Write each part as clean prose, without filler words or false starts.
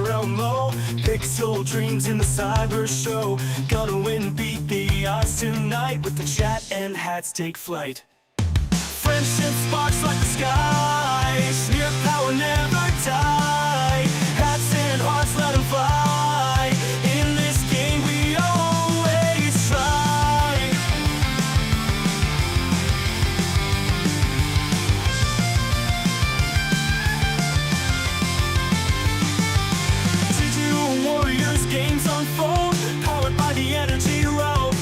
realm low. Pixel dreams in the cyber show. Gonna win, beat the odds tonight with the chat and hats take flight. Friendship sparks like the sky. Smear power never die. Hats and hearts let them fly. In this game we always try. Digital Warriors games unfold, powered by the energy road.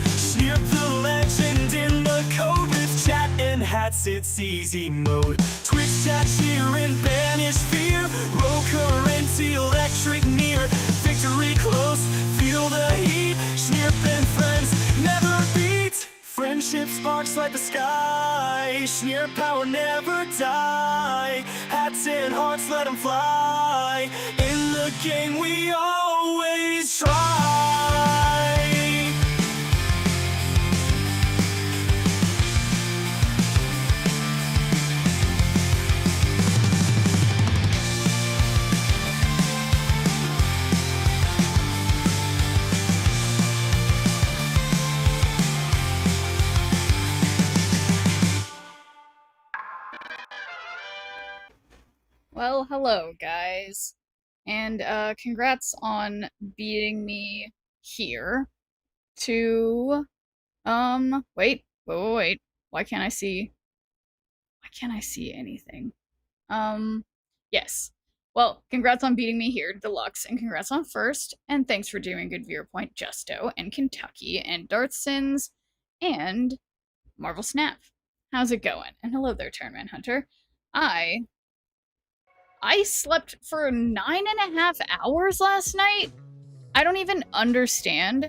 Smear the legend in the code with chat and hats, it's easy mode. Twitch chat, cheer and banish fear. Roll currency, electric near. Victory close, feel the heat. Snirp and friends never beat. Friendship sparks like the sky. Sneer power never die. Hats and hearts let them fly. In the game we always try. Well, hello, guys. And, congrats on beating me here to, wait. Why can't I see anything? Yes. Well, congrats on beating me here, Deluxe, and congrats on first, and thanks for doing good viewer point, Justo, and Kentucky, and Darthsins, and Marvel Snap. How's it going? And hello there, Turnman Hunter. I slept for 9.5 hours last night. I don't even understand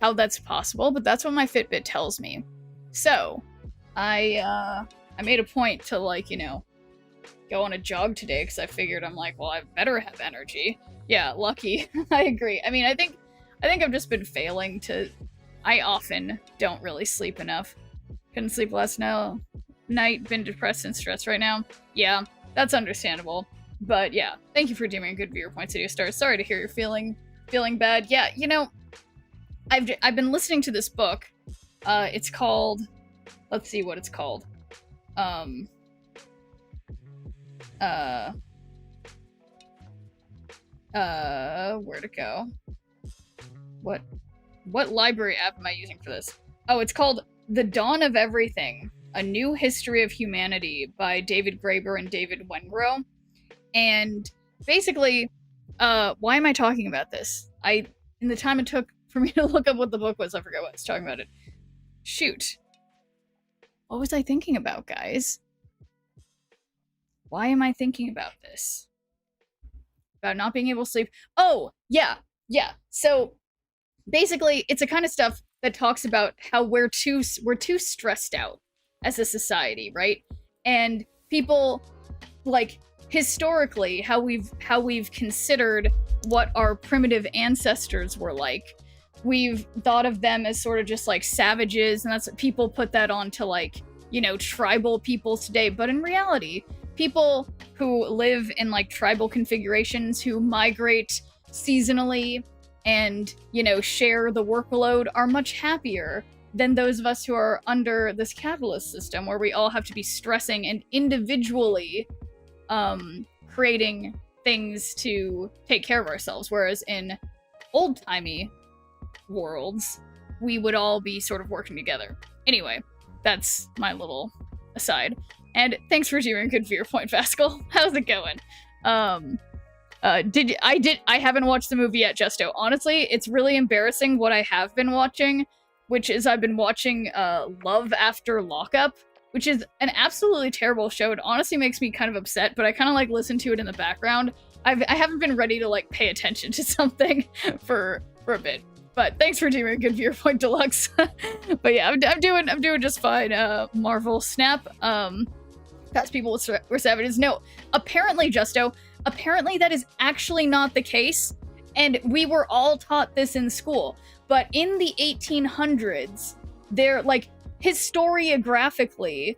how that's possible, but that's what my Fitbit tells me. So, I made a point to, like, you know, go on a jog today, because I figured, I'm like, well, I better have energy. Yeah, lucky. I agree. I mean, I think I've just been failing to... I often don't really sleep enough. Couldn't sleep last night, been depressed and stressed right now. Yeah, that's understandable. But yeah, thank you for doing a good viewer point, City of Stars. Sorry to hear you're feeling bad. Yeah, you know, I've been listening to this book. It's called, let's see what it's called. Where to go? What library app am I using for this? Oh, it's called The Dawn of Everything: A New History of Humanity by David Graeber and David Wengrow. And basically, why am I talking about this? In the time it took for me to look up what the book was, I forgot what I was talking about it. Shoot. What was I thinking about, guys? Why am I thinking about this? About not being able to sleep? Oh, yeah. So, basically, it's a kind of stuff that talks about how we're too stressed out as a society, right? And people, like, historically, how we've considered what our primitive ancestors were like. We've thought of them as sort of just like savages, and that's what people put that on to, like, you know, tribal peoples today. But in reality, people who live in like tribal configurations, who migrate seasonally and, you know, share the workload, are much happier than those of us who are under this capitalist system where we all have to be stressing and individually creating things to take care of ourselves, whereas in old-timey worlds, we would all be sort of working together. Anyway, that's my little aside. And thanks for doing a good viewer point, Vascal. How's it going? I haven't watched the movie yet, Justo. Honestly, it's really embarrassing what I have been watching, which is I've been watching Love After Lockup, which is an absolutely terrible show. It honestly makes me kind of upset, but I kind of like listen to it in the background. I haven't been ready to like pay attention to something for a bit. But thanks for doing a good viewer point, Deluxe. But yeah, I'm doing just fine. Marvel Snap. Past people were savages. No, apparently, Justo, apparently that is actually not the case, and we were all taught this in school. But in the 1800s, there, like, historiographically,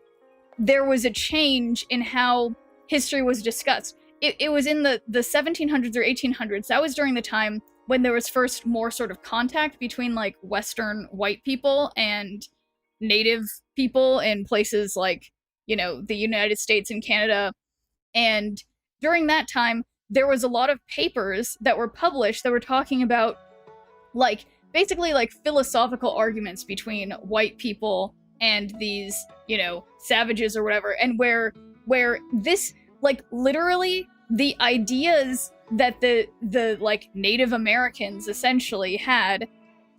there was a change in how history was discussed. it was in the 1700s or 1800s. That was during the time when there was first more sort of contact between like Western white people and native people in places like, you know, the United States and Canada. And during that time, there was a lot of papers that were published that were talking about like basically like philosophical arguments between white people and these, you know, savages or whatever, and where this like literally the ideas that the like Native Americans essentially had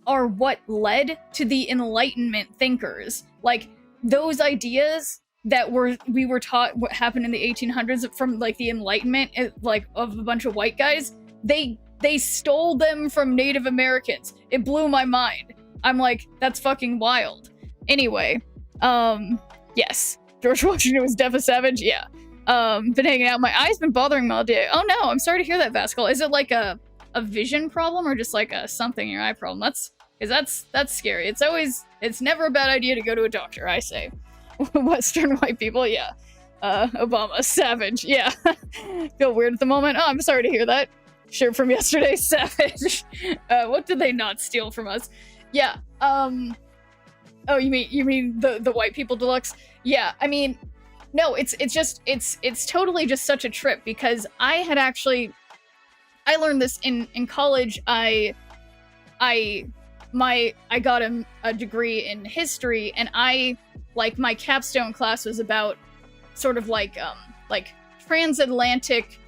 are what led to the Enlightenment thinkers. Like those ideas that we were taught what happened in the 1800s from like the Enlightenment, like of a bunch of white guys, they stole them from Native Americans. It blew my mind. I'm like, that's fucking wild. Anyway, yes, George Washington was def a savage. Yeah. Been hanging out. My eye's been bothering me all day. Oh no, I'm sorry to hear that, Vascal. Is it like a vision problem or just like a something in your eye problem? That's scary. It's never a bad idea to go to a doctor, I say. Western white people, yeah. Obama, savage, yeah. Feel weird at the moment. Oh, I'm sorry to hear that. Shirt from yesterday, savage. What did they not steal from us? Yeah. Oh, you mean the white people deluxe? Yeah. I mean, no. It's totally just such a trip because I learned this in college. I got a degree in history, and my capstone class was about sort of like transatlantic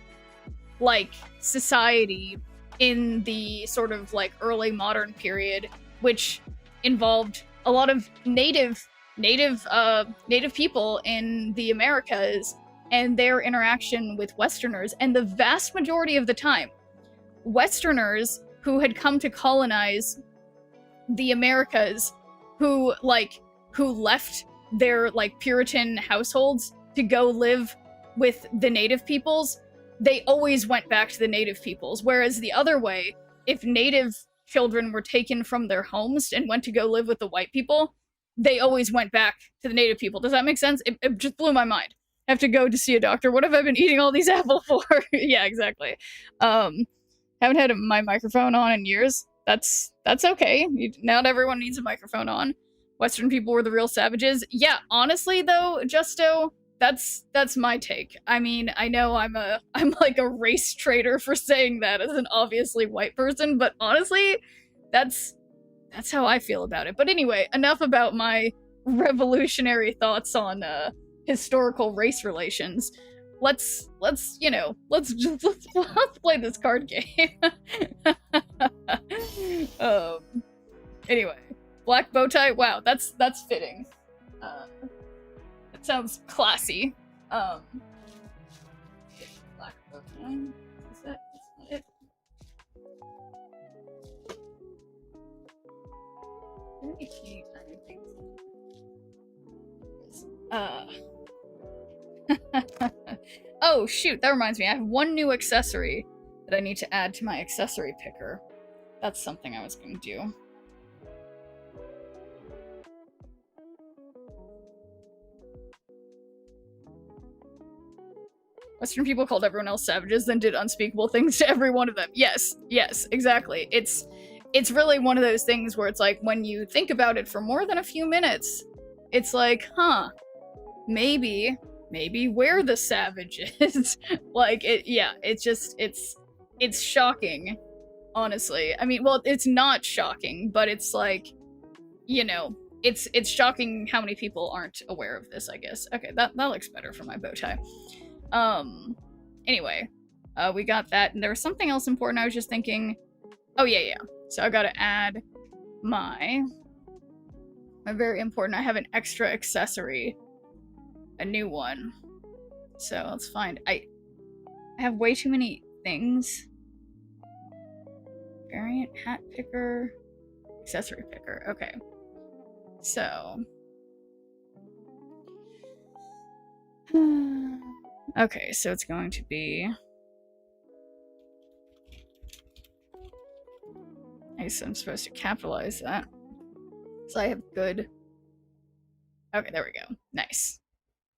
like society in the sort of like early modern period, which involved a lot of native people in the Americas and their interaction with Westerners. And the vast majority of the time, Westerners who had come to colonize the Americas, who left their like Puritan households to go live with the native peoples, they always went back to the native peoples. Whereas the other way, if native children were taken from their homes and went to go live with the white people, they always went back to the native people. Does that make sense? It just blew my mind. I have to go to see a doctor. What have I been eating all these apples for? Yeah, exactly. Haven't had my microphone on in years. That's okay. Not everyone needs a microphone on. Western people were the real savages. Yeah, honestly though, Justo, that's my take. I mean, I know I'm like a race traitor for saying that as an obviously white person, but honestly, that's how I feel about it. But anyway, enough about my revolutionary thoughts on historical race relations. Let's play this card game. Anyway, black bow tie. Wow, that's fitting. It sounds classy. Black bow tie. Is that? That's not it. Very teeny tiny things. Oh shoot, that reminds me. I have one new accessory that I need to add to my accessory picker. That's something I was going to do. Western people called everyone else savages, then did unspeakable things to every one of them. Yes, exactly. It's really one of those things where it's like, when you think about it for more than a few minutes, it's like, huh, maybe we're the savages. Like, it's shocking, honestly. I mean, well, it's not shocking, but it's like, you know, it's shocking how many people aren't aware of this, I guess. Okay, that looks better for my bow tie. Anyway, we got that, and there was something else important I was just thinking. Oh, yeah. So I gotta add my very important, I have an extra accessory. A new one. So let's find, I have way too many things. Variant, hat picker, accessory picker, okay. So. Okay, so it's going to be... I guess I'm supposed to capitalize that. So I have good... Okay, there we go. Nice.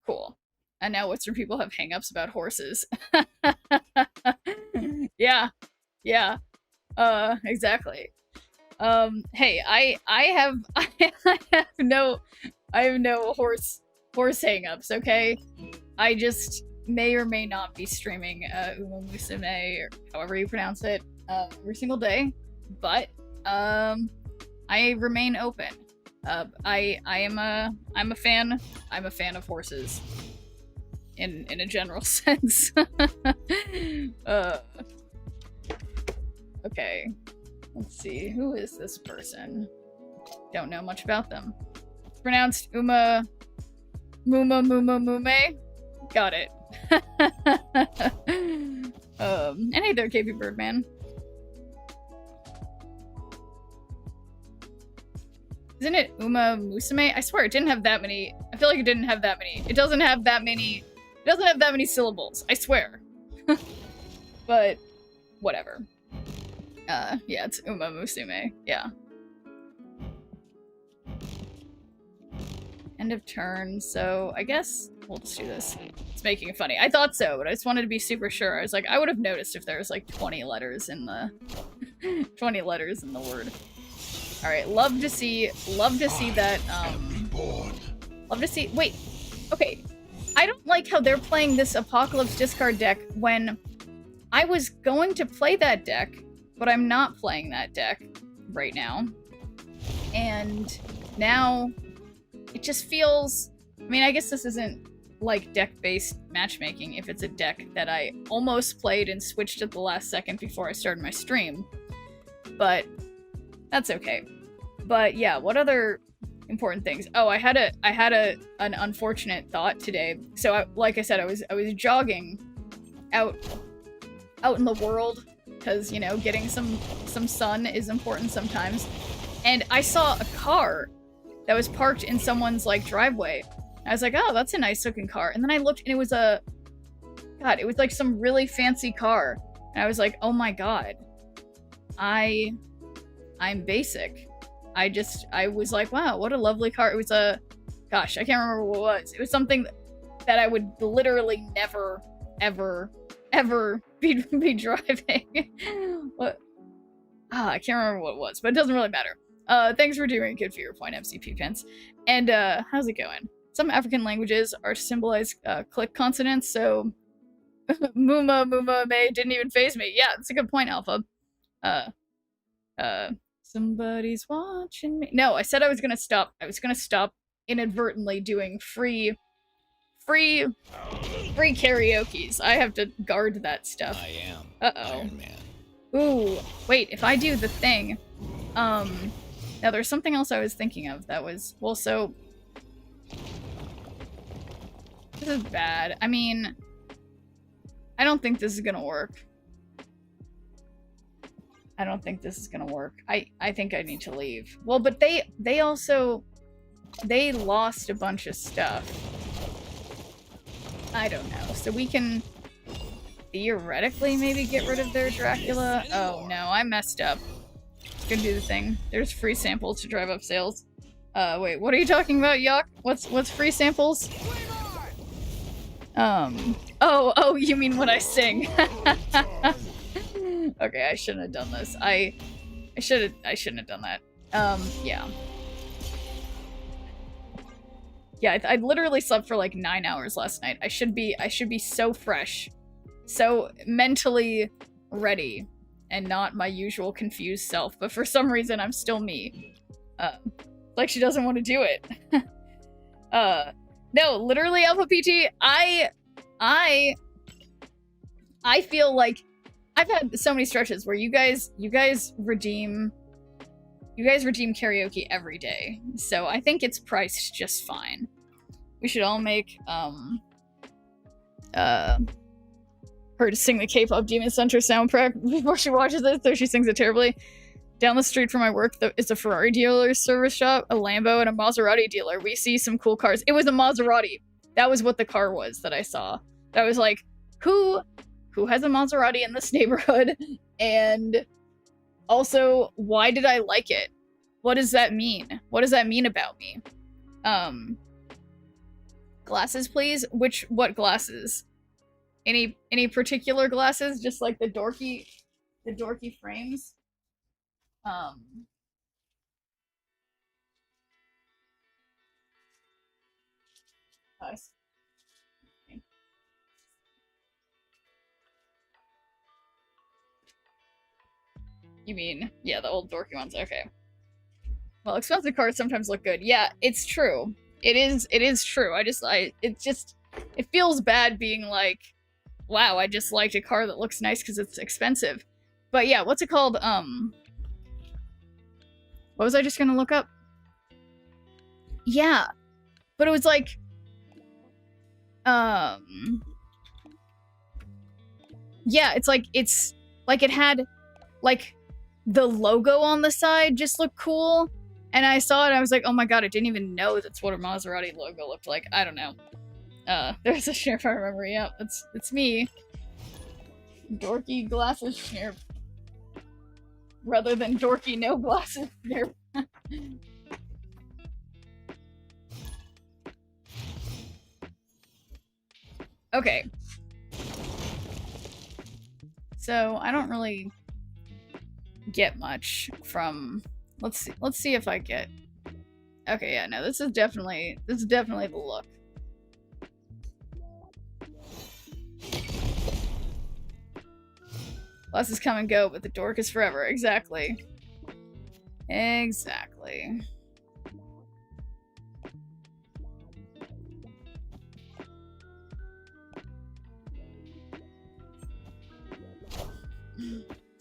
Cool. And now Western people have hang-ups about horses. Yeah. Yeah. Exactly. Hey, I have I have no horse hangups, okay? I just may or may not be streaming Uma Musume, or however you pronounce it, every single day. But I remain open. I'm a fan. I'm a fan of horses. In a general sense. Okay. Let's see. Who is this person? Don't know much about them. It's pronounced Uma Mume. Got it. And hey there, KP Birdman. Isn't it Uma Musume? I swear it didn't have that many. I feel like it didn't have that many. It doesn't have that many. It doesn't have that many syllables. I swear. But whatever. Yeah, it's Uma Musume. Yeah. End of turn, so I guess we'll just do this. It's making it funny. I thought so, but I just wanted to be super sure. I was like, I would have noticed if there was like 20 letters in the 20 letters in the word. Alright, love to see that, love to see- wait, okay. I don't like how they're playing this Apocalypse discard deck when I was going to play that deck, but I'm not playing that deck right now. And now it just feels, I mean, I guess this isn't like deck-based matchmaking if it's a deck that I almost played and switched at the last second before I started my stream. But that's okay. But yeah, what other important things? Oh, I had an unfortunate thought today. So like I said, I was jogging out in the world because, you know, getting some sun is important sometimes. And I saw a car that was parked in someone's like driveway. I was like, oh, that's a nice looking car. And then I looked and it was it was like some really fancy car. And I was like, oh my god. I'm basic. I was like, wow, what a lovely car. It was gosh, I can't remember what it was. It was something that I would literally never, ever, ever be driving. What? I can't remember what it was, but it doesn't really matter. Thanks for doing good for your point, MCP Pence. And, how's it going? Some African languages are to symbolize, click consonants, so Muma, May didn't even phase me. Yeah, that's a good point, Alpha. Somebody's watching me. No, I said I was gonna stop. I was gonna stop inadvertently doing free karaokes. I have to guard that stuff. I am Uh-oh. Iron Man. Ooh, wait, if I do the thing, now there's something else I was thinking of that was, well, so, this is bad. I mean, I don't think this is gonna work. I don't think this is gonna work. I think I need to leave. Well, but they also, they lost a bunch of stuff. I don't know. So we can theoretically maybe get rid of their Dracula. Oh no, I messed up. Gonna do the thing. There's free samples to drive up sales. Wait, what are you talking about, Yuck? What's free samples? Oh, you mean when I sing. Okay, I shouldn't have done this. I shouldn't have done that. Yeah. Yeah, I literally slept for like 9 hours last night. I should be so fresh, so mentally ready, and not my usual confused self. But for some reason, I'm still me. Like she doesn't want to do it. No, literally, Alpha PT. I feel like I've had so many stretches where you guys redeem karaoke every day, so I think it's priced just fine. We should all make her to sing the K-pop Demon Center soundtrack before she watches it, so she sings it terribly. Down the street from my work is a Ferrari dealer service shop, a Lambo, and a Maserati dealer. We see some cool cars. It was a Maserati. That was what the car was that I saw. I was like, who has a Maserati in this neighborhood? And also, why did I like it? What does that mean? What does that mean about me? Glasses, please? What glasses? Any particular glasses? Just like the dorky frames? Us. You mean, yeah, the old dorky ones, okay. Well, expensive cars sometimes look good. Yeah, it's true. It is true. It feels bad being like, wow, I just liked a car that looks nice because it's expensive. But yeah, what's it called? What was I just gonna look up? Yeah, but it was like, yeah, it's like it had like the logo on the side just looked cool, and I saw it and I was like, oh my god, I didn't even know that's what a Maserati logo looked like. I don't know. There's a Schnurf I remember. Yeah, it's me. Dorky glasses Schnurf. Rather than dorky no glasses Schnurf. Okay. So I don't really get much from. Let's see if I get. Okay, yeah, no, this is definitely the look. Glasses come and go, but the dork is forever. Exactly. Exactly.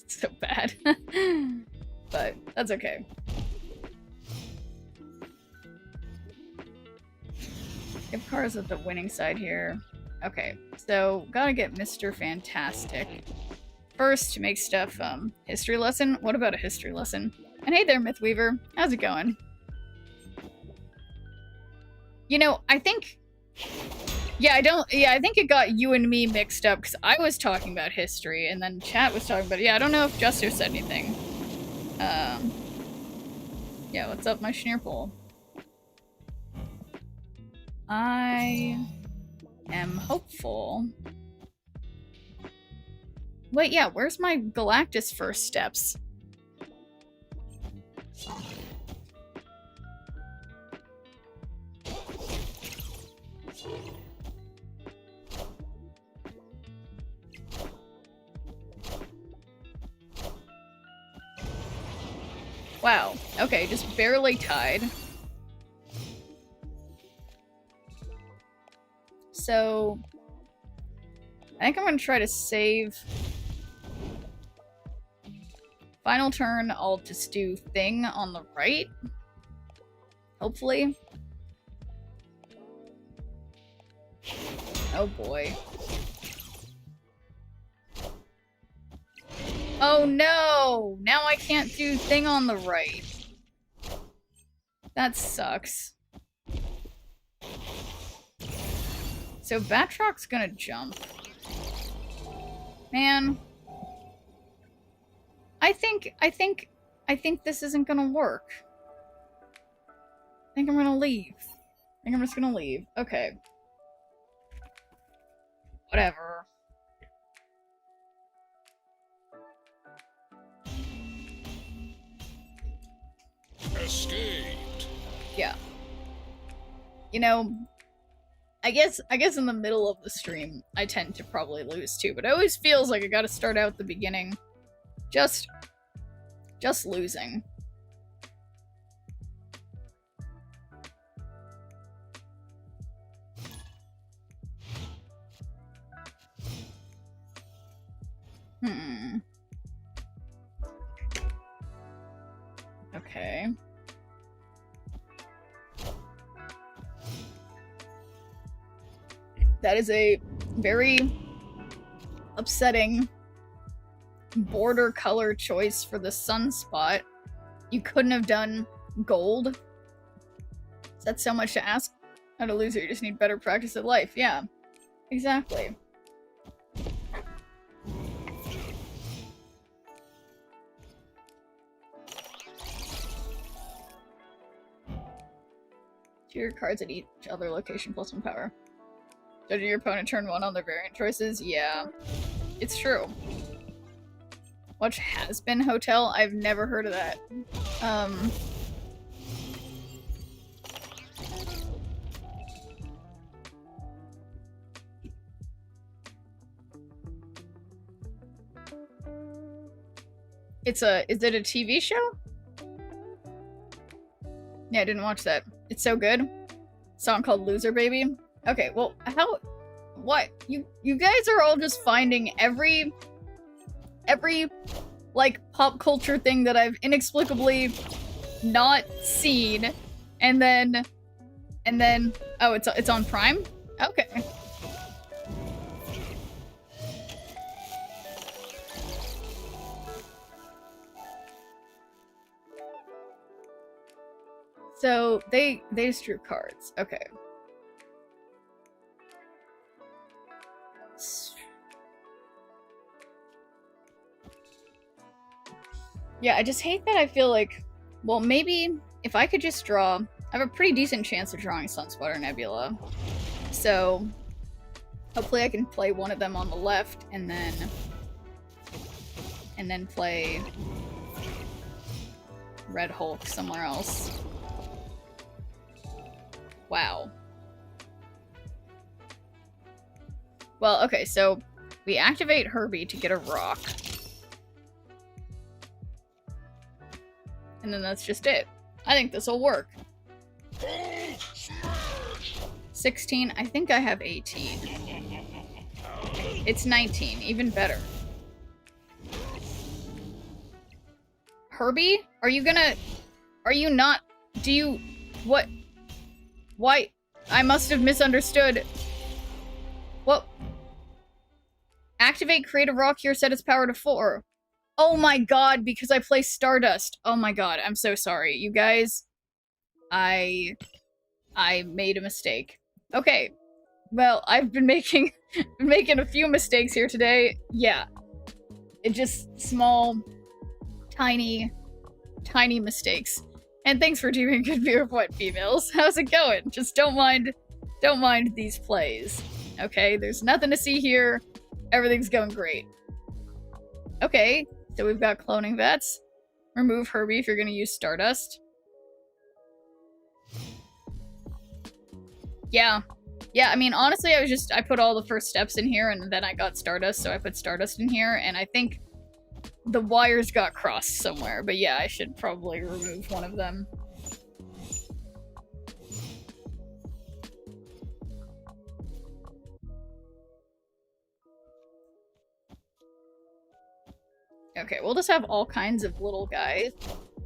It's so bad. But that's okay. Give cars at the winning side here. Okay, so gotta get Mr. Fantastic. First, to make stuff, history lesson? What about a history lesson? And hey there, Mythweaver. How's it going? You know, I think... Yeah, I think it got you and me mixed up, because I was talking about history, and then chat was talking about it. Yeah, I don't know if Juster said anything. Yeah, what's up, my Schneerpole? I am hopeful. Wait, yeah, where's my Galactus first steps? Wow, okay, just barely tied. So, I think I'm gonna try to save. Final turn, I'll just do thing on the right. Hopefully. Oh boy. Oh no! Now I can't do thing on the right. That sucks. So Batrock's gonna jump. Man. I think this isn't gonna work. I think I'm gonna leave. I think I'm just gonna leave. Okay. Whatever. Escaped. Yeah. You know, I guess in the middle of the stream, I tend to probably lose too, but it always feels like I gotta start out at the beginning. Just losing. Okay. That is a very upsetting border color choice for the sunspot. You couldn't have done gold. Is that so much to ask? Not a loser, you just need better practice at life. Yeah, exactly. Two your cards at each other location plus 1 power. Judging your opponent turn 1 on their variant choices? Yeah. It's true. Watch Has Been Hotel? I've never heard of that. Is it a TV show? Yeah, I didn't watch that. It's so good. Song called Loser Baby. Okay, well, what? You guys are all just finding every like pop culture thing that I've inexplicably not seen, and then oh, it's on Prime? Okay. So they just drew cards. Okay. Yeah, I just hate that I feel like, well, maybe if I could just draw, I have a pretty decent chance of drawing Sunspotter Nebula. So hopefully I can play one of them on the left and then play Red Hulk somewhere else. Wow. Well, okay, so we activate Herbie to get a rock. And then that's just it. I think this will work. 16. I think I have 18. It's 19. Even better. Herbie? Are you not... Do you... What? Why? I must have misunderstood. What? Activate Creative Rock here, set its power to 4. Oh my god, because I play Stardust. Oh my god, I'm so sorry. You guys, I made a mistake. Okay. Well, I've been making a few mistakes here today. Yeah. It just small, tiny mistakes. And thanks for doing a good view of What Females. How's it going? Just don't mind these plays. Okay, there's nothing to see here. Everything's going great. Okay. So we've got Cloning Vets. Remove Herbie if you're gonna use Stardust. Yeah. Yeah, I mean, honestly, I put all the first steps in here and then I got Stardust, so I put Stardust in here, and I think the wires got crossed somewhere, but yeah, I should probably remove one of them. Okay, we'll just have all kinds of little guys.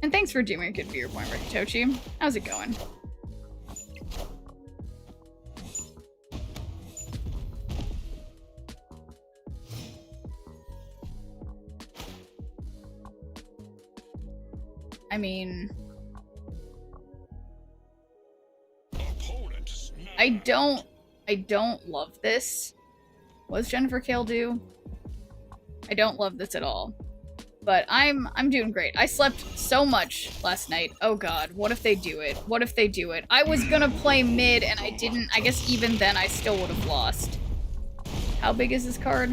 And thanks for doing a good viewer point, Rikitochi. How's it going? I mean... I don't love this. What does Jennifer Kale do? I don't love this at all. But I'm doing great. I slept so much last night. Oh god, what if they do it? What if they do it? I was gonna play mid and I didn't. I guess even then I still would have lost. How big is this card?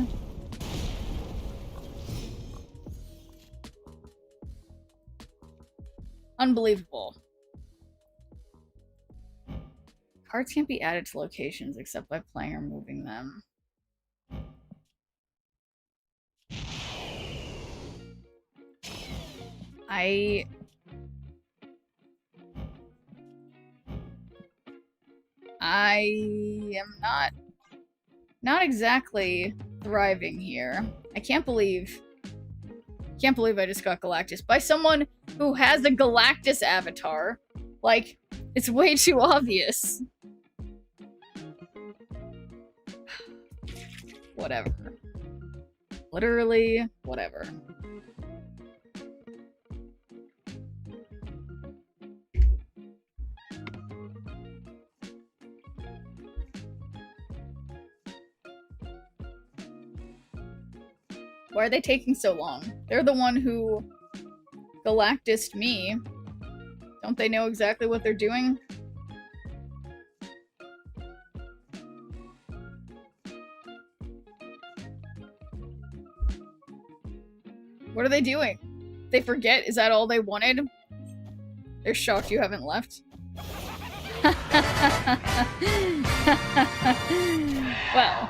Unbelievable. Cards can't be added to locations except by playing or moving them. I am not exactly thriving here. I can't believe I just got Galactus by someone who has a Galactus avatar. Like, it's way too obvious. Whatever. Literally, whatever. Why are they taking so long? They're the one who Galactused me. Don't they know exactly what they're doing? What are they doing? They forget? Is that all they wanted? They're shocked you haven't left. Well,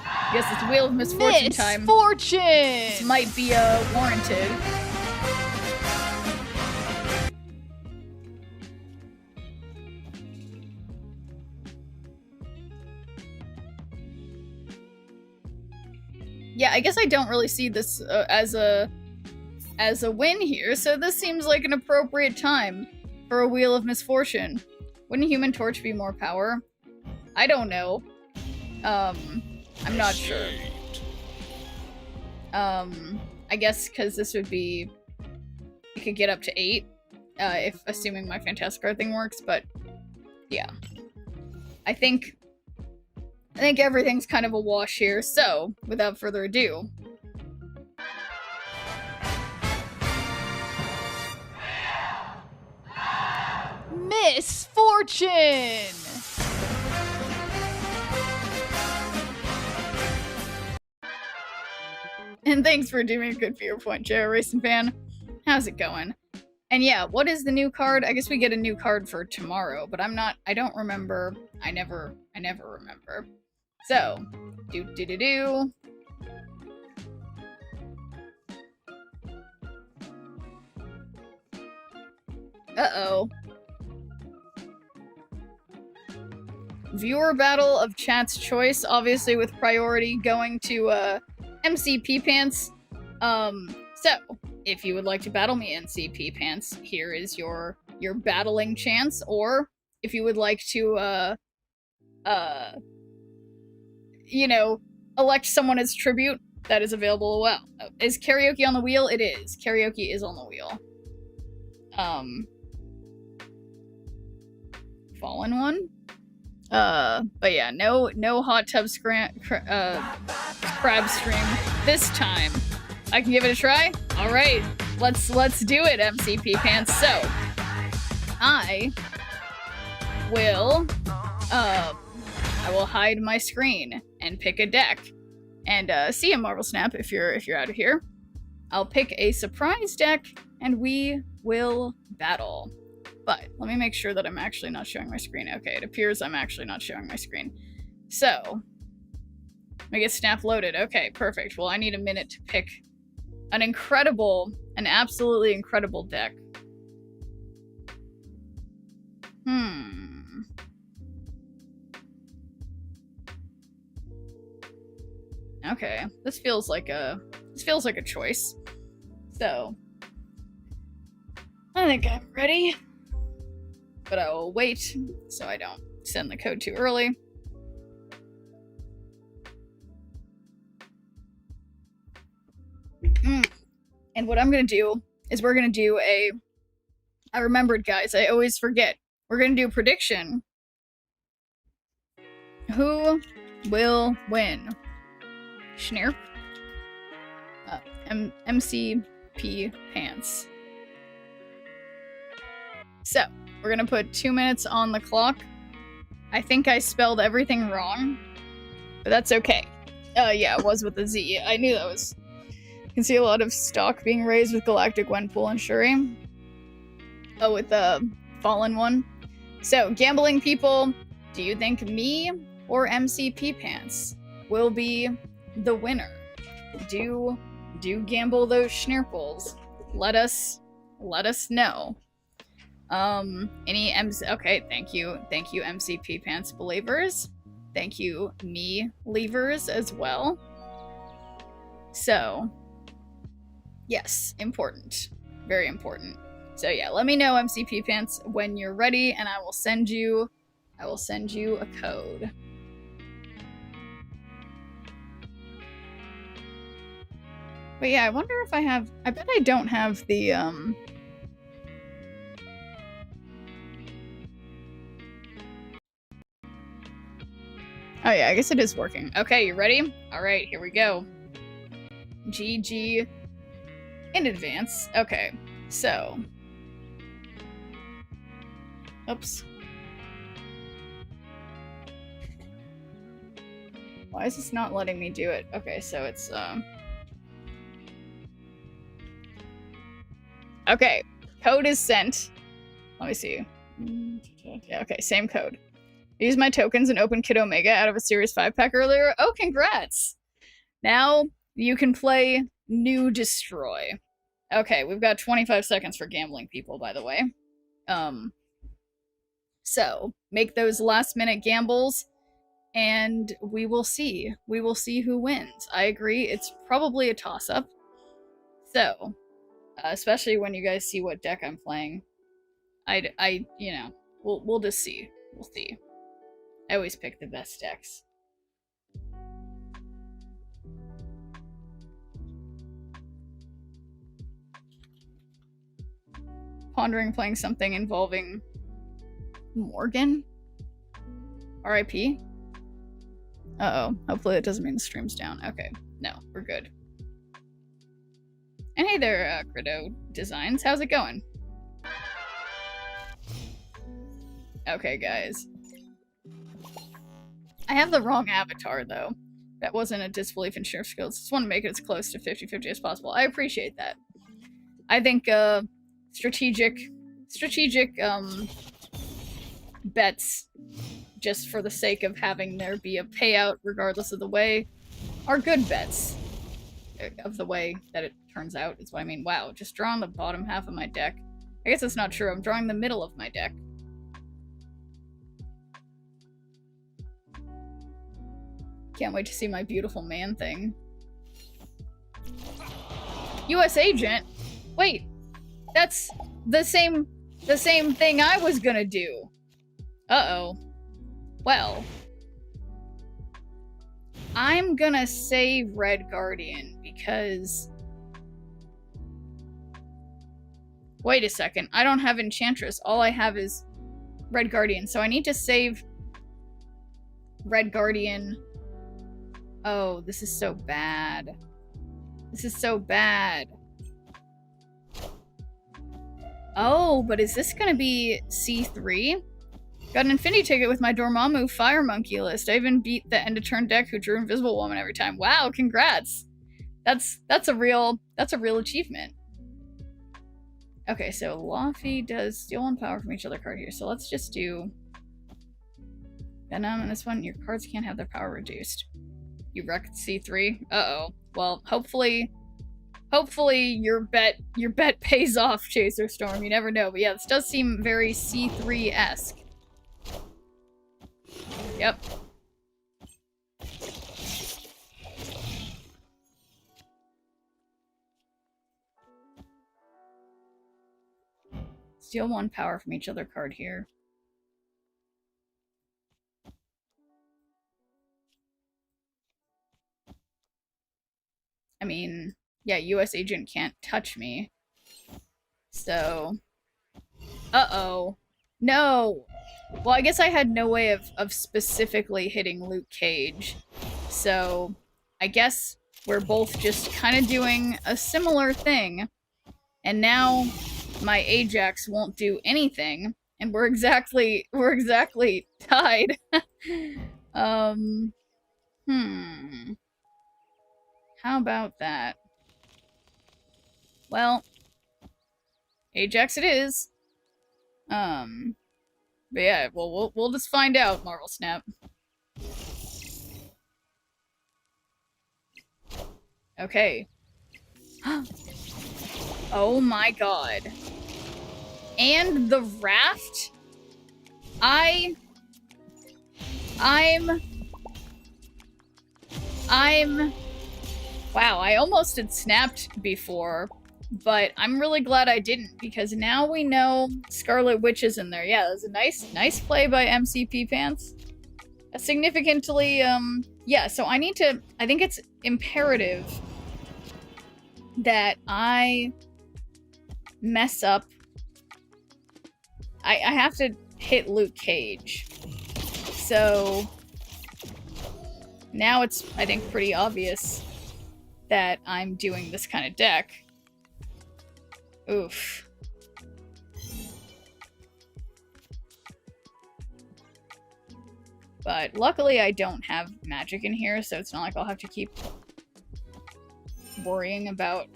I guess it's Wheel of Misfortune time. Misfortune! This might be warranted. Yeah, I guess I don't really see this as a win here, so this seems like an appropriate time for a Wheel of Misfortune. Wouldn't Human Torch be more power? I don't know. I'm not sure. I guess because this would be... You could get up to 8, if assuming my Fantastic Card thing works, but yeah. I think everything's kind of a wash here, so without further ado. Misfortune! And thanks for doing a good viewer point, JR Racing Fan. How's it going? And yeah, what is the new card? I guess we get a new card for tomorrow, but I don't remember. I never remember. So, do. Uh-oh. Viewer battle of chat's choice, obviously with priority going to, MCP Pants. So, if you would like to battle me, MCP Pants, here is your battling chance, or if you would like to, you know, elect someone as tribute, that is available as well. Is karaoke on the wheel? It is. Karaoke is on the wheel. Fallen one? But yeah, no hot tub crab stream this time. I can give it a try? Alright, let's do it, MCP Pants. So, I will hide my screen and pick a deck. And see ya, Marvel Snap, if you're out of here. I'll pick a surprise deck and we will battle. But let me make sure that I'm actually not showing my screen. Okay, it appears I'm actually not showing my screen. So, let me get Snap loaded. Okay, perfect. Well, I need a minute to pick an absolutely incredible deck. Okay, this feels like a choice. So, I think I'm ready. But I will wait so I don't send the code too early. And what I'm gonna do is we're gonna do I remembered, guys, I always forget. We're gonna do a prediction. Who will win? Schnirp? MCP Pants. So, we're gonna put 2 minutes on the clock. I think I spelled everything wrong, but that's okay. Yeah, it was with a Z. I knew that was... You can see a lot of stock being raised with Galactic Gwenpool and Shuri. Oh, with the Fallen one. So, gambling people, do you think me or MCP Pants will be the winner? Do gamble those schnirples. Let us know. Okay, thank you MCP Pants believers. Thank you me leavers as well. So, yes, important. Very important. So yeah, let me know, MCP Pants, when you're ready, and I will send you a code. But yeah, I wonder if I bet I don't have the, Oh yeah, I guess it is working. Okay, you ready? Alright, here we go. GG in advance. Okay, so... Oops. Why is this not letting me do it? Okay, so it's, Okay, code is sent. Let me see. Yeah, okay, same code. Use my tokens and open Kid Omega out of a Series 5 pack earlier. Oh, congrats! Now you can play New Destroy. Okay, we've got 25 seconds for gambling people, by the way. So, make those last-minute gambles, and we will see. We will see who wins. I agree, it's probably a toss-up. So, especially when you guys see what deck I'm playing. You know, we'll just see. We'll see. I always pick the best decks. Pondering playing something involving Morgan? RIP? Uh-oh. Hopefully that doesn't mean the stream's down. Okay. No, we're good. And hey there, Credo Designs. How's it going? Okay, guys. I have the wrong avatar, though. That wasn't a disbelief in sheer skills. Just want to make it as close to 50-50 as possible. I appreciate that. I think, strategic, bets, just for the sake of having there be a payout regardless of the way, are good bets. Of the way that it turns out, is what I mean. Wow, just drawing the bottom half of my deck. I guess that's not true. I'm drawing the middle of my deck. Can't wait to see my beautiful man thing. US agent? Wait, that's the same thing I was gonna do. Uh-oh. Well. I'm gonna save Red Guardian because... Wait a second, I don't have Enchantress. All I have is Red Guardian, so I need to save Red Guardian. Oh, this is so bad. This is so bad. Oh, but is this gonna be C3? Got an Infinity ticket with my Dormammu Fire Monkey list. I even beat the end of turn deck who drew Invisible Woman every time. Wow, congrats. That's a real achievement. Okay, so Laufey does steal 1 power from each other card here. So let's just do Venom and this one. Your cards can't have their power reduced. You wrecked C3? Uh-oh. Well, hopefully your bet pays off, Chaser Storm. You never know. But yeah, this does seem very C3-esque. Yep. Steal 1 power from each other card here. I mean, yeah, US agent can't touch me. So... Uh-oh. No! Well, I guess I had no way of specifically hitting Luke Cage. So, I guess we're both just kind of doing a similar thing. And now my Ajax won't do anything. And we're exactly tied. How about that? Well, Ajax it is. But yeah, well, we'll just find out, Marvel Snap. Okay. Oh my god. And the raft? Wow, I almost had snapped before, but I'm really glad I didn't, because now we know Scarlet Witch is in there. Yeah, that was a nice play by MCP Pants. A significantly, yeah, so I think it's imperative that I mess up. I have to hit Luke Cage. So now it's, I think, pretty obvious that I'm doing this kind of deck. Oof. But luckily I don't have magic in here, so it's not like I'll have to keep worrying about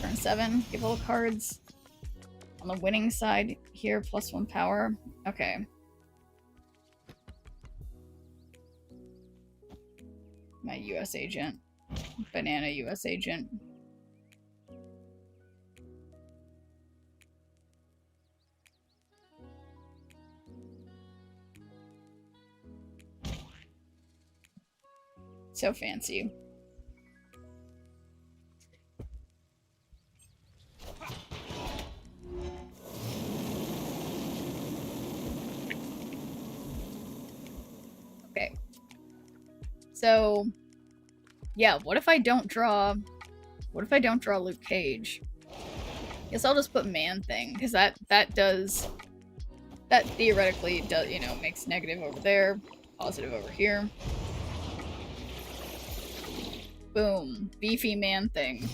turn and 7. Give all cards. On the winning side here, +1 power. Okay. My US agent. Banana US agent. So fancy. Okay. So, yeah, what if I don't draw Luke Cage? Guess I'll just put Man-Thing, because that theoretically does, you know, makes negative over there, positive over here. Boom. Beefy Man-Thing.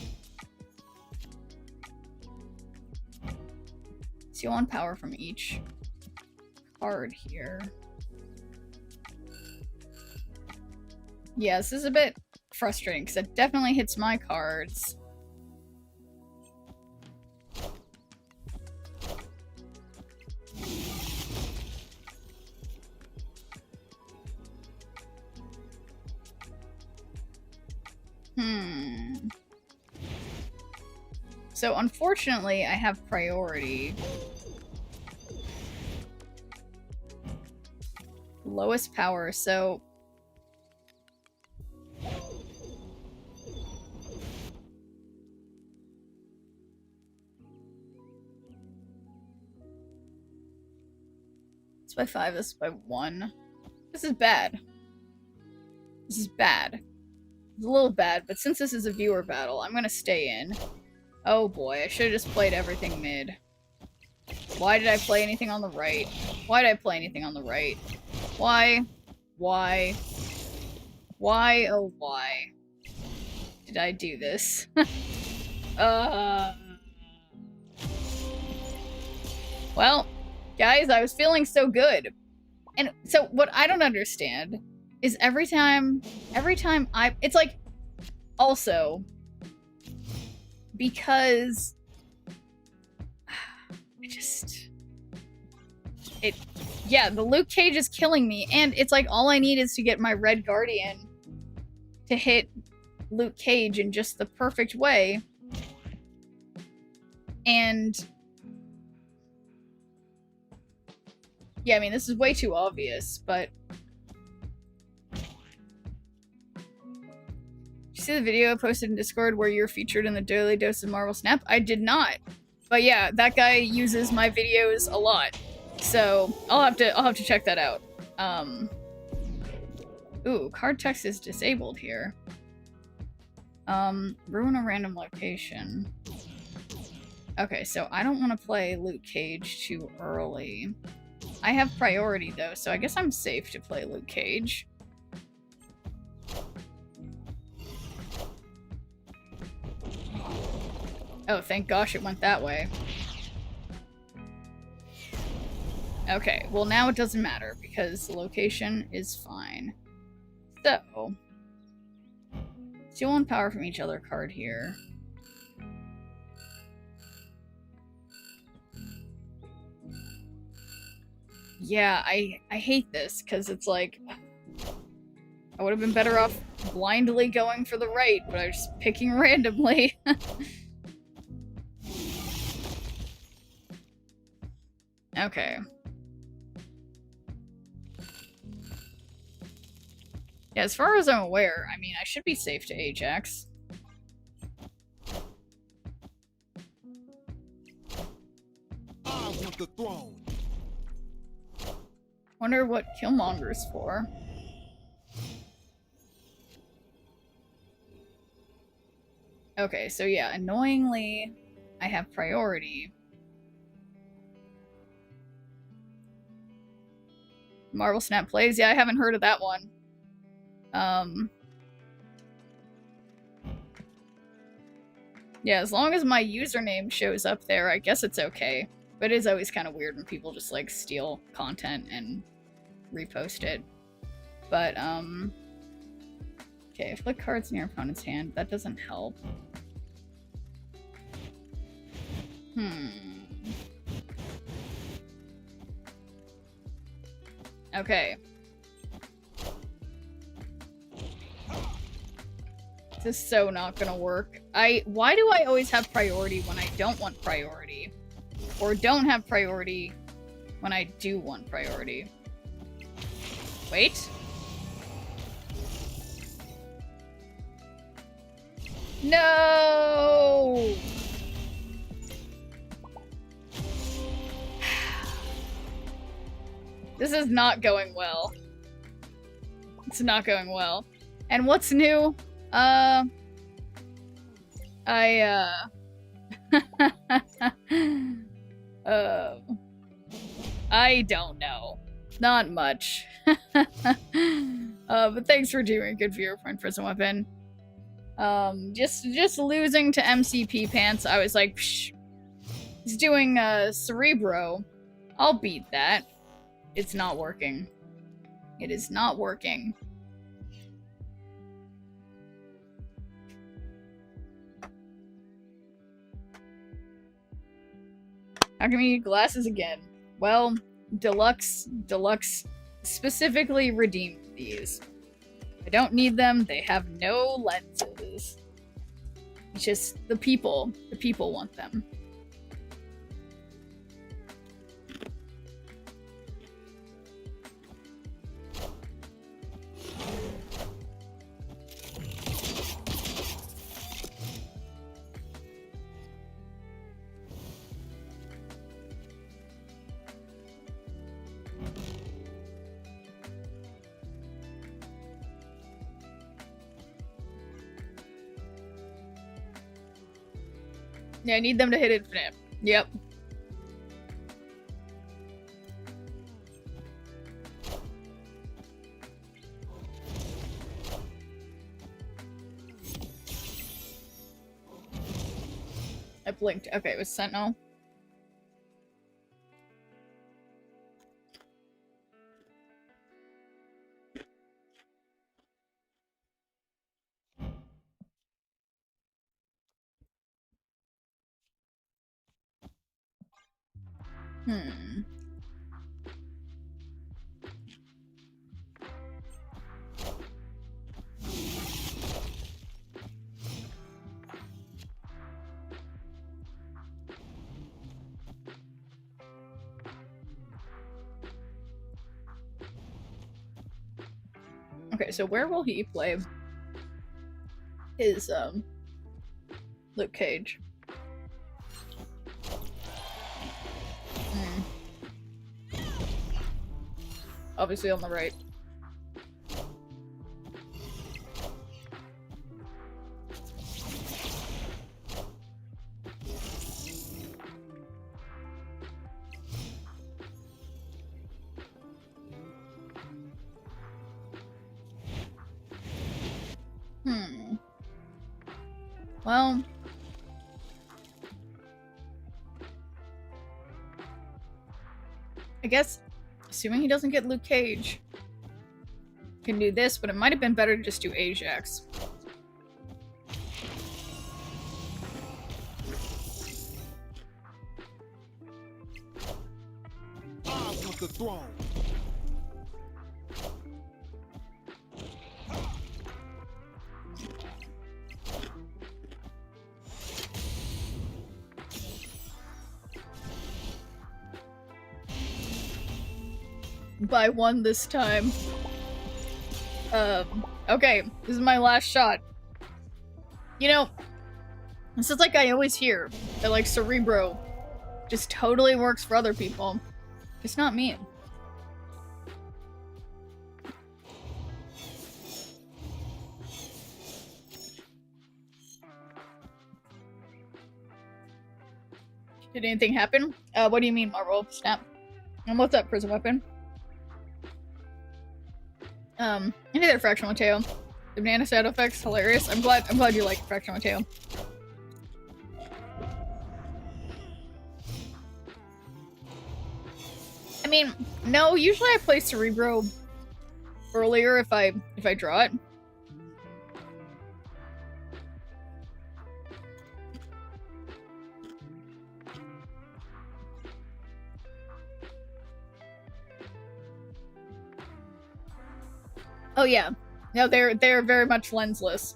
Steal 1 power from each card here. Yeah, this is a bit frustrating, because it definitely hits my cards. So unfortunately, I have priority. Lowest power, so... It's by 5, this is by 1. This is bad. This is bad. It's a little bad, but since this is a viewer battle, I'm gonna stay in. Oh boy, I should've just played everything mid. Why did I play anything on the right? Why did I play anything on the right? Why? Why? Why, oh why? Did I do this? Well, guys, I was feeling so good. And so what I don't understand is every time it's like, also, because yeah, the Luke Cage is killing me, and it's like all I need is to get my Red Guardian to hit Luke Cage in just the perfect way. And yeah, I mean, this is way too obvious, but you see the video I posted in Discord where you're featured in the Daily Dose of Marvel Snap? I did not. But yeah, that guy uses my videos a lot. So I'll have to check that out. Ooh, card text is disabled here. Ruin a random location. Okay, so I don't want to play Luke Cage too early. I have priority though, so I guess I'm safe to play Luke Cage. Oh, thank gosh it went that way. Okay, well now it doesn't matter because the location is fine. So, steal 1 power from each other card here. Yeah, I hate this because it's like I would have been better off blindly going for the right, but I was just picking randomly. Okay. Yeah, as far as I'm aware, I mean, I should be safe to Ajax. I want the throne. Wonder what Killmonger's for. Okay, so yeah, annoyingly, I have priority. Marvel Snap Plays? Yeah, I haven't heard of that one. Yeah, as long as my username shows up there, I guess it's okay. But it is always kind of weird when people just, like, steal content and repost it. But, okay, flick cards in your opponent's hand. That doesn't help. Okay. This is so not gonna work. Why do I always have priority when I don't want priority? Or don't have priority when I do want priority? Wait. No! This is not going well. It's not going well. And what's new? I don't know. Not much. But thanks for doing good for your friend Prison Weapon. Just losing to MCP Pants, I was like, psh. He's doing, Cerebro. I'll beat that. It's not working. It is not working. How can we get glasses again? Well, Deluxe specifically redeemed these. I don't need them, they have no lenses. It's just the people want them. Yeah, I need them to hit infinite. Yep. I blinked. Okay, it was Sentinel. Okay, so where will he play his, Luke Cage? Obviously on the right. Well, I guess, assuming he doesn't get Luke Cage, can do this, but it might have been better to just do Ajax. I want the throne. By one this time. Okay, this is my last shot. You know, this is like I always hear, that like Cerebro just totally works for other people. Just not me. Did anything happen? What do you mean, Marvel? Snap. And what's up, Prison Weapon? Hey there, Fractional Mateo. The banana shadow effect's hilarious. I'm glad you like Fractional Mateo. I mean, no, usually I play Cerebro earlier if I draw it. Oh yeah. No, they're very much lensless.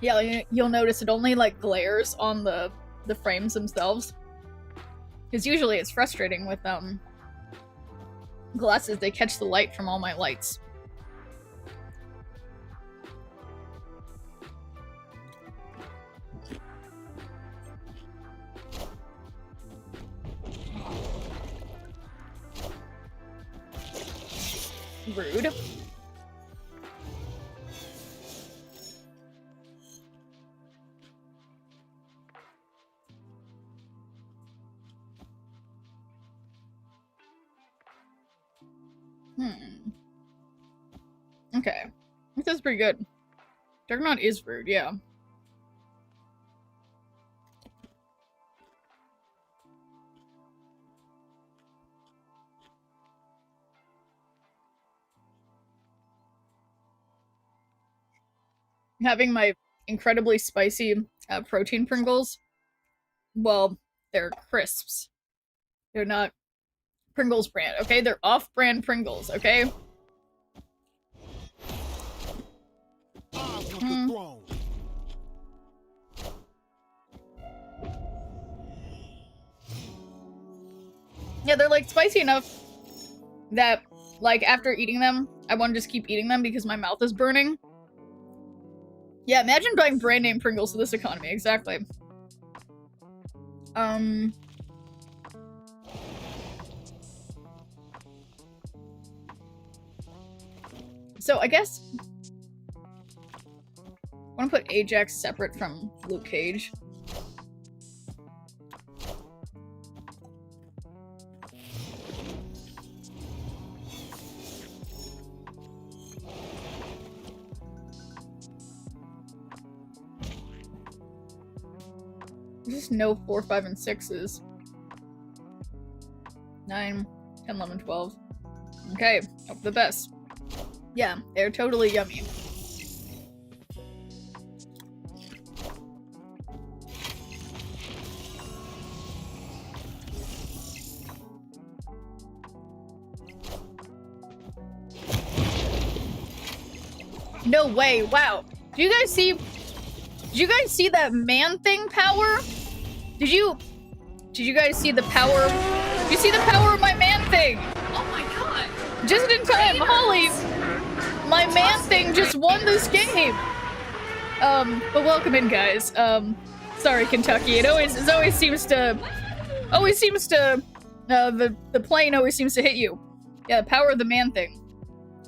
Yeah, you'll notice it only like glares on the frames themselves. Because usually it's frustrating with glasses, they catch the light from all my lights. Rude. Okay. I think that's pretty good. Juggernaut is rude, yeah. Having my incredibly spicy protein Pringles, well, they're crisps. They're not Pringles brand, okay? They're off-brand Pringles, okay? I want the throne. Yeah, they're like spicy enough that, like, after eating them, I want to just keep eating them because my mouth is burning. Yeah, imagine buying brand name Pringles to this economy, exactly. So I guess I want to put Ajax separate from Luke Cage. There's just no 4, 5, and 6s. 9, 10, 11, 12. Okay, hope for the best. Yeah, they're totally yummy. No way, wow. Do you guys see that man thing power? Did you guys see the power? Did you see the power of my man thing? Oh my god! Just in time, Holly! My man thing just won this game! But welcome in, guys. Sorry, Kentucky. It always seems to, the plane always seems to hit you. Yeah, the power of the man thing.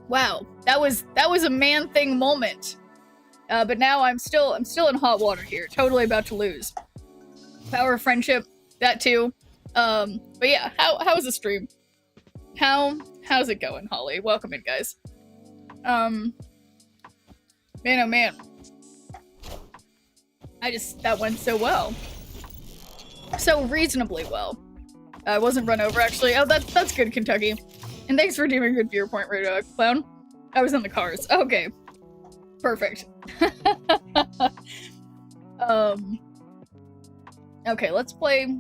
Wow, that was a man thing moment. But now I'm still in hot water here. Totally about to lose. Power of friendship, that too. But yeah, how's the stream? How's it going, Holly? Welcome in, guys. Man, oh man. That went so well. So reasonably well. I wasn't run over, actually. Oh, that's good, Kentucky. And thanks for doing a good viewer point, Radar Clown. I was in the cars. Okay. Perfect. Okay, let's play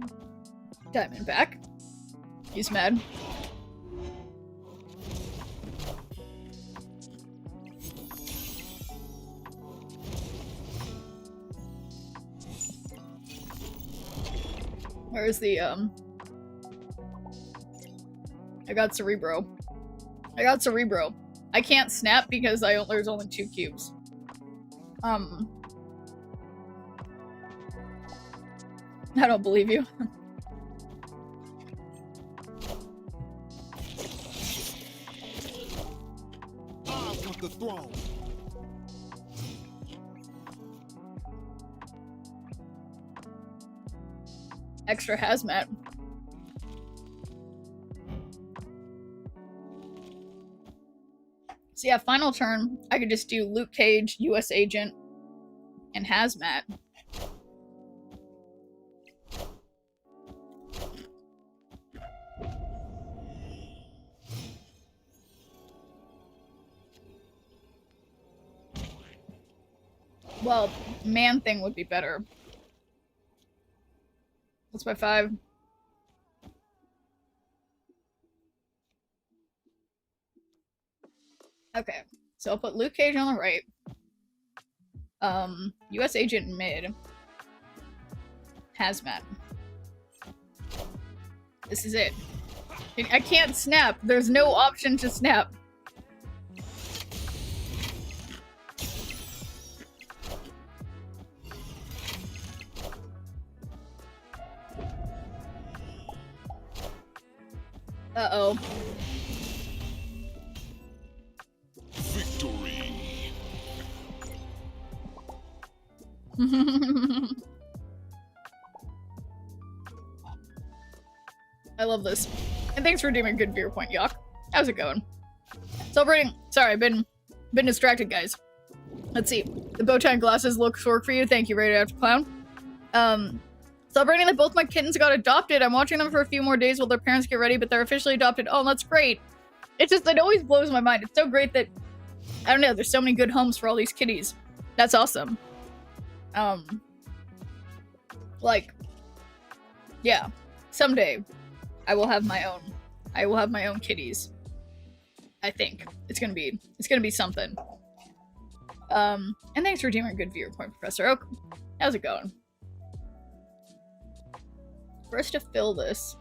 Diamondback. He's mad. Where's the, I got Cerebro. I can't snap because there's only 2 cubes. I don't believe you. I want the throne. Extra hazmat. So yeah, final turn, I could just do Luke Cage, US Agent, and hazmat. Well, man thing would be better. What's my 5? Okay, so I'll put Luke Cage on the right. U.S. Agent mid. Hazmat. This is it. I can't snap. There's no option to snap. Uh-oh. Victory. I love this. And thanks for doing a good beer point, Yock. How's it going? Celebrating. Sorry, I've been distracted, guys. Let's see. The bow tie and glasses look short for you. Thank you, Radioactive Clown. Celebrating that both my kittens got adopted. I'm watching them for a few more days while their parents get ready, but they're officially adopted. Oh, that's great. It's just, it always blows my mind. It's so great that, I don't know, there's so many good homes for all these kitties. That's awesome. Like, yeah. Someday, I will have my own kitties. I think. It's gonna be something. And thanks for doing a good viewer point, Professor Oak. How's it going? For us to fill this.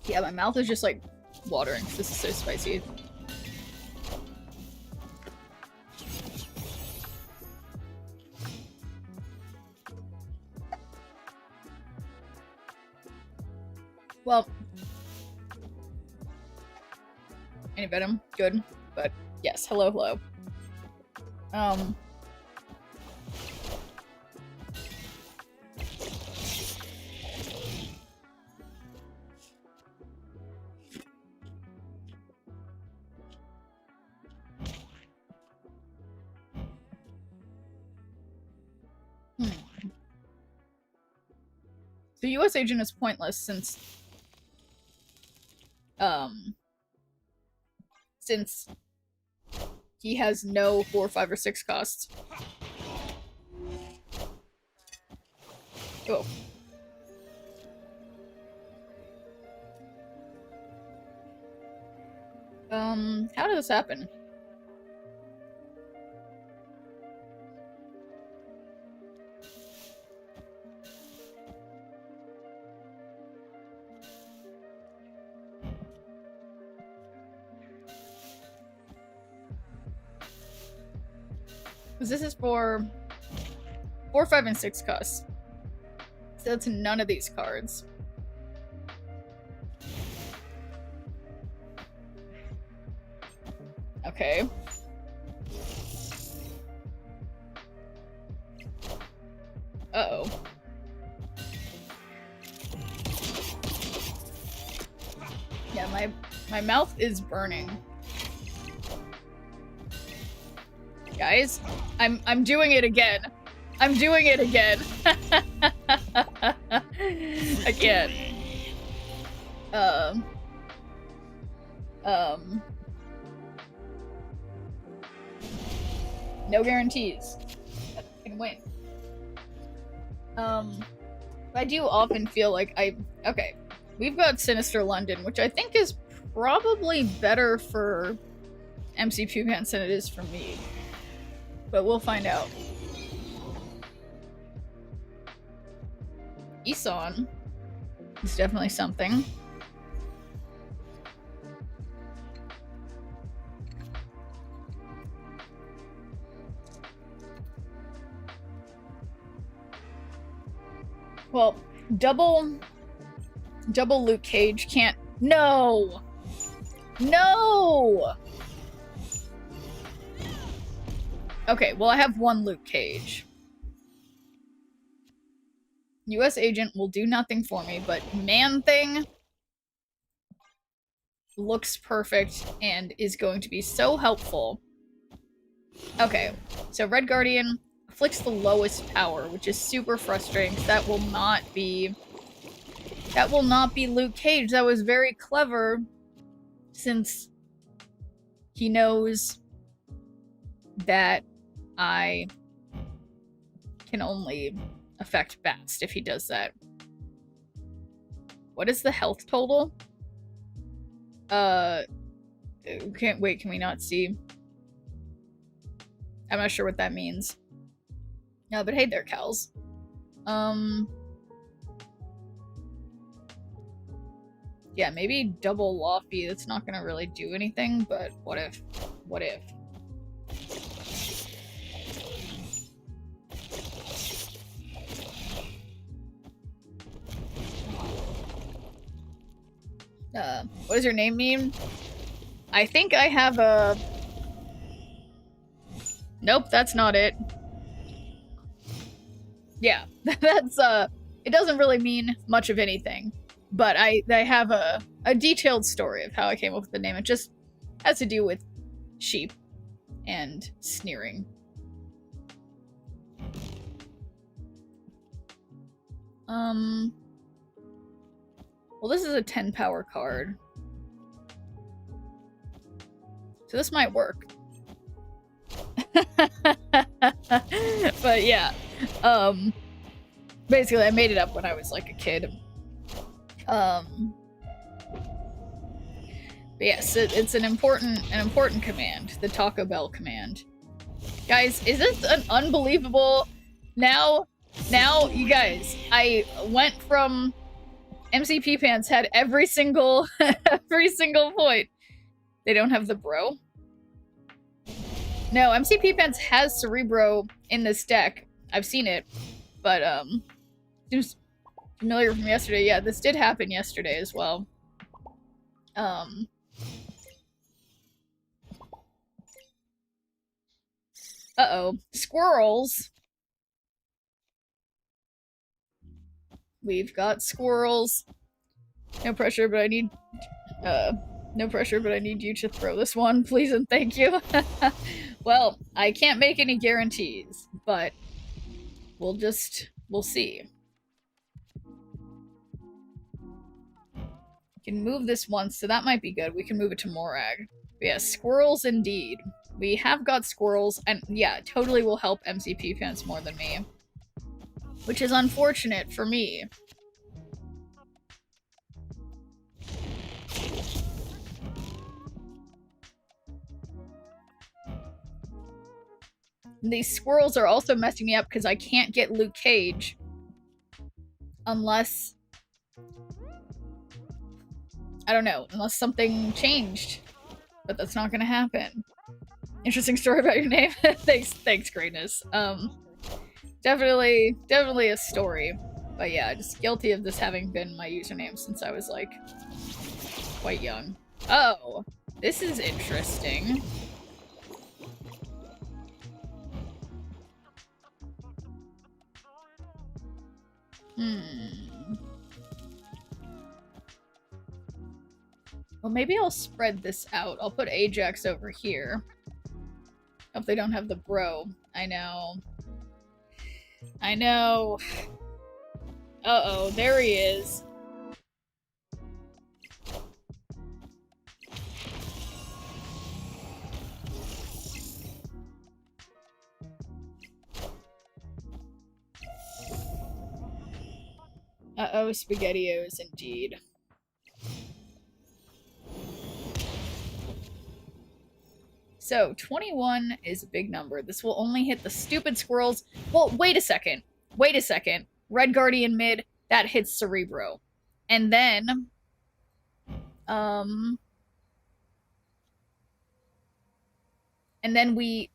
Yeah, my mouth is just like watering. This is so spicy. Well, any venom? Good. But yes, hello. The U.S. agent is pointless since he has no 4, 5, or 6 costs. Oh. How did this happen? Because this is for 4, 5, and 6 costs. So that's none of these cards. Okay. Uh-oh. Yeah, my mouth is burning. Guys, I'm doing it again. I'm doing it again. Again. No guarantees. I can win. I do often feel like okay. We've got Sinister London, which I think is probably better for MC Pugans than it is for me. But we'll find out. Isan is definitely something. Well, double Luke Cage can't. No! No! Okay, well, I have one Luke Cage. U.S. agent will do nothing for me, but Man-Thing looks perfect and is going to be so helpful. Okay, so Red Guardian afflicts the lowest power, which is super frustrating. That will not be Luke Cage. That was very clever, since he knows that I can only affect Bast if he does that. What is the health total? Can we not see? I'm not sure what that means. No, but hey there, Kels. Yeah, maybe double Lofty. That's not gonna really do anything, but what if? What if? What does your name mean? I think I have a... Nope, that's not it. Yeah, that's, it doesn't really mean much of anything. But I have a detailed story of how I came up with the name. It just has to do with sheep and sneering. Well, this is a 10 power card. So this might work. But yeah. Basically I made it up when I was like a kid. But yes, it's an important command, the Taco Bell command. Guys, is this an unbelievable... Now, you guys, I went from MCP Pants had every single point. They don't have the bro? No, MCP Pants has Cerebro in this deck. I've seen it, but seems familiar from yesterday. Yeah, this did happen yesterday as well. Uh-oh. Squirrels. We've got squirrels. No pressure, but I need... no pressure, but I need you to throw this one, please and thank you. Well, I can't make any guarantees, but we'll see. Can move this once, so that might be good. We can move it to Morag. But yeah, squirrels indeed. We have got squirrels, and yeah, totally will help MCP Pants more than me. Which is unfortunate for me. These squirrels are also messing me up because I can't get Luke Cage. Unless... I don't know, unless something changed. But that's not gonna happen. Interesting story about your name. Thanks, Greatness. Definitely a story. But yeah, just guilty of this having been my username since I was, like, quite young. Oh, this is interesting. Well, maybe I'll spread this out. I'll put Ajax over here. Hope they don't have the bro. I know. I know. Uh-oh, there he is. Uh-oh, SpaghettiOs indeed. So, 21 is a big number. This will only hit the stupid squirrels. Well, wait a second. Wait a second. Red Guardian mid, that hits Cerebro. And then... And then we...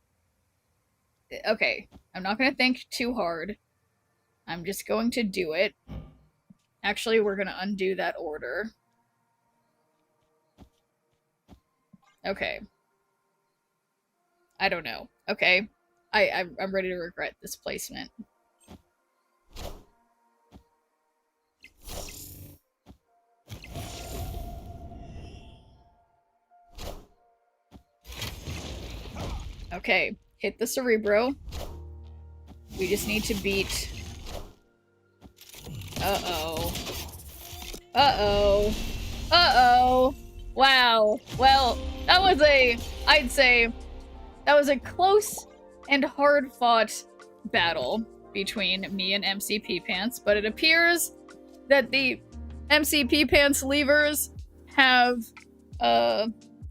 Okay, I'm not gonna think too hard. I'm just going to do it. Actually, we're gonna undo that order. Okay. I don't know. Okay. I'm ready to regret this placement. Okay. Hit the Cerebro. We just need to beat... Uh-oh. Uh-oh. Uh-oh. Wow. Well, that was a I'd say that was a close and hard-fought battle between me and MCP Pants, but it appears that the MCP Pants levers have,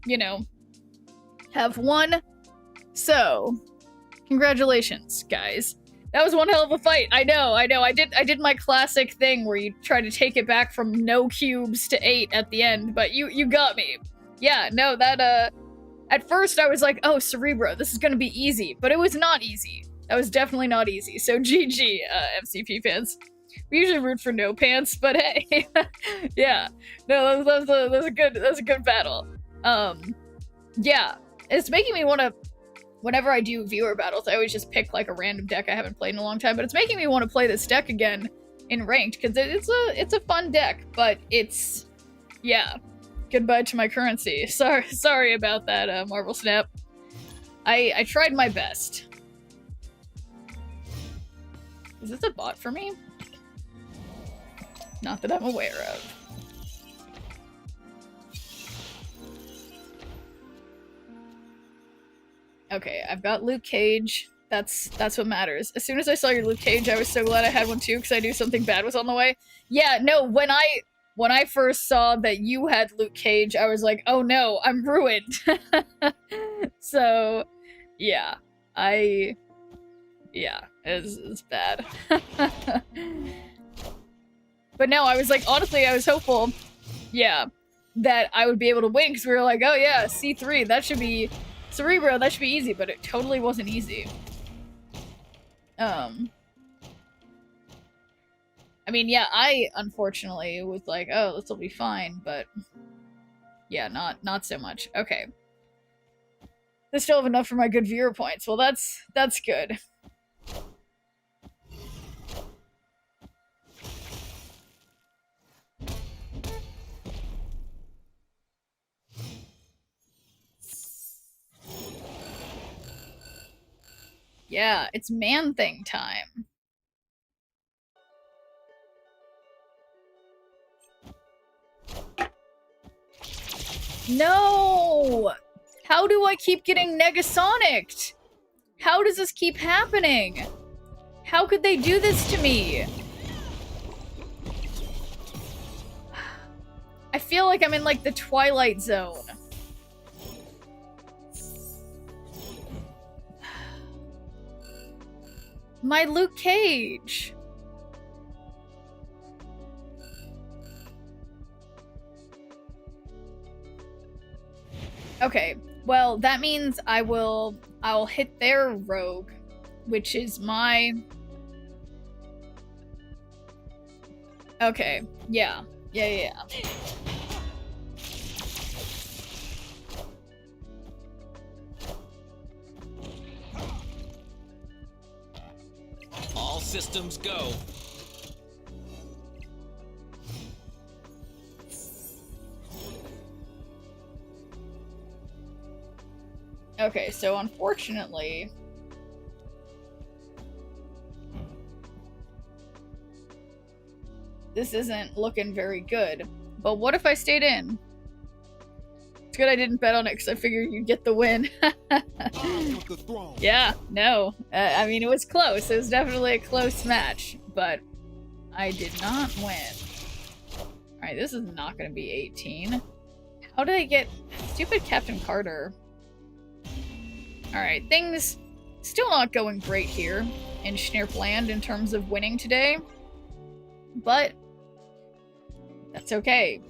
you know, have won. So, congratulations, guys. That was one hell of a fight. I know. I did my classic thing where you try to take it back from no cubes to 8 at the end, but you got me. Yeah, no, that, at first I was like, oh, Cerebro, this is gonna be easy, but it was not easy. That was definitely not easy. So GG, MCP Pants. We usually root for no pants, but hey, yeah, no, that was a good battle. Yeah, it's making me want to. Whenever I do viewer battles, I always just pick like a random deck I haven't played in a long time, but it's making me want to play this deck again in ranked because it's a fun deck, but it's, yeah. Goodbye to my currency. Sorry about that, Marvel Snap. I tried my best. Is this a bot for me? Not that I'm aware of. Okay, I've got Luke Cage. That's what matters. As soon as I saw your Luke Cage, I was so glad I had one too, because I knew something bad was on the way. Yeah, no, when I first saw that you had Luke Cage, I was like, oh no, I'm ruined. So, yeah. Yeah, it's bad. But no, I was like, honestly, I was hopeful, yeah, that I would be able to win, because we were like, oh yeah, C3, that should be, Cerebro, that should be easy, but it totally wasn't easy. I mean, yeah, I, unfortunately, was like, oh, this will be fine, but yeah, not so much. Okay. I still have enough for my good viewer points. Well, that's good. Yeah, it's Man-Thing time. No! How do I keep getting Negasonicked? How does this keep happening? How could they do this to me? I feel like I'm in, like, the Twilight Zone. My Luke Cage. Okay, well, that means I'll hit their rogue, which is my... Okay, yeah. All systems go. Okay, so unfortunately... this isn't looking very good. But what if I stayed in? It's good I didn't bet on it because I figured you'd get the win. Yeah, no. I mean, it was close. It was definitely a close match, but I did not win. Alright, this is not going to be 18. How did I get... Stupid Captain Carter. Alright, things still not going great here in Schnirpland in terms of winning today. But that's okay.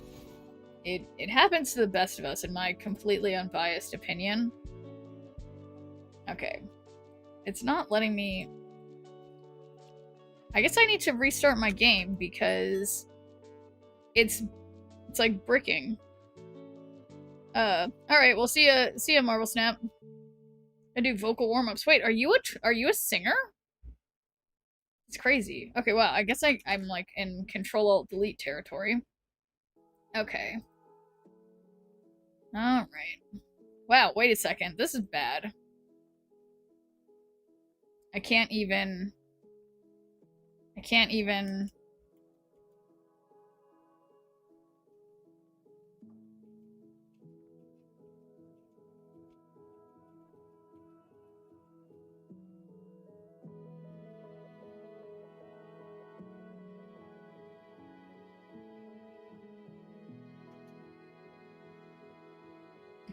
It happens to the best of us, in my completely unbiased opinion. Okay. It's not letting me... I guess I need to restart my game because it's like bricking. Alright, well see ya Marvel Snap. I do vocal warm-ups. Wait, are you a singer? It's crazy. Okay, wow, I guess I'm like in Control-Alt-Delete territory. Okay. Alright. Wow, wait a second. This is bad. I can't even...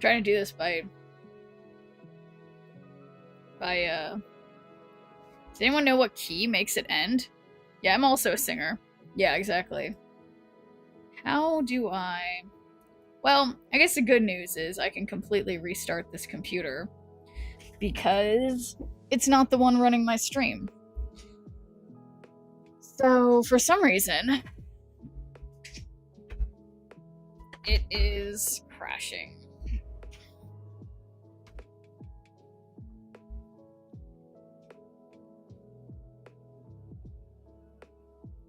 trying to do this by does anyone know what key makes it end? Yeah, I'm also a singer. Yeah, exactly. How do I... Well, I guess the good news is I can completely restart this computer because it's not the one running my stream. So, for some reason, it is crashing.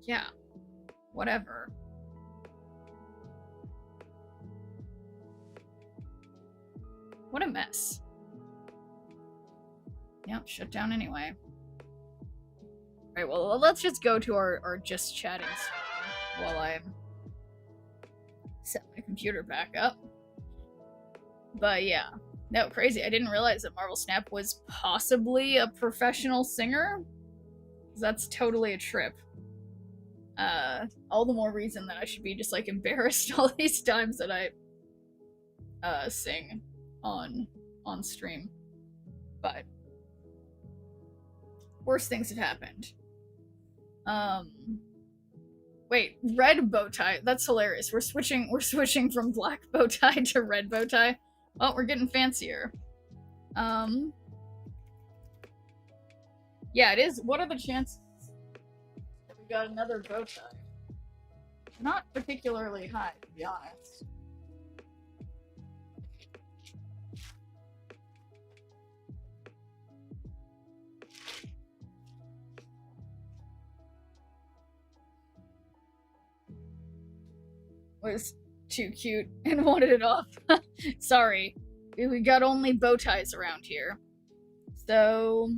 Yeah, whatever. What a mess. Yep, shut down anyway. Right, well, let's just go to our just chatting screen while I set my computer back up. But yeah, no, crazy. I didn't realize that Marvel Snap was possibly a professional singer. That's totally a trip. All the more reason that I should be just like embarrassed all these times that I sing on stream. But worse things have happened. Wait, red bow tie. That's hilarious. We're switching from black bow tie to red bow tie. Oh, we're getting fancier. Yeah, it is. What are the chances that we got another bow tie? Not particularly high, to be honest. Was too cute and wanted it off. Sorry. We got only bow ties around here. So...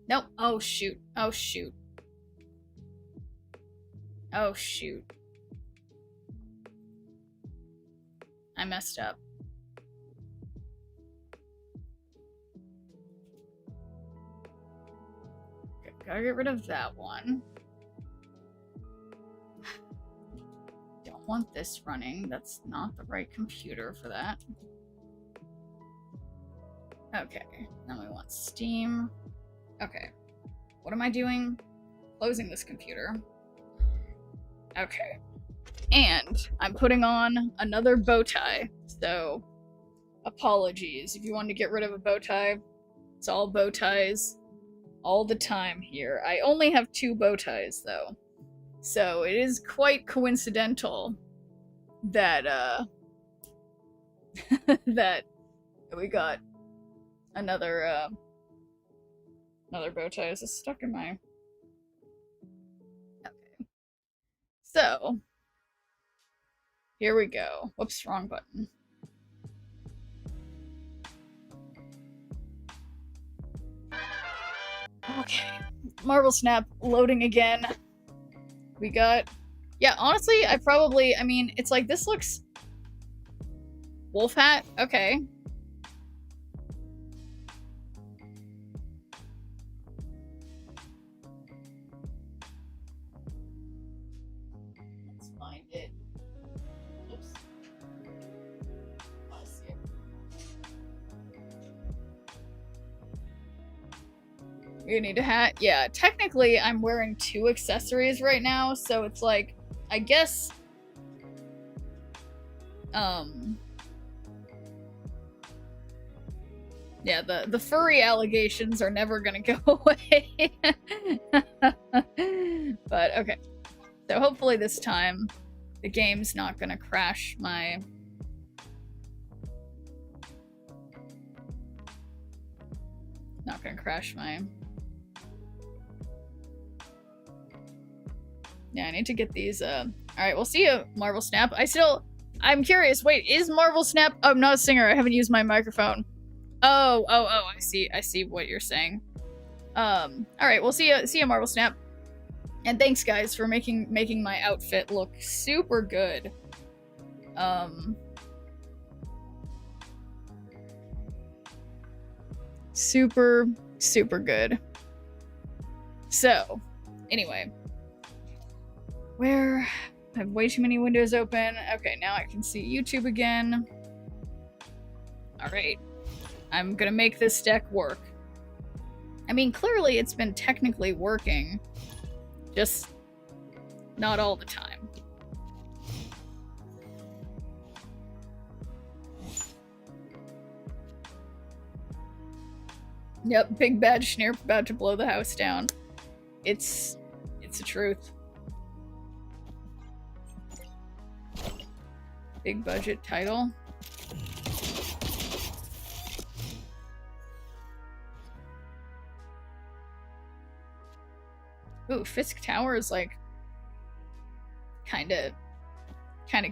Nope. Oh, shoot. Oh, shoot. Oh, shoot. I messed up. Gotta get rid of that one. Don't want this running. That's not the right computer for that. Okay. Then we want Steam. Okay. What am I doing? Closing this computer. Okay. And I'm putting on another bow tie. So, apologies. If you want to get rid of a bow tie, it's all bow ties all the time here. I only have 2 bow ties, though. So, it is quite coincidental that, that we got another bow tie. Is this stuck in my... Okay. So, here we go. Whoops, wrong button. Okay. Marvel Snap loading again. We got... Yeah, honestly, I mean, it's like, this looks... Wolf hat? Okay. Let's find it. Oops. I see it. You need a hat? Yeah, technically I'm wearing 2 accessories right now, so it's like, I guess, yeah, the furry allegations are never gonna go away. But, okay. So hopefully this time the game's not gonna crash my... Not gonna crash my... Yeah, I need to get these, Alright, we'll see you, Marvel Snap. I'm curious, wait, is Marvel Snap... Oh, I'm not a singer, I haven't used my microphone. Oh, I see what you're saying. Alright, we'll see you, Marvel Snap. And thanks, guys, for making my outfit look super good. Super, super good. So, anyway. Where I have way too many windows open. Okay, now I can see YouTube again. Alright. I'm gonna make this deck work. I mean, clearly it's been technically working. Just not all the time. Yep, big bad Schnirp about to blow the house down. It's the truth. Big budget title. Ooh, Fisk Tower is like kinda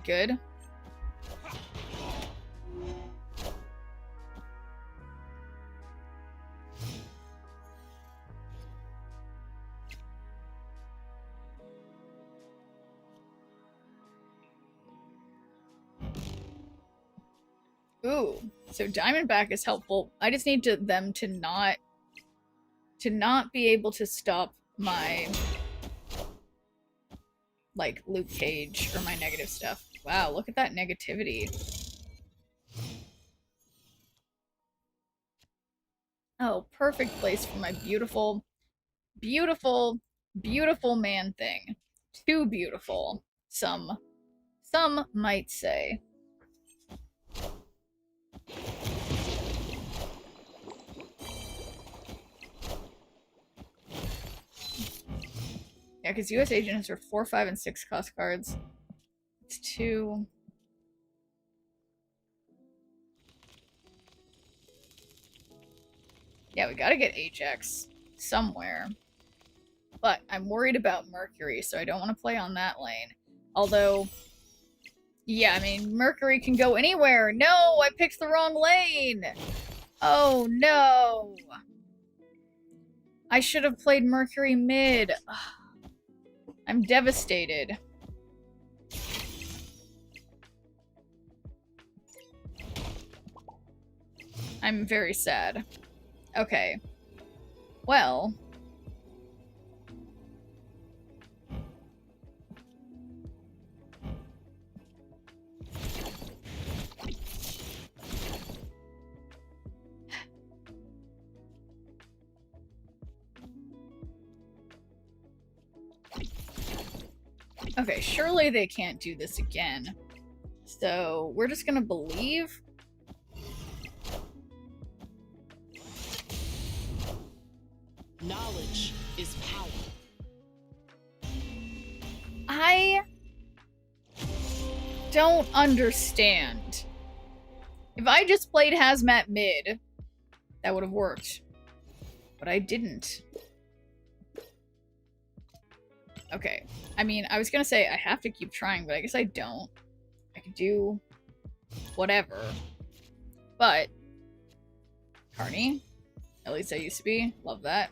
good. Ooh, so Diamondback is helpful. I just need them to not be able to stop my like Luke Cage or my negative stuff. Wow, look at that negativity. Oh, perfect place for my beautiful, beautiful, beautiful man thing. Too beautiful, some might say. Yeah, because US agents are 4, 5, and 6 cost cards. It's 2. Yeah, we gotta get Ajax somewhere. But I'm worried about Mercury, so I don't want to play on that lane. Although, yeah, I mean, Mercury can go anywhere. No, I picked the wrong lane. Oh, no. I should have played Mercury mid. Ugh. I'm devastated. I'm very sad. Okay. Well. Okay, surely they can't do this again. So, we're just gonna believe. Knowledge is power. I don't understand. If I just played Hazmat mid, that would have worked. But I didn't. Okay. I mean, I was gonna say I have to keep trying, but I guess I don't. I could do whatever. But Carney, at least I used to be. Love that.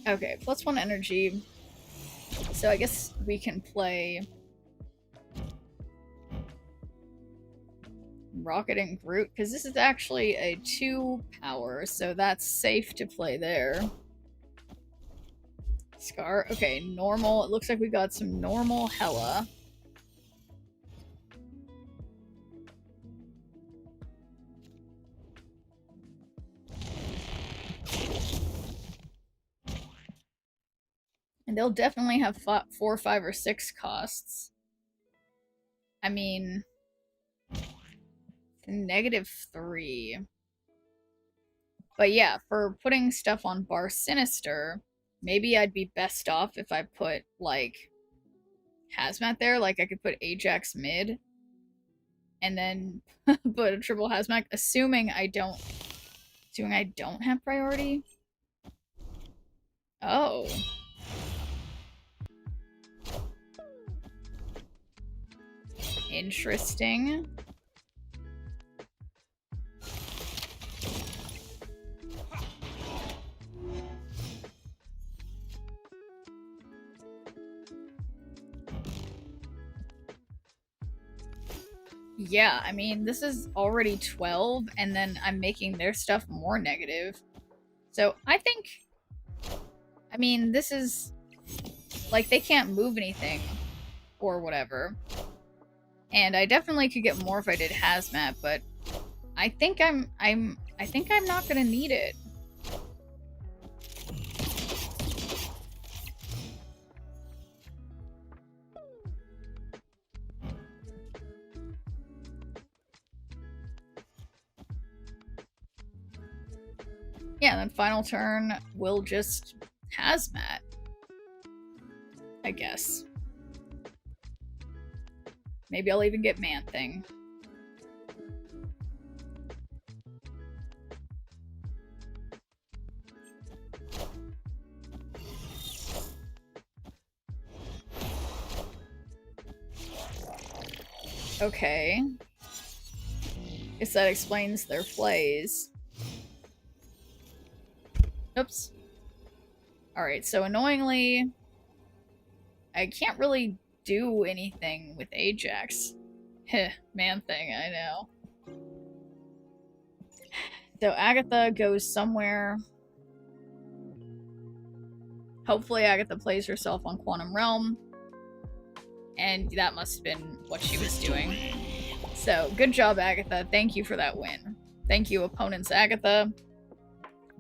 Okay, +1 energy. So I guess we can play Rocket and Groot, because this is actually a 2 power, so that's safe to play there. Scar. Okay, normal. It looks like we got some normal Hela. And they'll definitely have 4, 5, or 6 costs. I mean, -3. But yeah, for putting stuff on Bar Sinister, maybe I'd be best off if I put, like, Hazmat there. Like, I could put Ajax mid. And then put a triple Hazmat, assuming I don't have priority. Oh. Interesting. Yeah, I mean, this is already 12, and then I'm making their stuff more negative. So I think, I mean, this is, like, they can't move anything or whatever. And I definitely could get more if I did hazmat, but I think I think I'm not gonna need it. Yeah, then final turn, we'll just hazmat. I guess. Maybe I'll even get Man-Thing. Okay. Guess that explains their plays. Oops. Alright, so annoyingly, I can't really do anything with Ajax. Heh, Man-Thing, I know. So Agatha goes somewhere. Hopefully Agatha plays herself on Quantum Realm. And that must have been what she was doing. So, good job, Agatha. Thank you for that win. Thank you, opponents Agatha,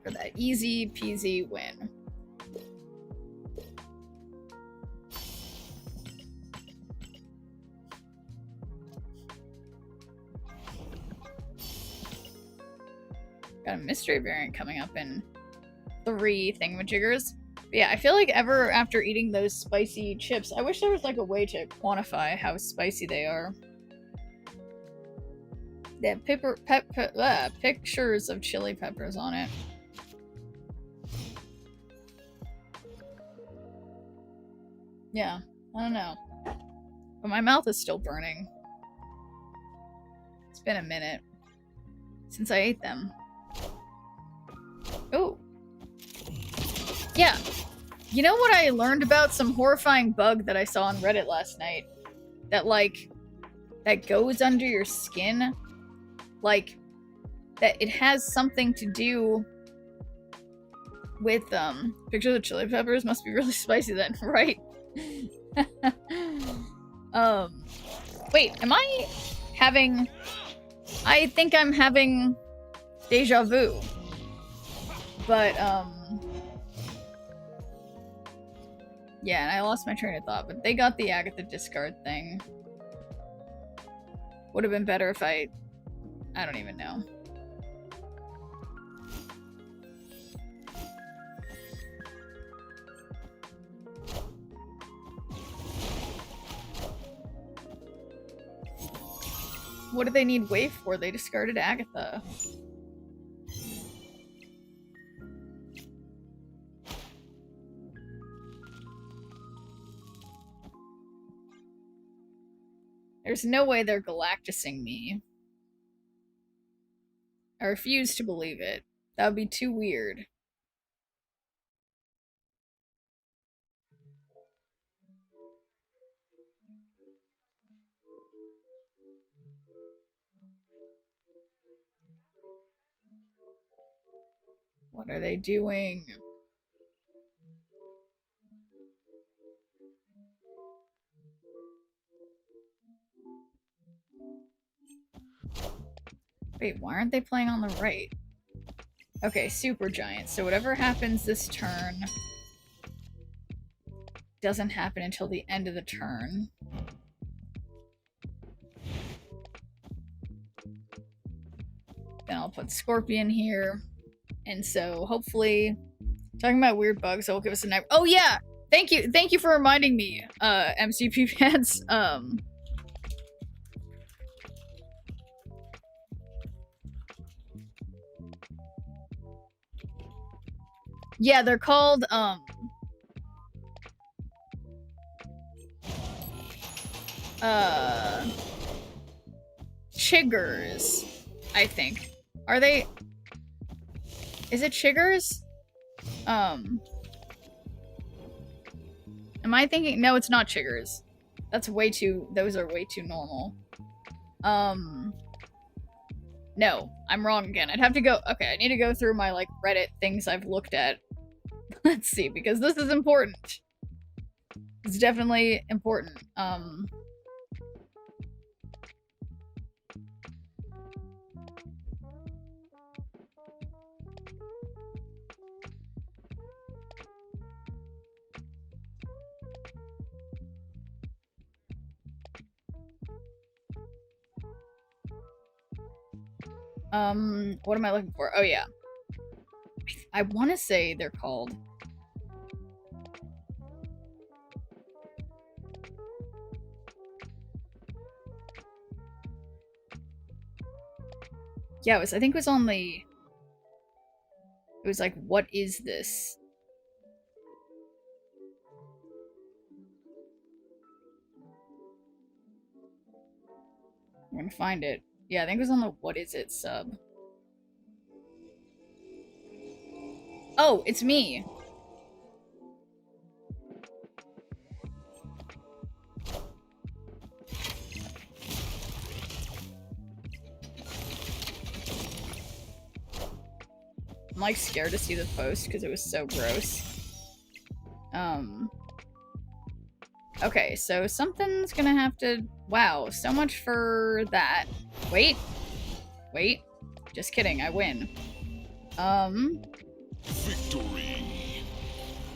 for that easy peasy win. Got a mystery variant coming up in 3 thingamajiggers. But yeah, I feel like ever after eating those spicy chips, I wish there was like a way to quantify how spicy they are. They have pictures of chili peppers on it. Yeah, I don't know. But my mouth is still burning. It's been a minute since I ate them. Oh. Yeah. You know what I learned about some horrifying bug that I saw on Reddit last night? That, like, that goes under your skin? Like, that it has something to do with, pictures of chili peppers must be really spicy then, right? Wait, am I having... I think I'm having deja vu. But, yeah, and I lost my train of thought, but they got the Agatha discard thing. Would have been better if I don't even know. What do they need Wave for? They discarded Agatha. There's no way they're Galactusing me. I refuse to believe it. That would be too weird. What are they doing? Wait, why aren't they playing on the right? Okay, super giant. So whatever happens this turn doesn't happen until the end of the turn. Then I'll put Scorpion here. And so hopefully, talking about weird bugs, will give us a night. Oh yeah! Thank you for reminding me, MCP Pants. Yeah, they're called, chiggers, I think. Are they... Is it chiggers? Am I thinking... No, it's not chiggers. That's way too... Those are way too normal. No, I'm wrong again. I'd have to go... Okay, I need to go through my, like, Reddit things I've looked at. Let's see, because this is important. It's definitely important. What am I looking for? Oh, yeah. I want to say they're called... Yeah, I think it was on the... It was like, what is this? I'm gonna find it. Yeah, I think it was on the what is it sub. Oh, it's me. I'm like scared to see the post because it was so gross. Okay, so something's gonna have to... Wow, so much for that. Wait. Wait. Just kidding, I win. Victory.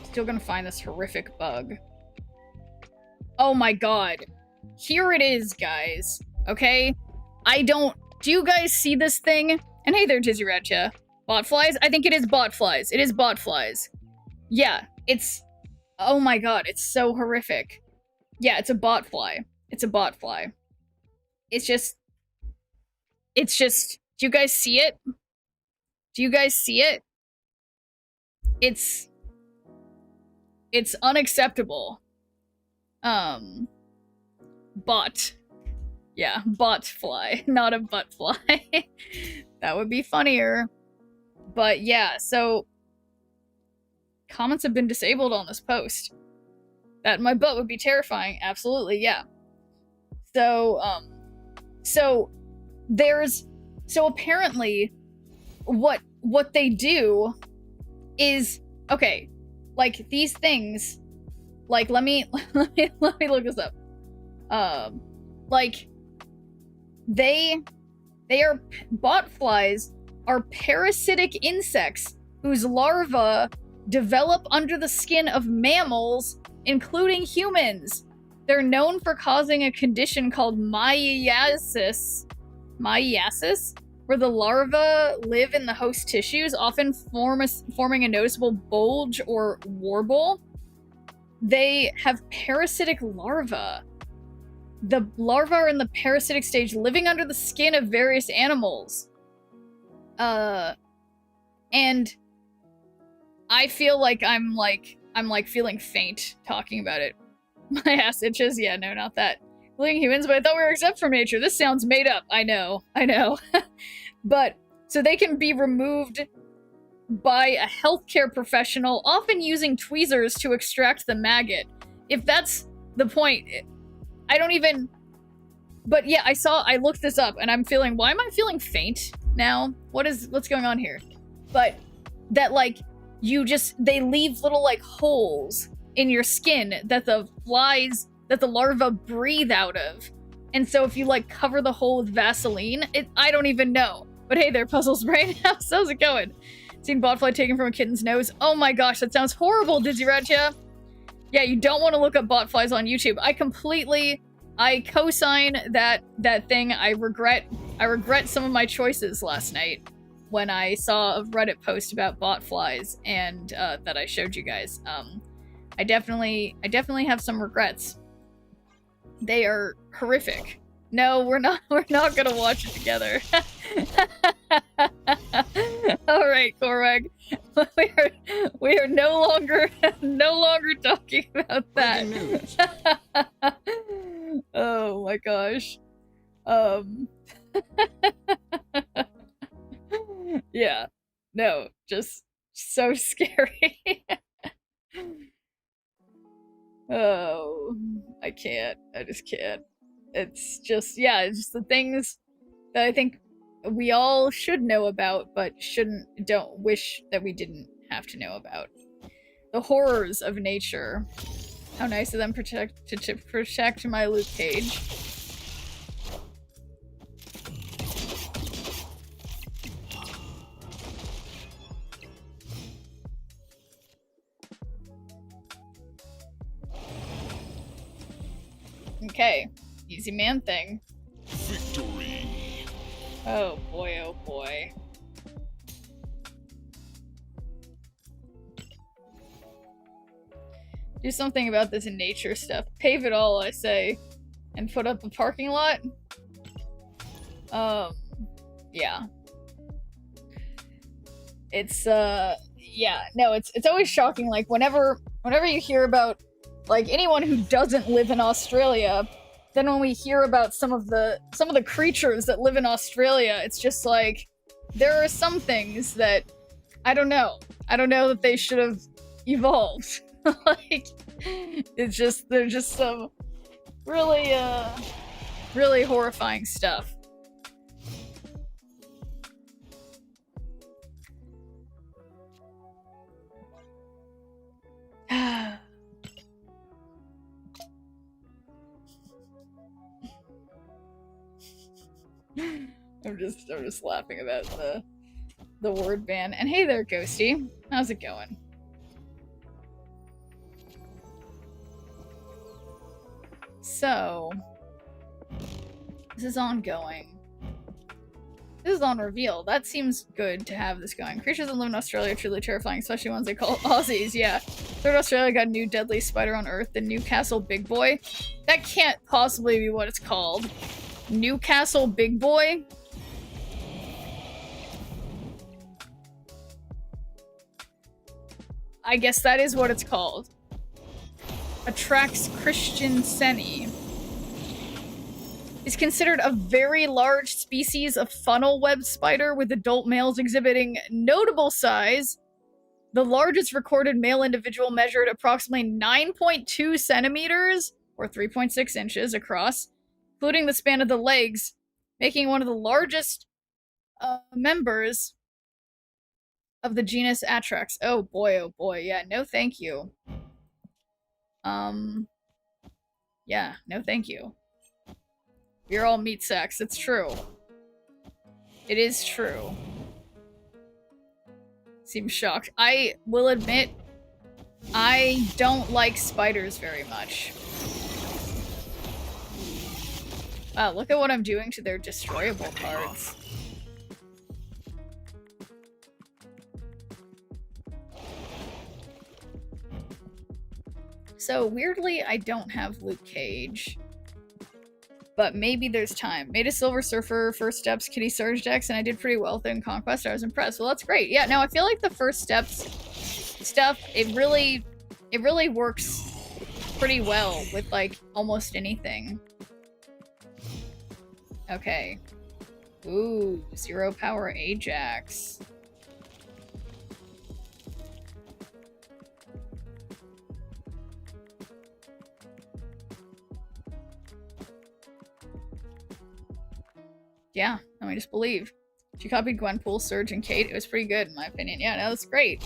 Still gonna find this horrific bug. Oh my god. Here it is, guys. Okay? I don't... Do you guys see this thing? And hey there, Dizzy Ratcha. Botflies? I think it is botflies. It is botflies. Yeah, it's... Oh my god, it's so horrific. Yeah, it's a botfly. It's a botfly. It's just... It's just... Do you guys see it? Do you guys see it? It's unacceptable. Bot. Yeah, botfly, not a buttfly. That would be funnier. But yeah, so... Comments have been disabled on this post. That my butt would be terrifying. Absolutely, yeah. So, so apparently, what they do is, okay, like, these things, like, let me look this up. Like, botflies are parasitic insects whose larvae develop under the skin of mammals, including humans. They're known for causing a condition called myiasis, where the larvae live in the host tissues, often forming a noticeable bulge or warble. They have parasitic larvae. The larvae are in the parasitic stage, living under the skin of various animals. And I feel like I'm feeling faint talking about it. My ass itches. Yeah, no, not that. Living humans, but I thought we were exempt from nature. This sounds made up. I know. But, so they can be removed by a healthcare professional, often using tweezers to extract the maggot. If that's the point, I don't even... But yeah, I looked this up, and I'm feeling... Why am I feeling faint now? What's going on here? But, that, like, they leave little, like, holes in your skin that the larvae breathe out of. And so if you, like, cover the hole with Vaseline, I don't even know. But hey there, Puzzles Brain. How's it going? Seen botfly taken from a kitten's nose. Oh my gosh, that sounds horrible, Dizzy Ratcha. Yeah, you don't want to look up botflies on YouTube. I co-sign that thing. I regret some of my choices last night when I saw a Reddit post about botflies and that I showed you guys. I definitely have some regrets. They are horrific. No, we're not gonna watch it together. All right, Korwag. We are no longer talking about that. Breaking news. Oh my gosh. Yeah. No, just so scary. Oh, I can't. I just can't. It's just, yeah, it's just the things that I think we all should know about, but don't wish that we didn't have to know about. The horrors of nature. How nice of them to protect my Luke Cage. Okay, easy man thing. Victory. Oh boy, oh boy. Do something about this nature stuff. Pave it all, I say. And put up a parking lot? Yeah. It's, yeah, no, it's always shocking, like, whenever you hear about, like, anyone who doesn't live in Australia, then when we hear about some of the creatures that live in Australia, it's just like, there are some things that, I don't know that they should have evolved. Like, it's just, there's just some really, really horrifying stuff. I'm just laughing about the word ban. And hey there, Ghosty. How's it going? So, this is ongoing. This is on reveal. That seems good to have this going. Creatures that live in Australia are truly terrifying, especially ones they call Aussies, yeah. Third Australia got a new deadly spider on Earth, the Newcastle Big Boy. That can't possibly be what it's called. Newcastle Big Boy? I guess that is what it's called. Atrax christianseni is considered a very large species of funnel web spider, with adult males exhibiting notable size. The largest recorded male individual measured approximately 9.2 centimeters, or 3.6 inches across, including the span of the legs, making one of the largest members of the genus Atrax. Oh boy, yeah, no thank you. Yeah, no thank you. You're all meat sacks, it's true. It is true. Seems shocked. I will admit, I don't like spiders very much. Wow, look at what I'm doing to their destroyable cards. So, weirdly, I don't have Luke Cage. But maybe there's time. Made a Silver Surfer, First Steps, Kitty Surge decks, and I did pretty well in Conquest. I was impressed. Well, that's great. Yeah, no, I feel like the First Steps stuff, it really works pretty well with, like, almost anything. Okay. Ooh, 0 power Ajax. Yeah, let me just believe. She copied Gwenpool, Surge, and Kate. It was pretty good, in my opinion. Yeah, no, that's great.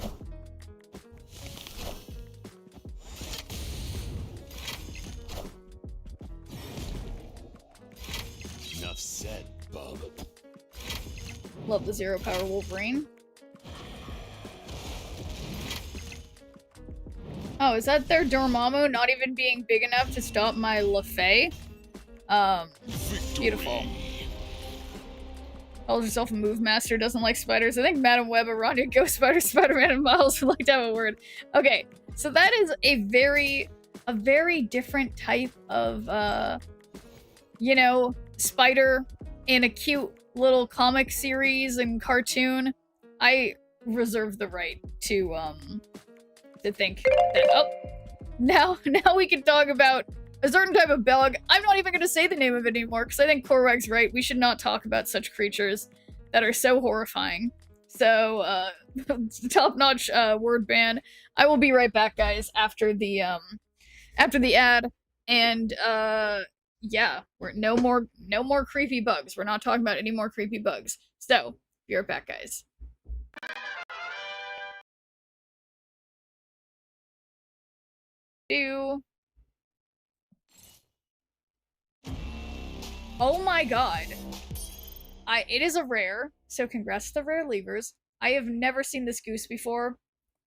Enough said, bub. Love the 0 power Wolverine. Oh, is that their Dormammu not even being big enough to stop my LaFay? Beautiful. Calls herself a move master, doesn't like spiders. I think Madam Web, Aradia, Ghost Spider, Spider-Man, and Miles would like to have a word. Okay, so that is a very different type of, you know, spider in a cute little comic series and cartoon. I reserve the right to think that, oh, now we can talk about a certain type of bug. I'm not even gonna say the name of it anymore because I think Corwag's right. We should not talk about such creatures that are so horrifying. So, top-notch word ban. I will be right back, guys, after the ad. And yeah, we're no more creepy bugs. We're not talking about any more creepy bugs. So, be right back, guys. Oh my god. It is a rare, so congrats to the rare levers. I have never seen this goose before.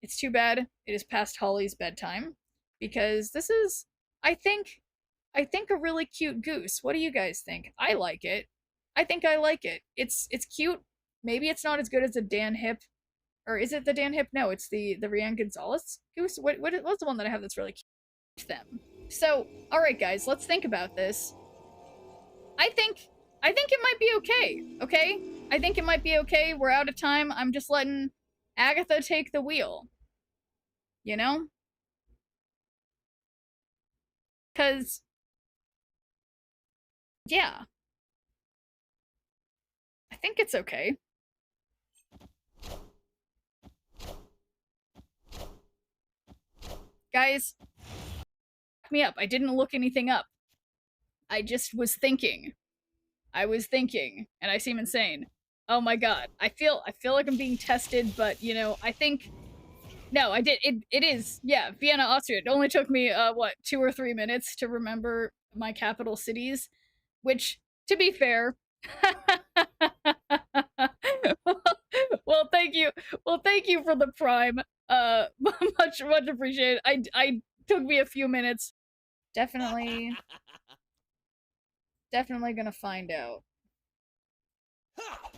It's too bad it is past Holly's bedtime, because this is, I think a really cute goose. What do you guys think? I like it. I think I like it. It's cute. Maybe it's not as good as a Dan Hip, or is it the Dan Hip? No, it's the Rian Gonzalez goose. What's the one that I have that's really cute? Them. So, all right, guys, let's think about this. I think it might be okay. Okay, I think it might be okay. We're out of time. I'm just letting Agatha take the wheel. You know? Cause yeah. I think it's okay. Guys, back me up. I didn't look anything up. I just was thinking. I was thinking, and I seem insane. Oh my god. I feel like I'm being tested, but you know, I think no, I did it is, yeah, Vienna, Austria. It only took me what, 2 or 3 minutes to remember my capital cities, which, to be fair, well, thank you. Well, thank you for the prime. Much appreciated. I took me a few minutes. Definitely gonna find out.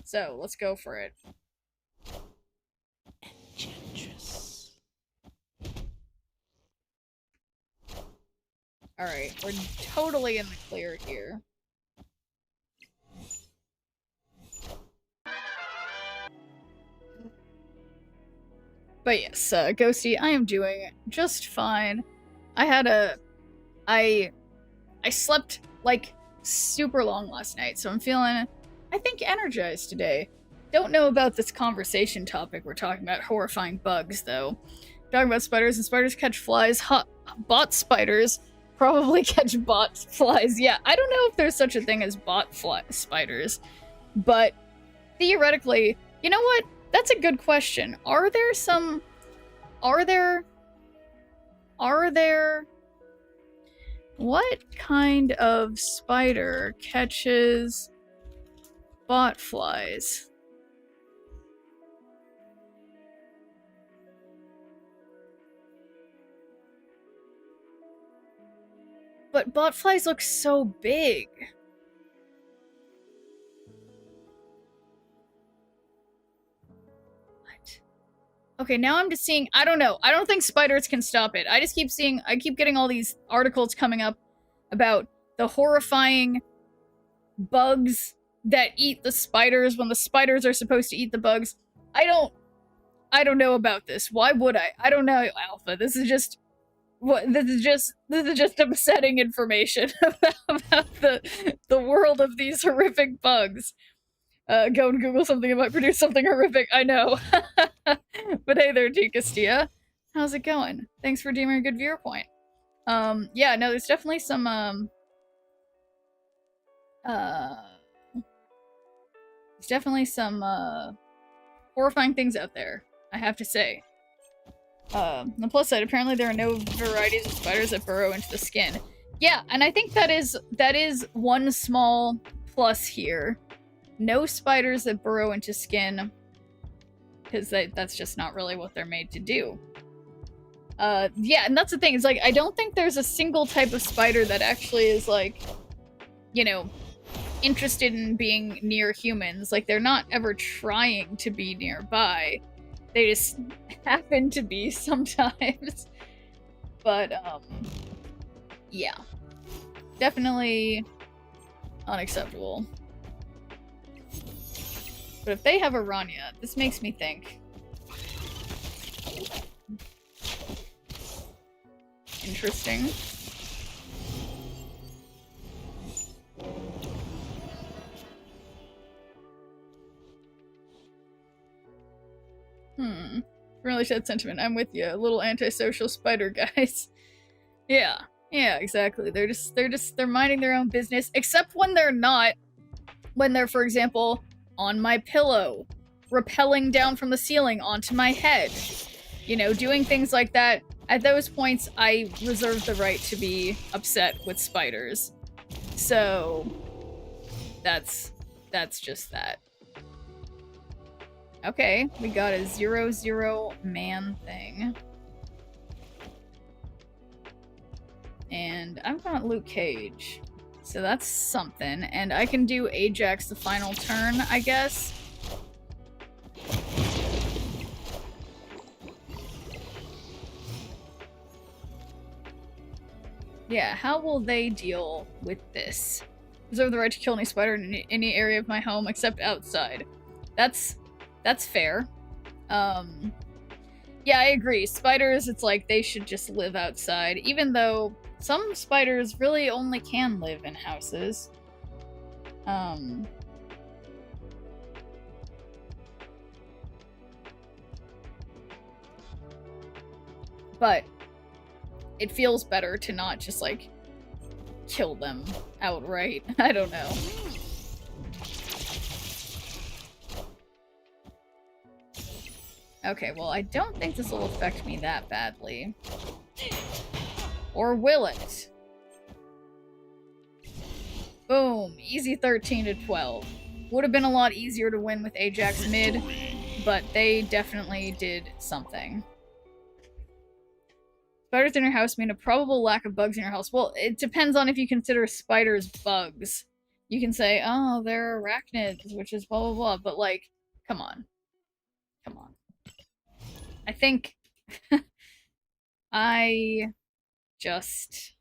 So, let's go for it. Enchantress. Alright, we're totally in the clear here. But yes, Ghosty, I am doing just fine. I slept, like, super long last night, so I'm feeling, I think, energized today. Don't know about this conversation topic we're talking about, horrifying bugs, though. Talking about spiders, and spiders catch flies. Bot spiders probably catch bot flies. Yeah, I don't know if there's such a thing as bot spiders, but theoretically, you know what? That's a good question. Are there what kind of spider catches bot flies? But bot flies look so big. What? Okay, now I'm just seeing, I don't know. I don't think spiders can stop it. I keep getting all these articles coming up about the horrifying bugs that eat the spiders when the spiders are supposed to eat the bugs. I don't know about this. Why would I? I don't know, Alpha. This is just upsetting information about the world of these horrific bugs. Go and Google something, it might produce something horrific, I know. But hey there, T. Castilla. How's it going? Thanks for deeming a good viewer point. Yeah, no, there's definitely some, horrifying things out there, I have to say. On the plus side, apparently there are no varieties of spiders that burrow into the skin. Yeah, and I think that is one small plus here. No spiders that burrow into skin, because that's just not really what they're made to do. Yeah, and that's the thing, it's like, I don't think there's a single type of spider that actually is, like, you know, interested in being near humans. Like, they're not ever trying to be nearby. They just happen to be sometimes. But, yeah. Definitely unacceptable. But if they have a Rania, this makes me think. Interesting. Really sad sentiment. I'm with you. Little antisocial spider guys. Yeah. Yeah, exactly. They're minding their own business, except when they're not. When they're, for example, on my pillow, rappelling down from the ceiling onto my head. You know, doing things like that. At those points, I reserve the right to be upset with spiders. So, that's just that. Okay, we got a 0-0 man thing. And I've got Luke Cage. So that's something. And I can do Ajax the final turn, I guess. Yeah, how will they deal with this? Reserve the right to kill any spider in any area of my home except outside. That's fair. Yeah, I agree. Spiders, it's like they should just live outside, even though some spiders really only can live in houses. But it feels better to not just, like, kill them outright. I don't know. Okay, well, I don't think this will affect me that badly. Or will it? Boom. Easy 13 to 12. Would have been a lot easier to win with Ajax mid, but they definitely did something. Spiders in your house mean a probable lack of bugs in your house. Well, it depends on if you consider spiders bugs. You can say, oh, they're arachnids, which is blah, blah, blah. But, like, come on. Come on. I think I just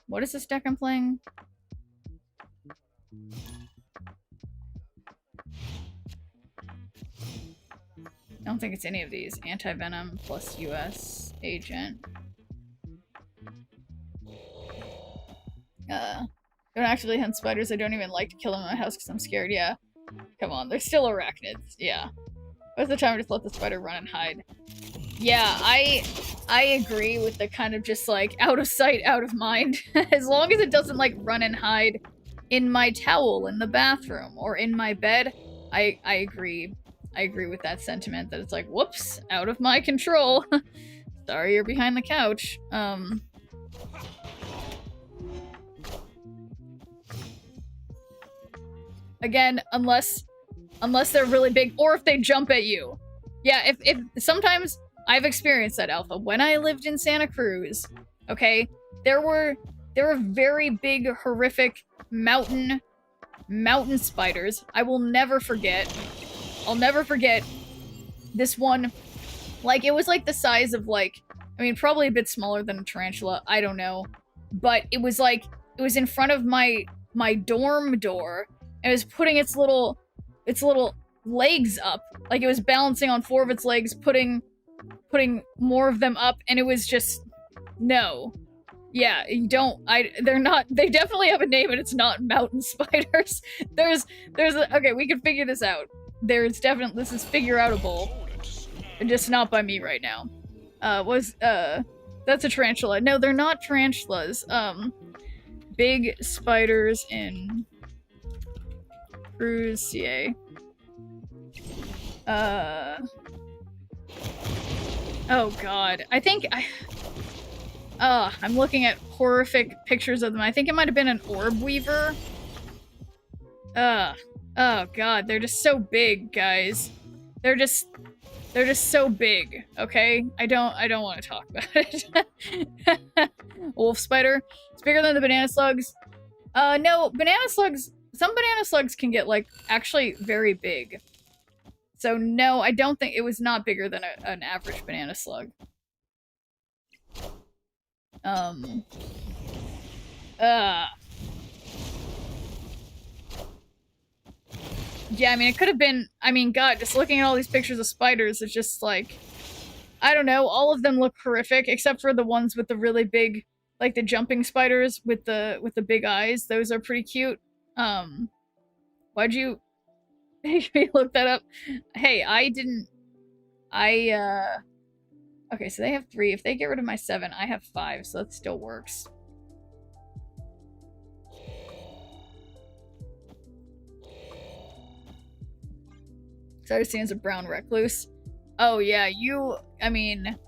what is this deck I'm playing? I don't think it's any of these. Anti-venom plus US agent. Don't actually hunt spiders. I don't even like to kill them in my house because I'm scared. Yeah. Come on, they're still arachnids. Yeah. Most of the time, just let the spider run and hide. Yeah, I agree with the kind of just like out of sight, out of mind. As long as it doesn't like run and hide in my towel in the bathroom or in my bed, I agree. I agree with that sentiment that it's like, whoops, out of my control. Sorry you're behind the couch. Again, unless they're really big, or if they jump at you. Yeah, if sometimes I've experienced that, Alpha. When I lived in Santa Cruz, okay, there were very big, horrific mountain spiders. I will never forget. I'll never forget this one. Like, it was like the size of like, I mean, probably a bit smaller than a tarantula. I don't know, but it was like it was in front of my dorm door. And it was putting its little legs up. Like it was balancing on 4 of its legs, putting more of them up, and it was just no. Yeah, you don't they're not, they definitely have a name and it's not mountain spiders. There's okay, we can figure this out. There's definitely, this is figure outable. And just not by me right now. That's a tarantula. No, they're not tarantulas. Big spiders in Cruz, CA. Oh god. I think I'm looking at horrific pictures of them. I think it might have been an orb weaver. Oh god, they're just so big, guys. They're just so big, okay? I don't want to talk about it. Wolf spider. It's bigger than the banana slugs. No, banana slugs, some banana slugs can get, like, actually very big. So no, I don't think, it was not bigger than an average banana slug. Yeah, I mean, it could have been, I mean, god, just looking at all these pictures of spiders, it's just like, I don't know, all of them look horrific, except for the ones with the really big, like the jumping spiders with the big eyes. Those are pretty cute. Why'd you look that up. Hey, okay, so they have 3. If they get rid of my 7, I have 5, so that still works. So I just seen as a brown recluse. Oh yeah, I mean,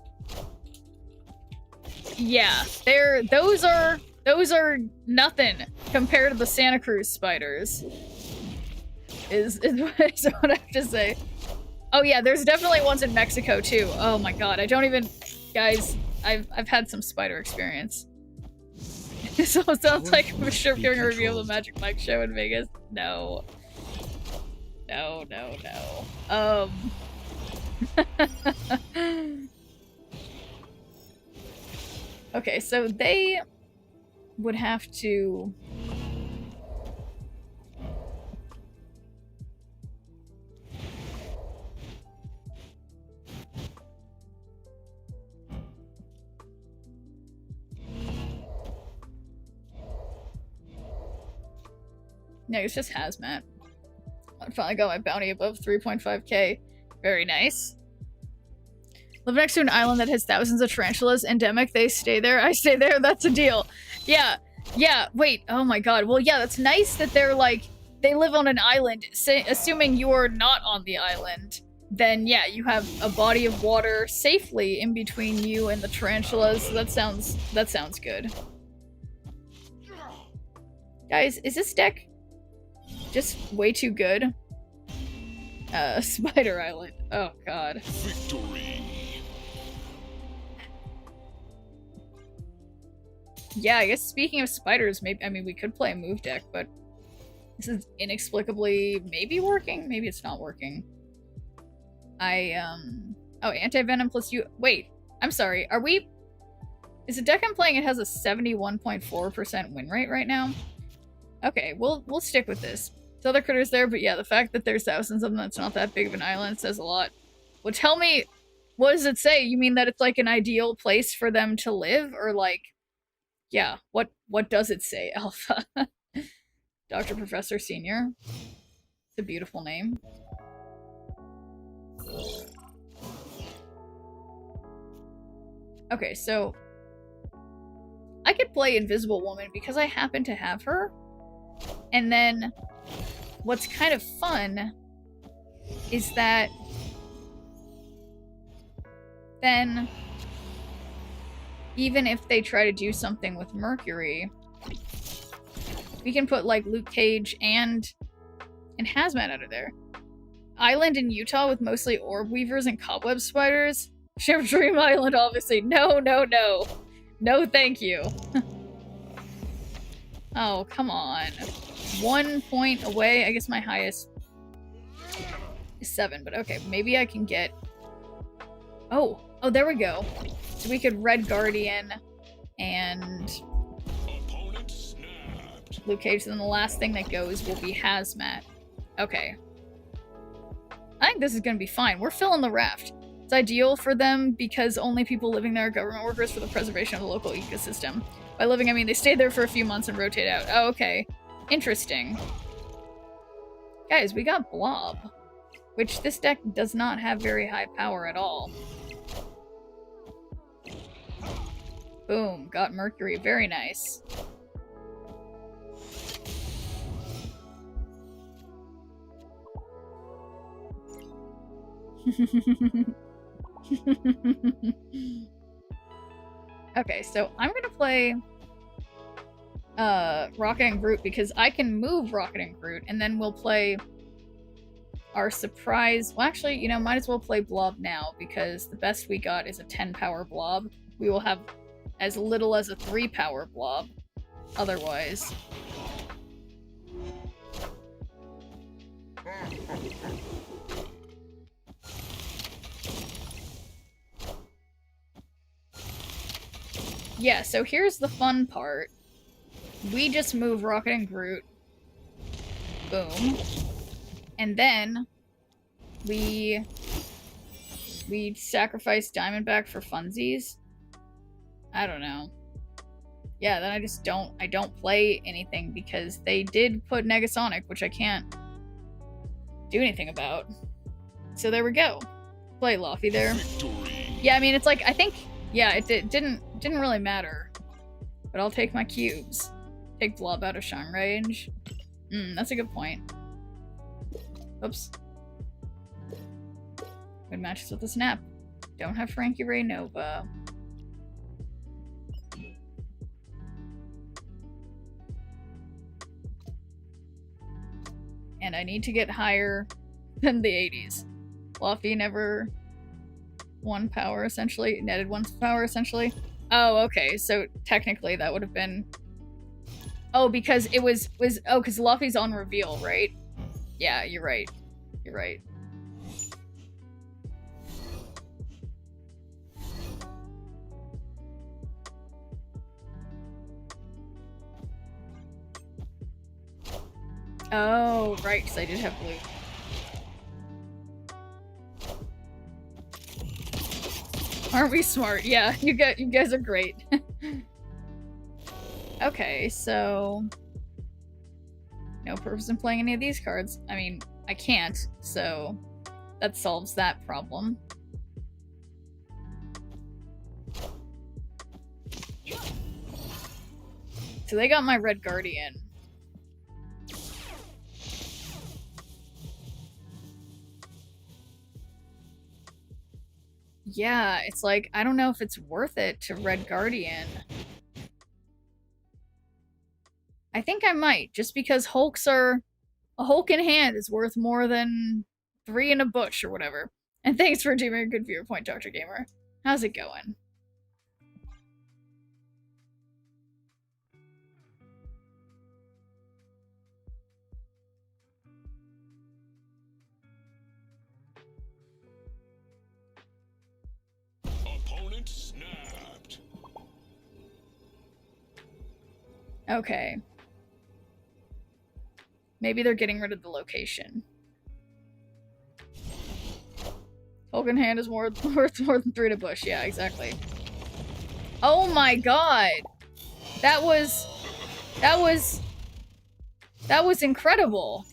yeah, those are nothing compared to the Santa Cruz spiders. Is what I have to say. Oh yeah, there's definitely ones in Mexico too. Oh my god, I don't even, guys. I've had some spider experience. So it sounds like I'm sure giving a review of the Magic Mike show in Vegas. No. No. Okay, so they would have to. No, it's just hazmat. I finally got my bounty above 3.5k. Very nice. Live next to an island that has thousands of tarantulas. Endemic, they stay there. I stay there. That's a deal. Yeah. Wait. Oh my god. Well, yeah, that's nice that they're like, they live on an island. Assuming you're not on the island, then yeah, you have a body of water safely in between you and the tarantulas. That sounds good. Guys, is this deck just way too good? Spider Island. Oh god. Victory. Yeah, I guess speaking of spiders, maybe we could play a move deck, but this is inexplicably maybe working, maybe it's not working. Oh, anti-venom plus you. Wait, I'm sorry. Is the deck I'm playing? It has a 71.4% win rate right now. Okay, we'll stick with this. There's other critters there, but yeah, the fact that there's thousands of them, that's not that big of an island, says a lot. Well, tell me, what does it say? You mean that it's like an ideal place for them to live, or like, yeah, what does it say, Alpha? Dr. Professor Senior. It's a beautiful name. Okay, so I could play Invisible Woman because I happen to have her. And then what's kind of fun is that then even if they try to do something with Mercury, we can put like Luke Cage and Hazmat under there. Island in Utah with mostly orb weavers and cobweb spiders. Chef Dream Island, obviously. No. No, thank you. Oh, come on. 1 point away. I guess my highest is 7, but okay. Maybe I can get... Oh, there we go. So we could Red Guardian and Luke Cage, and then the last thing that goes will be Hazmat. Okay. I think this is gonna be fine. We're filling the raft. It's ideal for them because only people living there are government workers for the preservation of the local ecosystem. By living, I mean they stay there for a few months and rotate out. Oh, okay. Interesting. Guys, we got Blob, which this deck does not have very high power at all. Boom, got Mercury. Very nice. Okay, so I'm gonna play Rocket and Groot because I can move Rocket and Groot, and then we'll play our surprise. Well, actually, you know, might as well play Blob now because the best we got is a 10 power Blob. We will have as little as a 3 power Blob otherwise. Yeah, so here's the fun part. We just move Rocket and Groot. Boom. And then we sacrifice Diamondback for funsies. I don't know. Yeah, then I don't play anything because they did put Negasonic, which I can't do anything about. So there we go. Play Laufey there. Victory. Yeah, I mean, it's like, I think, yeah, it didn't really matter. But I'll take my cubes. Take Blob out of shine range. That's a good point. Oops. Good matches with the snap. Don't have Frankie Ray Nova. And I need to get higher than the 80s. Laufey never won power, essentially. Netted one power, essentially. Oh, okay. So technically that would have been... Oh, because it was... Oh, because Laufey's on reveal, right? Yeah, you're right. You're right. Oh, right, because I did have blue. Aren't we smart? Yeah, you guys are great. Okay, so... No purpose in playing any of these cards. I mean, I can't, so that solves that problem. So they got my Red Guardian. Yeah, it's like, I don't know if it's worth it to Red Guardian. I think I might, just because Hulks are... A Hulk in hand is worth more than 3 in a bush or whatever. And thanks for doing a good viewer point, Dr. Gamer. How's it going? Opponent snapped. Okay. Maybe they're getting rid of the location. Hulk in hand is worth more than 3 to bush. Yeah, exactly. Oh my god! That was incredible.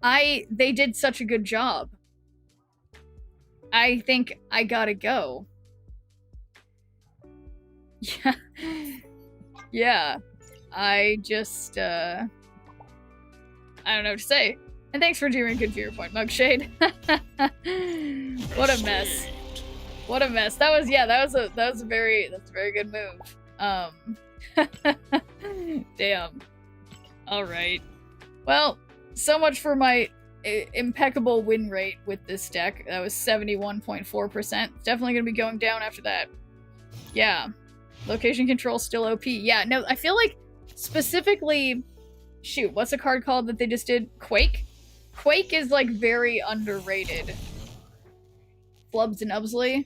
They did such a good job. I think I gotta go. Yeah. Yeah. I just, I don't know what to say. And thanks for doing a good viewer point, Mugshade. What a mess. What a mess. That was a very good move. Damn. Alright. Well, so much for my impeccable win rate with this deck. That was 71.4%. Definitely gonna be going down after that. Yeah. Location control still OP. Yeah, no, I feel like specifically... Shoot, what's a card called that they just did? Quake? Quake is, like, very underrated. Flubs and Ubsley.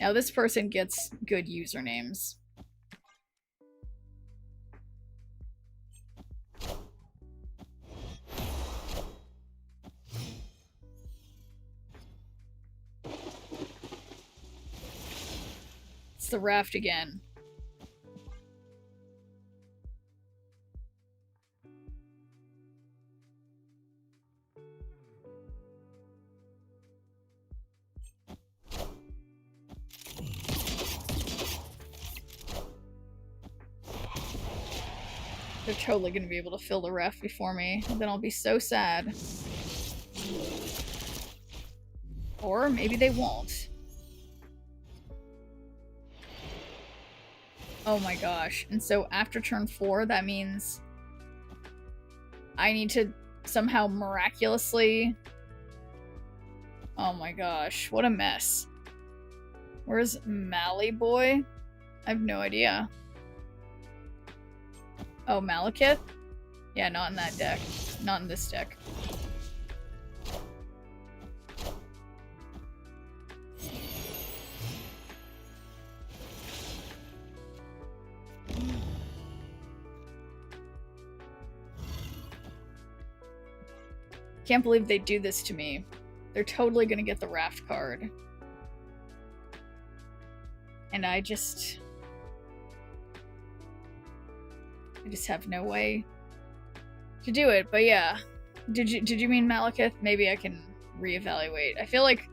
Now this person gets good usernames. It's the raft again. They're totally gonna be able to fill the raft before me. Then I'll be so sad. Or maybe they won't. Oh my gosh. And so after turn 4, that means I need to somehow miraculously... Oh my gosh. What a mess. Where's Mally Boy? I have no idea. Oh, Malekith? Yeah, not in that deck. Not in this deck. Can't believe they do this to me. They're totally gonna get the raft card. And I just... I just have no way to do it. But yeah, did you mean Malekith? Maybe I can reevaluate. I feel like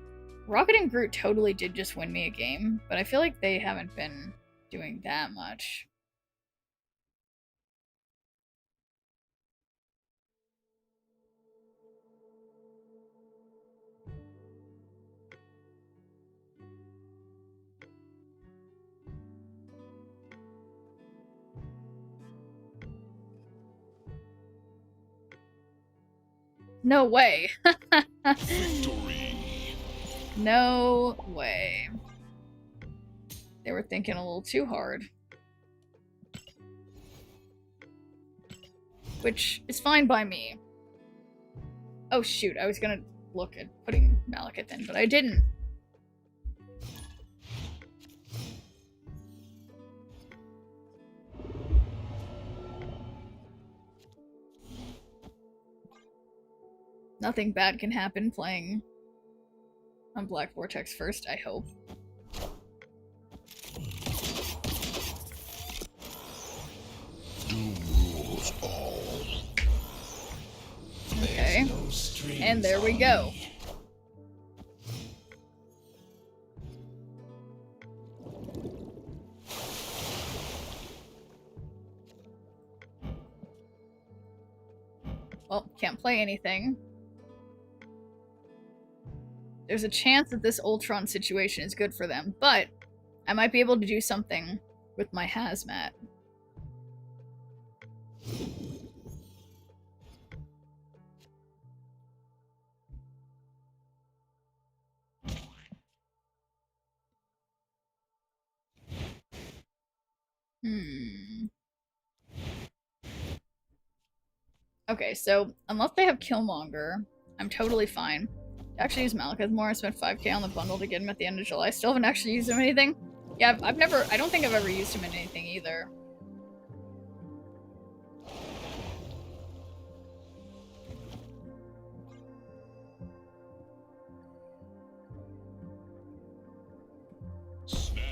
Rocket and Groot totally did just win me a game, but I feel like they haven't been doing that much. No way. Victory. No way. They were thinking a little too hard. Which is fine by me. Oh shoot, I was gonna look at putting Malekith in, but I didn't. Nothing bad can happen playing on Black Vortex first, I hope. Doom rules all. Okay. And there we go. Well, can't play anything. There's a chance that this Ultron situation is good for them, but I might be able to do something with my hazmat. Okay, so unless they have Killmonger, I'm totally fine. To actually use Malekith more, I spent 5k on the bundle to get him at the end of July. Still haven't actually used him in anything. Yeah, I don't think I've ever used him in anything either. Snap.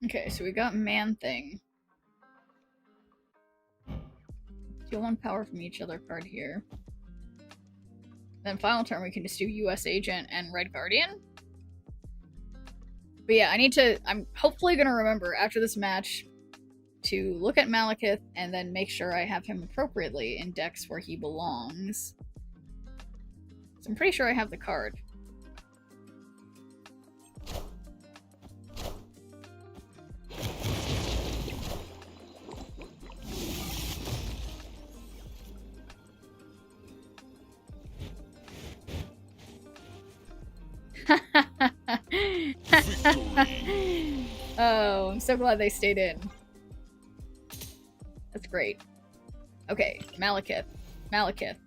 Okay, so we got Man-Thing. Deal 1 power from each other card here. Then final turn we can just do US Agent and Red Guardian. But yeah, I'm hopefully gonna remember after this match to look at Malekith and then make sure I have him appropriately in decks where he belongs. So I'm pretty sure I have the card. Oh, I'm so glad they stayed in. That's great. Okay, Malekith. Malekith.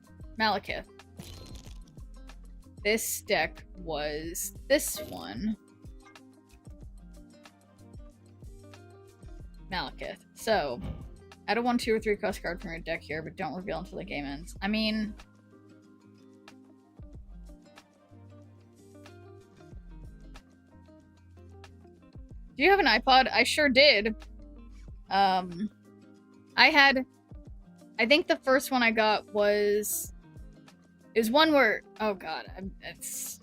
Malekith. This deck was this one. Malekith. So, add a 1, 2, or 3 cost card from your deck here, but don't reveal until the game ends. I mean... Do you have an iPod? I sure did. I think the first one I got was... It was one where... Oh god, it's...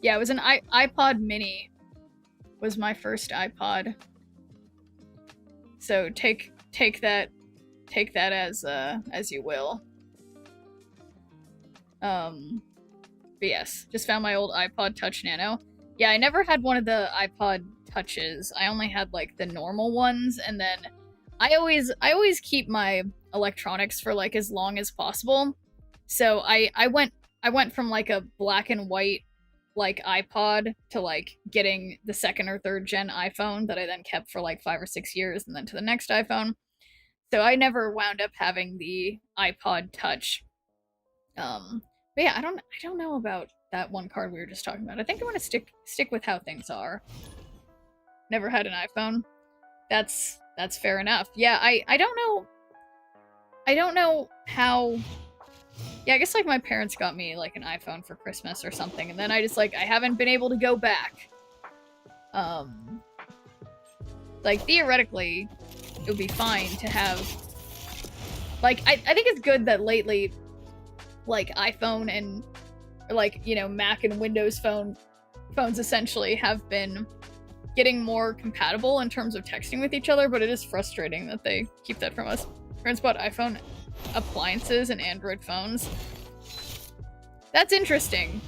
Yeah, it was an iPod Mini. Was my first iPod. So take that as you will. But yes, just found my old iPod Touch Nano. Yeah, I never had one of the iPod Touches. I only had like the normal ones, and then I always keep my electronics for like as long as possible. So I went from like a black and white like iPod to like getting the 2nd or 3rd gen iPhone that I then kept for like 5 or 6 years, and then to the next iPhone. So I never wound up having the iPod Touch. But yeah, I don't know about that one card we were just talking about. I think I want to stick with how things are. Never had an iPhone. That's fair enough. Yeah, I don't know. I don't know how. Yeah, I guess like my parents got me like an iPhone for Christmas or something, and then I just like I haven't been able to go back. Like theoretically, it would be fine to have. Like I think it's good that lately, like iPhone and like you know Mac and Windows phones essentially have been getting more compatible in terms of texting with each other, but it is frustrating that they keep that from us. Parents bought iPhone appliances and Android phones. That's interesting.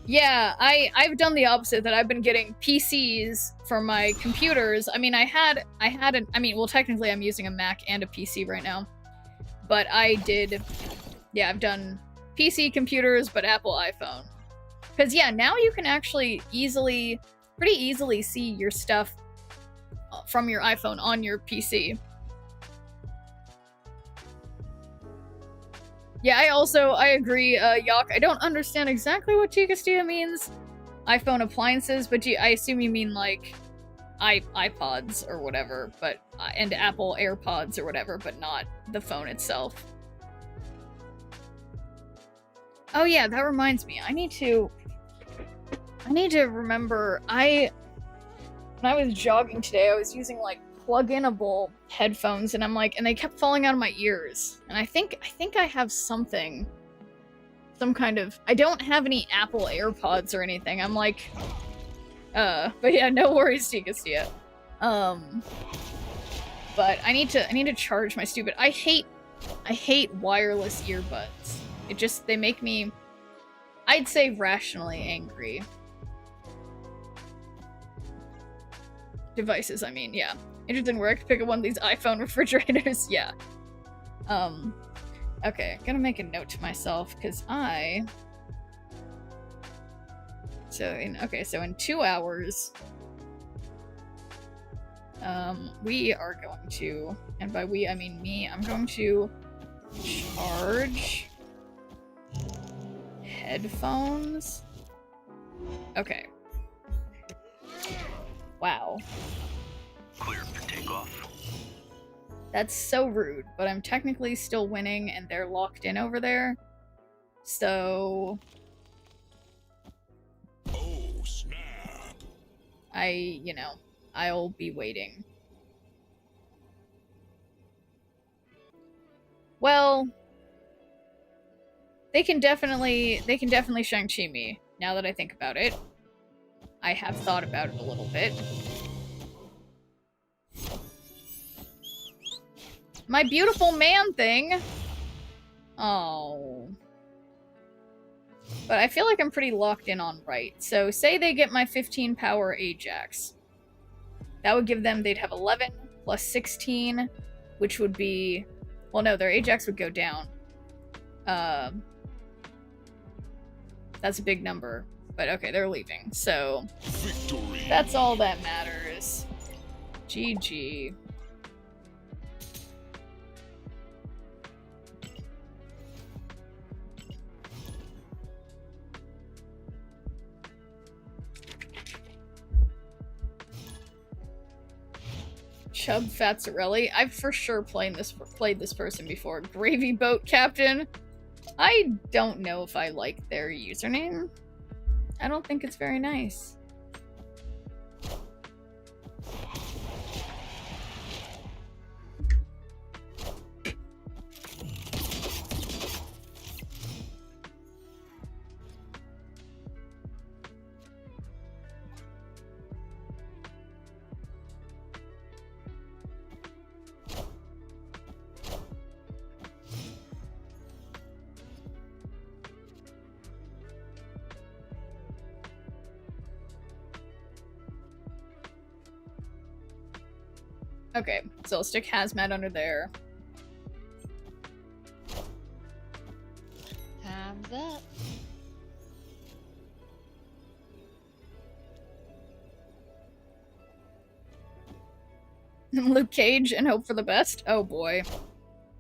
Yeah, I've done the opposite, that I've been getting PCs for my computers. I mean, well, technically I'm using a Mac and a PC right now. But I've done PC computers, but Apple iPhone. Because, yeah, now you can actually pretty easily see your stuff from your iPhone on your PC. Yeah, I agree, Yak. I don't understand exactly what Tea Castillo means. iPhone appliances, but I assume you mean, like, iPods or whatever, but, and Apple AirPods or whatever, but not the phone itself. Oh yeah, that reminds me. I need to remember, when I was jogging today, I was using, like, plug-inable headphones, and and they kept falling out of my ears. And I think I have some kind of, I don't have any Apple AirPods or anything. I'm like, but yeah, no worries, Tea Castillo. But I need to charge my stupid, I hate wireless earbuds. They make me, I'd say, rationally angry. Devices, I mean, yeah. Interesting where I could pick up one of these iPhone refrigerators, yeah. Okay, I'm gonna make a note to myself, because so in 2 hours, we are going to, and by we I mean me, I'm going to charge headphones. Okay. Wow. Clear for takeoff. That's so rude, but I'm technically still winning and they're locked in over there. So Oh, snap. I'll be waiting. Well, they can definitely Shang-Chi me, now that I think about it. I have thought about it a little bit. My beautiful man thing! Oh. But I feel like I'm pretty locked in on right. So, say they get my 15 power Ajax. That would give them, they'd have 11 plus 16, which would be... Well, no, their Ajax would go down. That's a big number. But okay, they're leaving. So, Victory. that's all that matters. GG. Chub Fazzarelli. I've for sure played this person before. Gravy Boat Captain. I don't know if I like their username. I don't think it's very nice. Okay, so I'll stick Hazmat under there. Time's up. Luke Cage and hope for the best? Oh boy.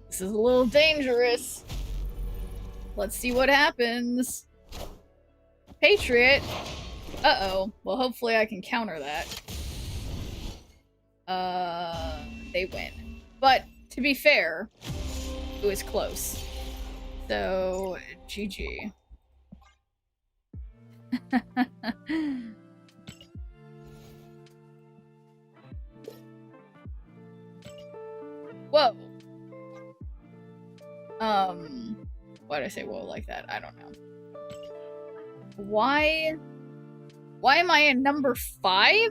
This is a little dangerous. Let's see what happens. Patriot. Uh-oh. Well, hopefully I can counter that. They win. But, to be fair, it was close. So, GG. Whoa. Why did I say whoa like that? I don't know. Why am I in number 5?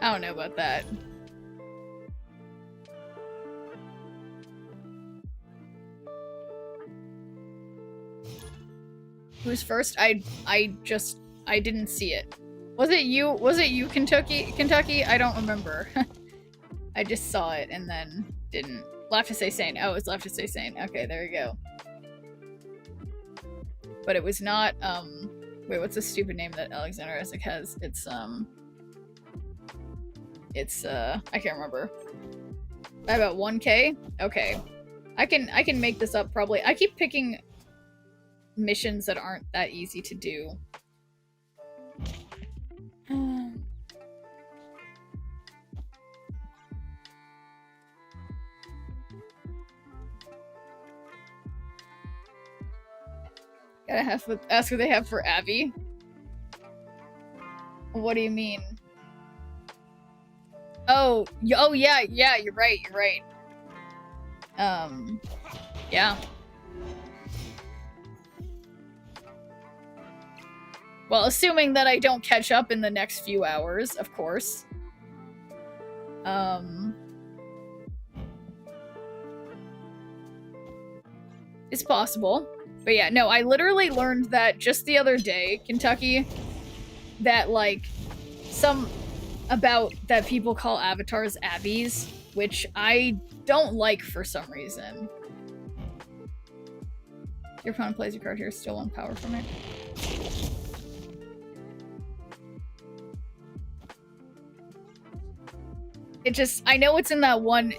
I don't know about that. Who's first? I didn't see it. Was it you, Kentucky? I don't remember. I just saw it and then didn't. Laugh to Say Sane. Oh, it was Laugh to Say Sane. Okay, there you go. But it was not, wait, what's the stupid name that Alexander Isaac has? It's I can't remember. About 1K? Okay. I can make this up probably. I keep picking missions that aren't that easy to do. Gotta ask what they have for Abby. What do you mean? Oh, yeah, you're right. Yeah. Well, assuming that I don't catch up in the next few hours, of course. It's possible. But yeah, no, I literally learned that just the other day, Kentucky, that, like, that people call avatars Abbies, which I don't like for some reason. Your opponent plays your card here, still 1 power from it. It just, I know it's in that one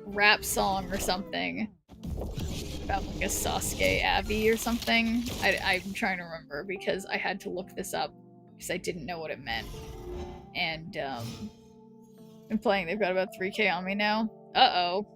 rap song or something. About like a Sasuke Abby or something. I'm trying to remember because I had to look this up because I didn't know what it meant. And been playing, they've got about 3K on me now. Uh-oh.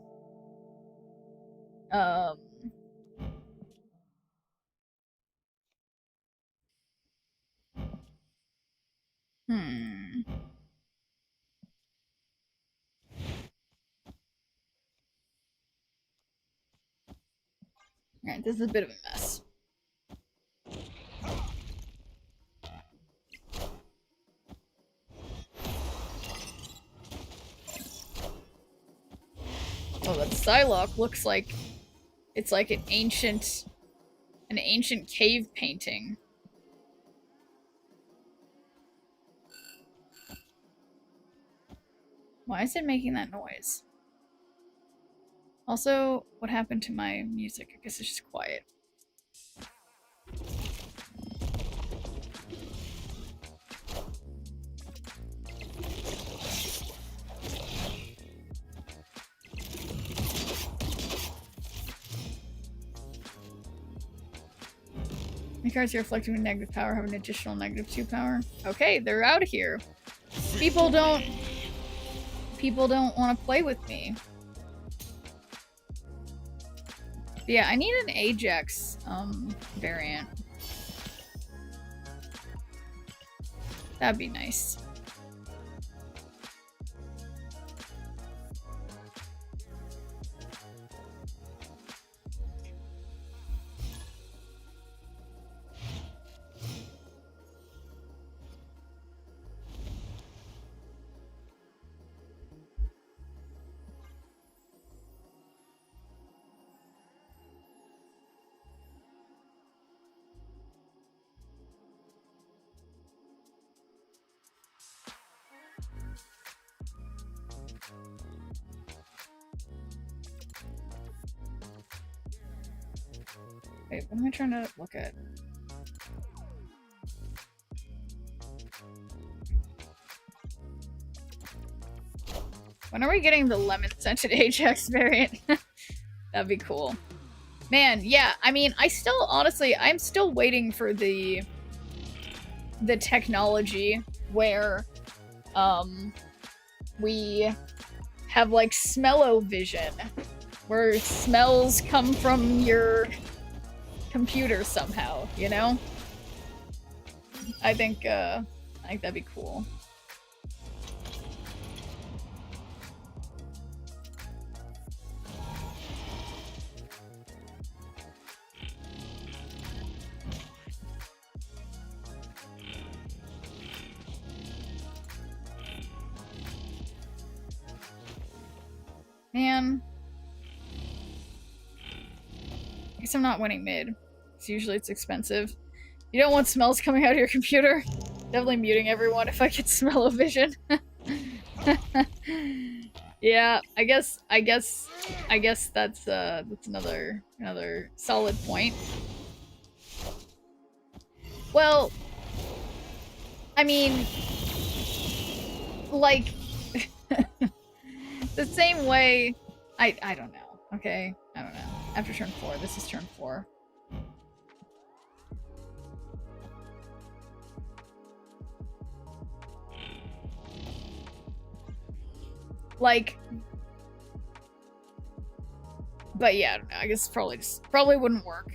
Alright, this is a bit of a mess. Oh, that Psylocke looks like it's like an ancient cave painting. Why is it making that noise? Also, what happened to my music? I guess it's just quiet. The cards here reflecting with negative power have an additional -2 power. Okay, they're out of here. People don't want to play with me. But yeah, I need an Ajax variant. That'd be nice. Wait, what am I trying to look at? When are we getting the lemon-scented Ajax variant? That'd be cool. Man, yeah, I mean, I still, honestly, I'm still waiting for the technology where, we have, like, smell-o-vision, where smells come from your computer somehow, you know? I think that'd be cool. Man. I guess I'm not winning mid. Because usually it's expensive. You don't want smells coming out of your computer. Definitely muting everyone if I get smell-o-vision. Yeah, I guess that's another solid point. Well, I mean, like, the same way, I don't know, okay? I don't know. After turn 4, this is turn 4. Like, but yeah, I don't know. I guess probably wouldn't work.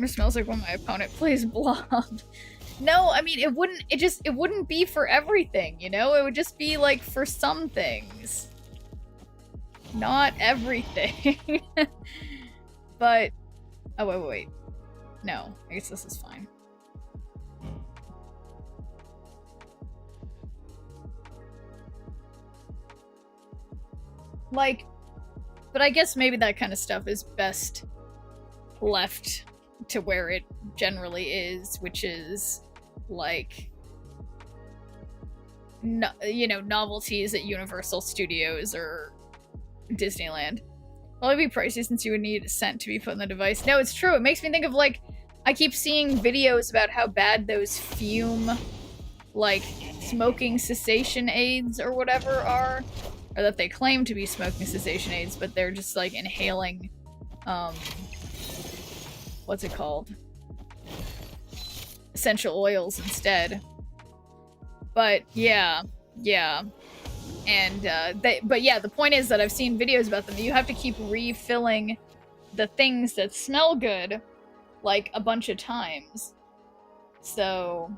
It smells like when my opponent plays Blob. No, I mean, it wouldn't be for everything, you know? It would just be, like, for some things. Not everything. But, oh, wait. No, I guess this is fine. Like, but I guess maybe that kind of stuff is best left to where it generally is, which is like, no, you know, novelties at Universal Studios or Disneyland. Well, it'd be pricey since you would need a scent to be put in the device. No, it's true. It makes me think of, like, I keep seeing videos about how bad those fume, like, smoking cessation aids or whatever are, or that they claim to be smoking cessation aids, but they're just, like, inhaling, what's it called? Essential oils instead. But yeah. And but yeah, the point is that I've seen videos about them. You have to keep refilling the things that smell good, like, a bunch of times. So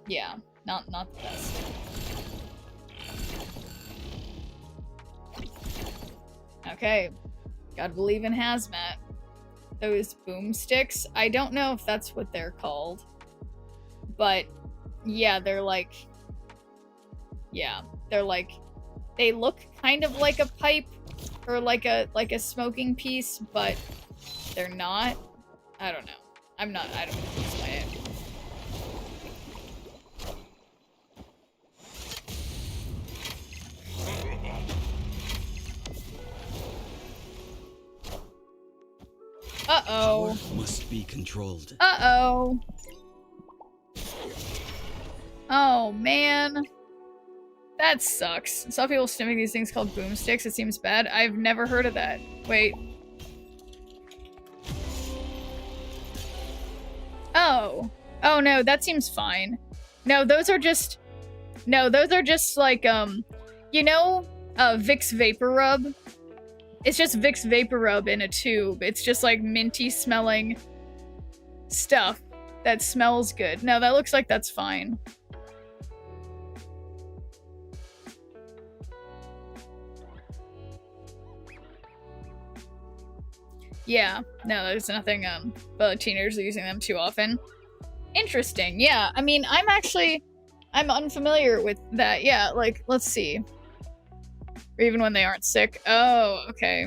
yeah, not the best. Okay, gotta believe in hazmat. Those boomsticks, I don't know if that's what they're called, but yeah, they're like, they look kind of like a pipe or like a smoking piece, but they're not. I don't know. I don't know how to explain it. Uh-oh. Must be controlled. Uh-oh. Oh, man. That sucks. I saw people stimming these things called boomsticks. It seems bad. I've never heard of that. Wait. Oh. Oh, no, that seems fine. No, those are just like, you know, Vicks Vapor Rub? It's just Vicks Vapor Rub in a tube. It's just like minty smelling stuff that smells good. No, that looks like that's fine. Yeah, no, there's nothing, but teenagers are using them too often. Interesting, yeah. I mean, I'm unfamiliar with that. Yeah, like, let's see. Or even when they aren't sick. Oh, okay.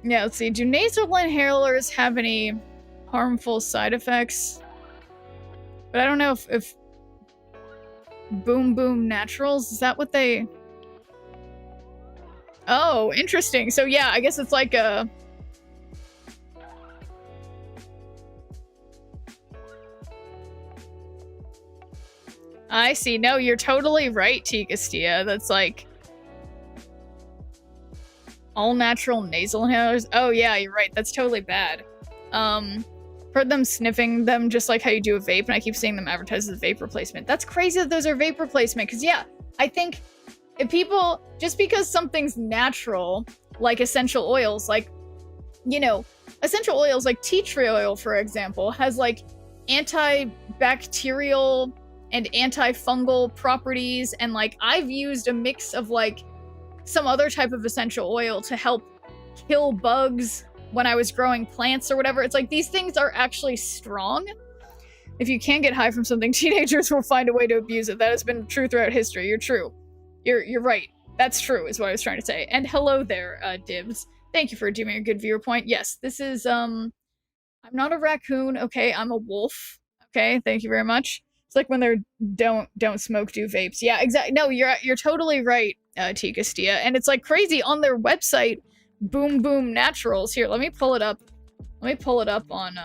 Yeah, let's see. Do nasal inhalers have any harmful side effects? But I don't know if Boom Boom Naturals, is that what they... Oh, interesting. So yeah, I guess it's like a... I see. No, you're totally right, T. Castilla. That's like... all natural nasal inhalers. Oh yeah, you're right. That's totally bad. Heard them sniffing them just like how you do a vape, and I keep seeing them advertised as vape replacement. That's crazy that those are vape replacement, because yeah, I think if people, just because something's natural, like essential oils, like, you know, essential oils like tea tree oil, for example, has like antibacterial and antifungal properties, and like I've used a mix of like some other type of essential oil to help kill bugs when I was growing plants or whatever. It's like these things are actually strong. If you can't get high from something, teenagers will find a way to abuse it. That has been true throughout history. You're true. You're right. That's true, is what I was trying to say. And hello there, Dibs. Thank you for giving me a good viewer point. Yes, this is I'm not a raccoon. Okay, I'm a wolf. Okay, thank you very much. It's like when they're don't smoke, do vapes. Yeah, exactly. No, you're totally right, T. Castilla. And it's like crazy on their website. Boom Boom Naturals. Here, let me pull it up. Let me pull it up on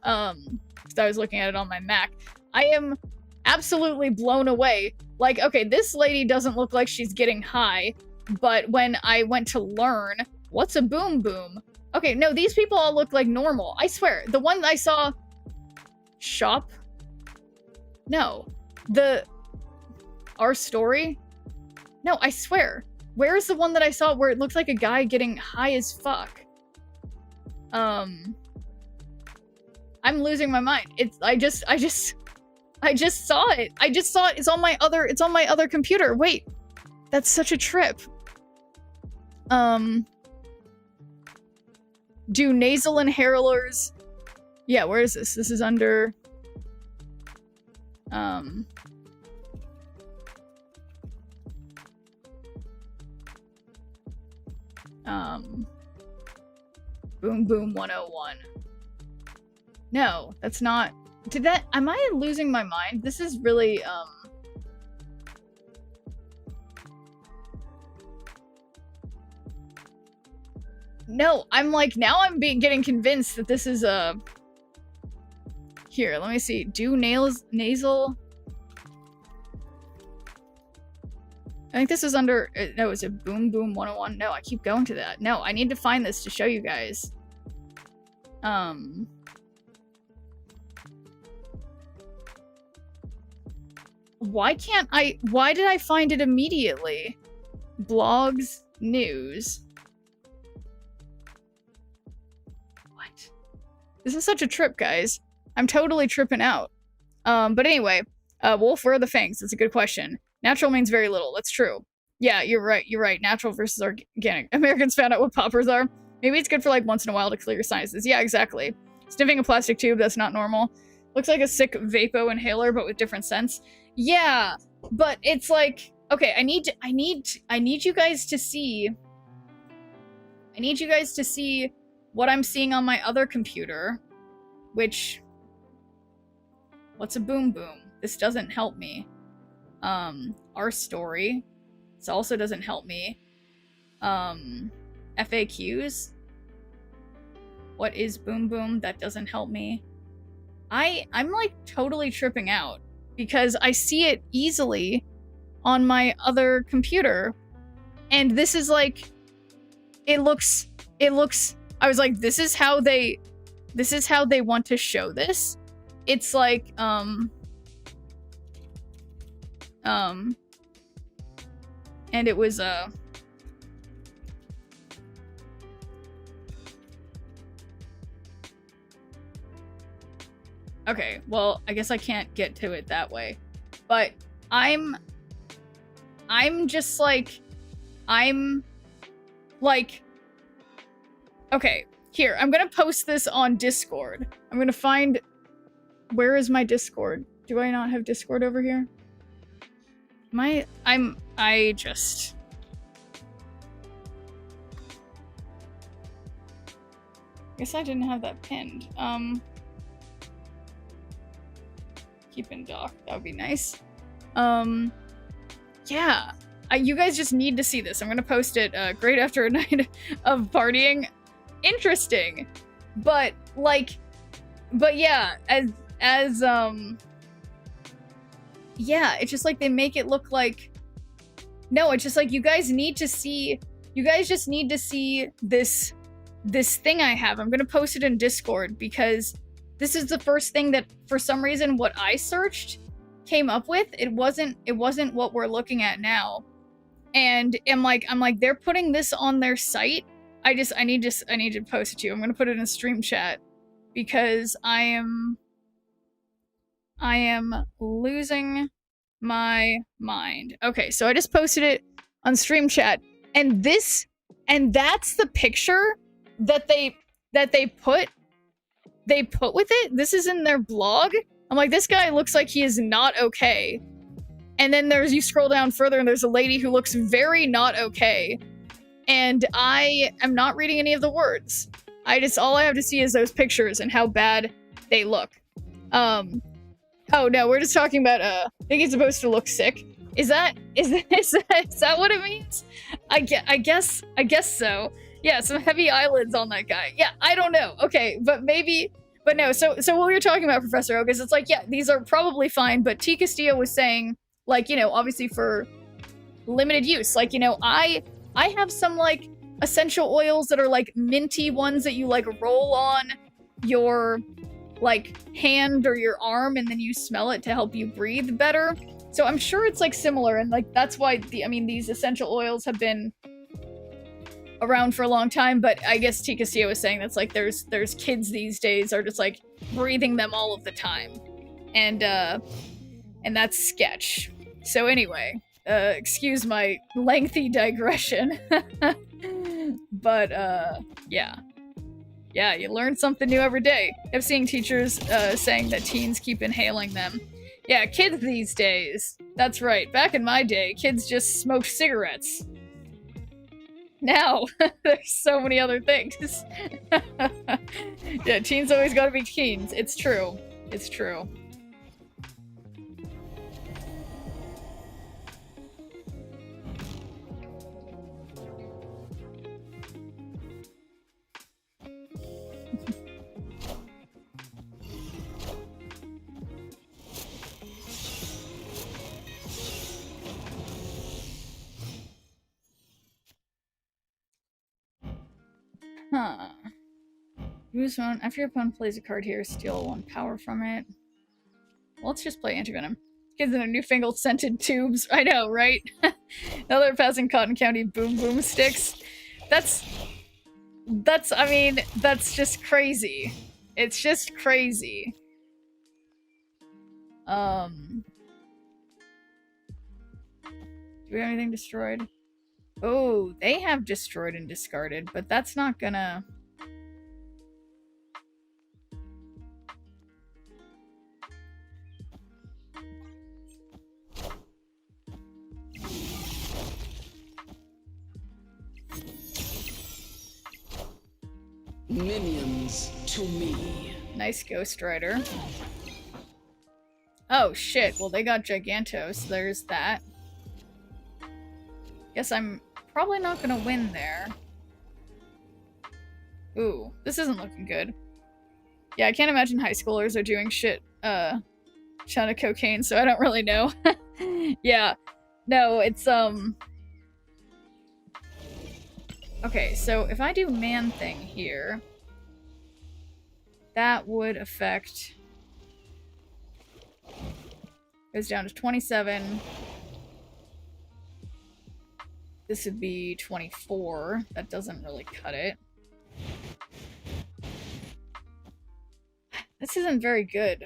because I was looking at it on my Mac. I am absolutely blown away. Like, okay, this lady doesn't look like she's getting high, but when I went to learn what's a boom boom, okay, no, these people all look like normal. I swear, the one I saw shop. No, our story. No, I swear. Where's the one that I saw where it looks like a guy getting high as fuck? I'm losing my mind. I just saw it. I just saw it. It's on my other computer. Wait. That's such a trip. Do nasal inhalers... Yeah, where is this? This is under... Boom Boom 101. No, that's not... Am I losing my mind? This is really, No, I'm like, now I'm getting convinced that this is a... Here, let me see. Do nasal... I think this is under... No, is it Boom Boom 101? No, I keep going to that. No, I need to find this to show you guys. Why can't I... Why did I find it immediately? Blogs, news. What? This is such a trip, guys. I'm totally tripping out. But anyway, Wolf, where are the fangs? That's a good question. Natural means very little. That's true. Yeah, you're right. You're right. Natural versus organic. Americans found out what poppers are. Maybe it's good for like once in a while to clear your sinuses. Yeah, exactly. Sniffing a plastic tube, that's not normal. Looks like a sick vapo inhaler, but with different scents. Yeah, but it's like, okay, I need you guys to see. I need you guys to see what I'm seeing on my other computer, which... What's a boom boom? This doesn't help me. Our story. This also doesn't help me. FAQs. What is boom boom? That doesn't help me. I'm like totally tripping out because I see it easily on my other computer. And this is like, it looks, I was like, this is how they want to show this. It's like, and it was, okay, well, I guess I can't get to it that way. But I'm just like, okay, here, I'm gonna post this on Discord. I'm gonna find, where is my Discord? Do I not have Discord over here? Guess I didn't have that pinned. Keep in dock. That would be nice. Yeah. You guys just need to see this. I'm gonna post it. Great after a night of partying. Interesting. But, like... But yeah, yeah, it's just like they make it look like... No, it's just like you guys need to see... You guys just need to see this thing I have. I'm gonna post it in Discord because this is the first thing that, for some reason, what I searched came up with. It wasn't what we're looking at now. And I'm like, they're putting this on their site. I need to post it to you. I'm gonna put it in stream chat because I am losing my mind. Okay, so I just posted it on stream chat, and that's the picture that they put with it. This is in their blog. I'm like, this guy looks like he is not okay. And then you scroll down further and there's a lady who looks very not okay. And I am not reading any of the words. All I have to see is those pictures and how bad they look. Oh no, we're just talking about, I think he's supposed to look sick. Is that what it means? I guess so. Yeah, some heavy eyelids on that guy. Yeah, I don't know. Okay, but no, so what we were talking about, Professor Oak, is it's like, yeah, these are probably fine, but T. Castillo was saying, like, you know, obviously for limited use. Like, you know, I have some, like, essential oils that are, like, minty ones that you, like, roll on your, like, hand or your arm, and then you smell it to help you breathe better. So I'm sure it's, like, similar, and, like, that's why, these essential oils have been around for a long time, but I guess T. Castillo was saying that's, like, there's kids these days are just, like, breathing them all of the time. And that's sketch. So anyway, excuse my lengthy digression. But, yeah. Yeah, you learn something new every day. I'm seeing teachers saying that teens keep inhaling them. Yeah, kids these days. That's right. Back in my day, kids just smoked cigarettes. Now, there's so many other things. Yeah, teens always gotta be teens. It's true. It's true. Huh. Use one. After your opponent plays a card here, steal 1 power from it. Well, let's just play Antivenom. Kids in their newfangled scented tubes. I know, right? Now they're passing Cotton County boom boom sticks. That's just crazy. It's just crazy. Do we have anything destroyed? Oh, they have destroyed and discarded, but that's not gonna... Minions to me. Nice Ghost Rider. Oh shit, well they got Gigantos, there's that. Guess I'm probably not gonna win there. Ooh, this isn't looking good. Yeah, I can't imagine high schoolers are doing shit, ton of cocaine, so I don't really know. Yeah. No, it's, okay, so if I do Man-Thing here, that would affect... Goes down to 27. This would be 24. That doesn't really cut it. This isn't very good.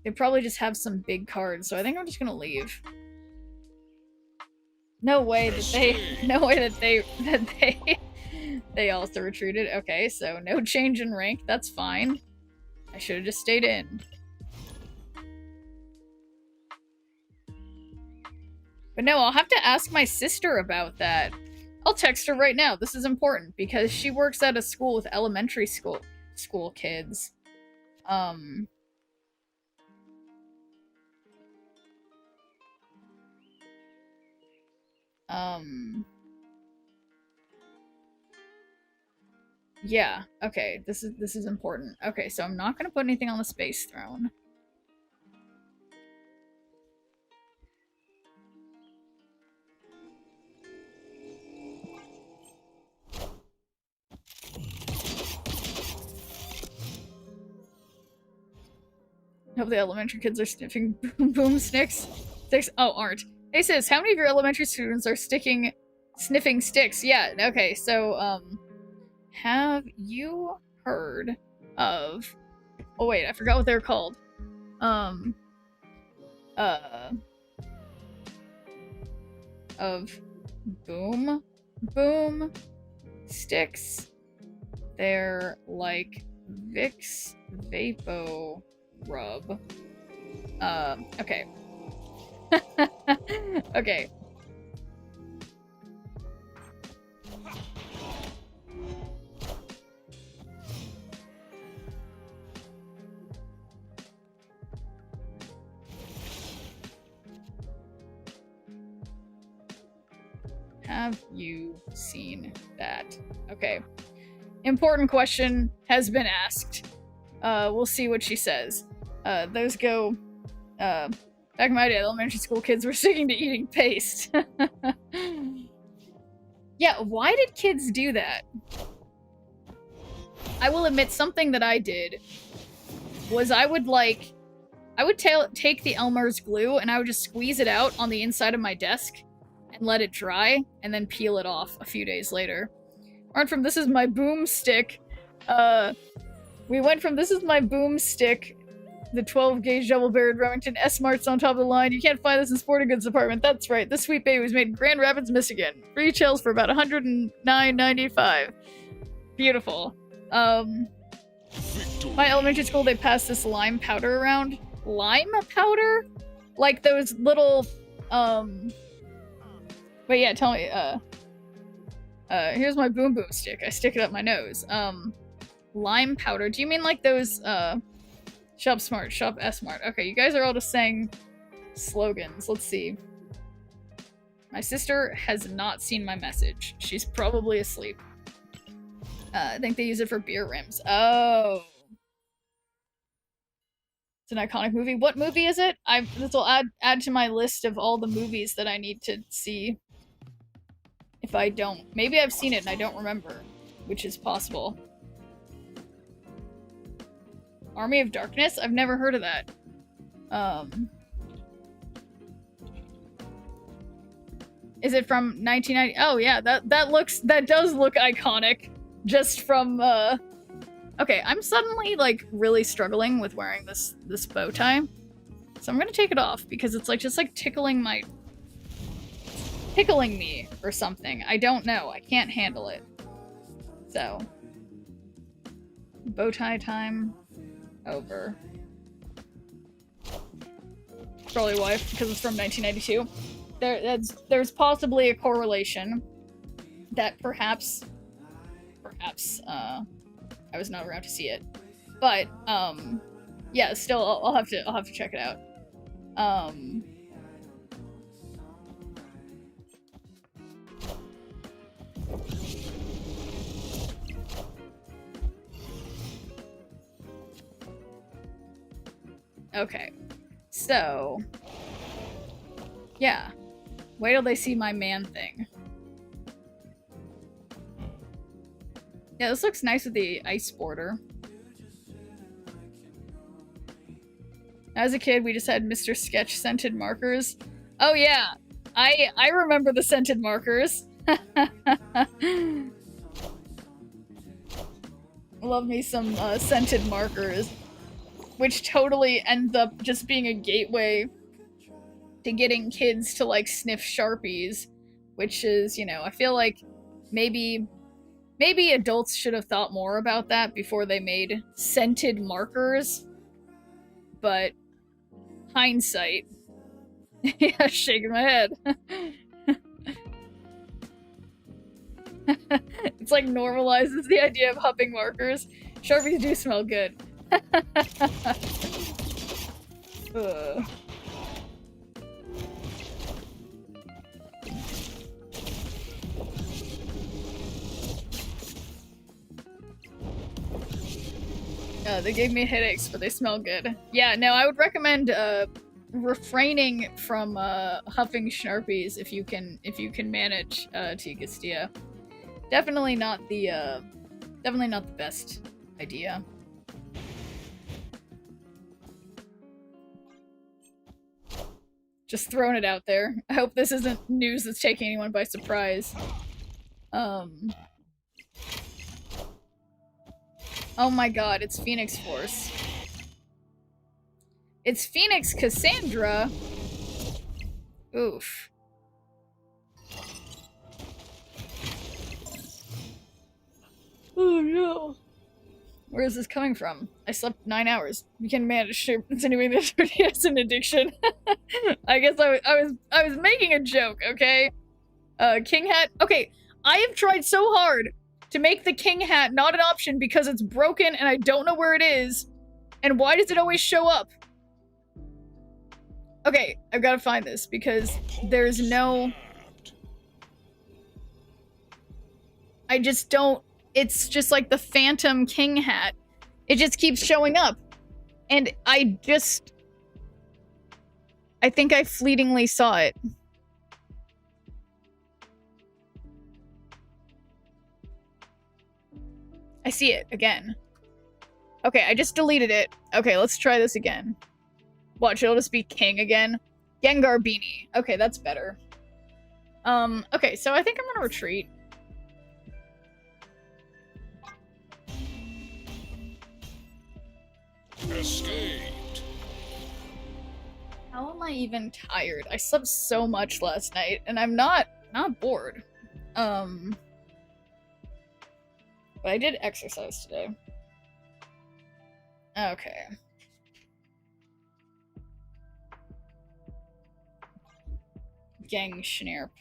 They probably just have some big cards, so I think I'm just gonna leave. No way that they also retreated. Okay, so no change in rank. That's fine. I should have just stayed in. But no, I'll have to ask my sister about that. I'll text her right now. This is important because she works at a school with elementary school kids. Yeah, okay, this is important. Okay, so I'm not gonna put anything on the space throne. Hope the elementary kids are sniffing boomsticks. Sticks. Oh, aren't. Hey sis, how many of your elementary students are sniffing sticks? Yeah, okay, so, have you heard of... Oh wait, I forgot what they're called. Of boom sticks. They're like Vicks Vapo Rub. Okay. Okay. Have you seen that? Okay. Important question has been asked. We'll see what she says. Those go, back in my day, elementary school kids were sticking to eating paste. Yeah, why did kids do that? I will admit something that I did was I would take the Elmer's glue and I would just squeeze it out on the inside of my desk and let it dry, and then peel it off a few days later. Aren't from This Is My Boomstick. We went from This Is My Boomstick, the 12-gauge double-barreled Remington S-Mart's on top of the line. You can't find this in sporting goods department. That's right. This sweet baby was made in Grand Rapids, Michigan. Retails for about $109.95. Beautiful. My elementary school, they passed this lime powder around. Lime powder? Like those little, But yeah, tell me, here's my boom stick. I stick it up my nose. Lime powder. Do you mean like those, Shop Smart, Shop S-Mart? Okay, you guys are all just saying slogans. Let's see. My sister has not seen my message. She's probably asleep. I think they use it for beer rims. Oh. It's an iconic movie. What movie is it? This will add to my list of all the movies that I need to see. If I don't. Maybe I've seen it and I don't remember, which is possible. Army of Darkness? I've never heard of that. Is it from 1990? Oh yeah, that does look iconic. Just from, Okay, I'm suddenly, like, really struggling with wearing this bow tie. So I'm gonna take it off, because it's, like, just, like, tickling me or something. I don't know. I can't handle it. So. Bow tie time. Over. Probably why, because it's from 1992. There's possibly a correlation that perhaps I was not around to see it, but yeah, still I'll have to check it out. Okay, so yeah, wait till they see my man thing. Yeah, this looks nice with the ice border. As a kid, we just had Mr. Sketch scented markers. Oh yeah, I remember the scented markers. Love me some scented markers, which totally ends up just being a gateway to getting kids to like sniff Sharpies, which is, you know, I feel like maybe adults should have thought more about that before they made scented markers. But hindsight. Yeah, shaking my head. It's like normalizes the idea of huffing markers. Sharpies do smell good. Ugh. They gave me headaches, but they smell good. Yeah, no, I would recommend refraining from huffing Sharpies if you can manage Tia Castillo. Definitely not the best idea. Just throwing it out there. I hope this isn't news that's taking anyone by surprise. Oh my god, it's Phoenix Force. It's Phoenix Cassandra. Oof. Oh no. Where is this coming from? I slept 9 hours. You can manage continuing this as an addiction. I guess I was making a joke, okay? King hat. Okay, I have tried so hard to make the king hat not an option because it's broken and I don't know where it is. And why does it always show up? Okay, I've got to find this because there's no... I just don't... It's just like the phantom king hat. It just keeps showing up. And I think I fleetingly saw it. I see it again. Okay, I just deleted it. Okay, let's try this again. Watch, it'll just be king again. Gengar Beanie. Okay, that's better. Okay, so I think I'm gonna retreat. Escaped. How am I even tired? I slept so much last night, and I'm not bored. But I did exercise today. Okay. Gang Schnerp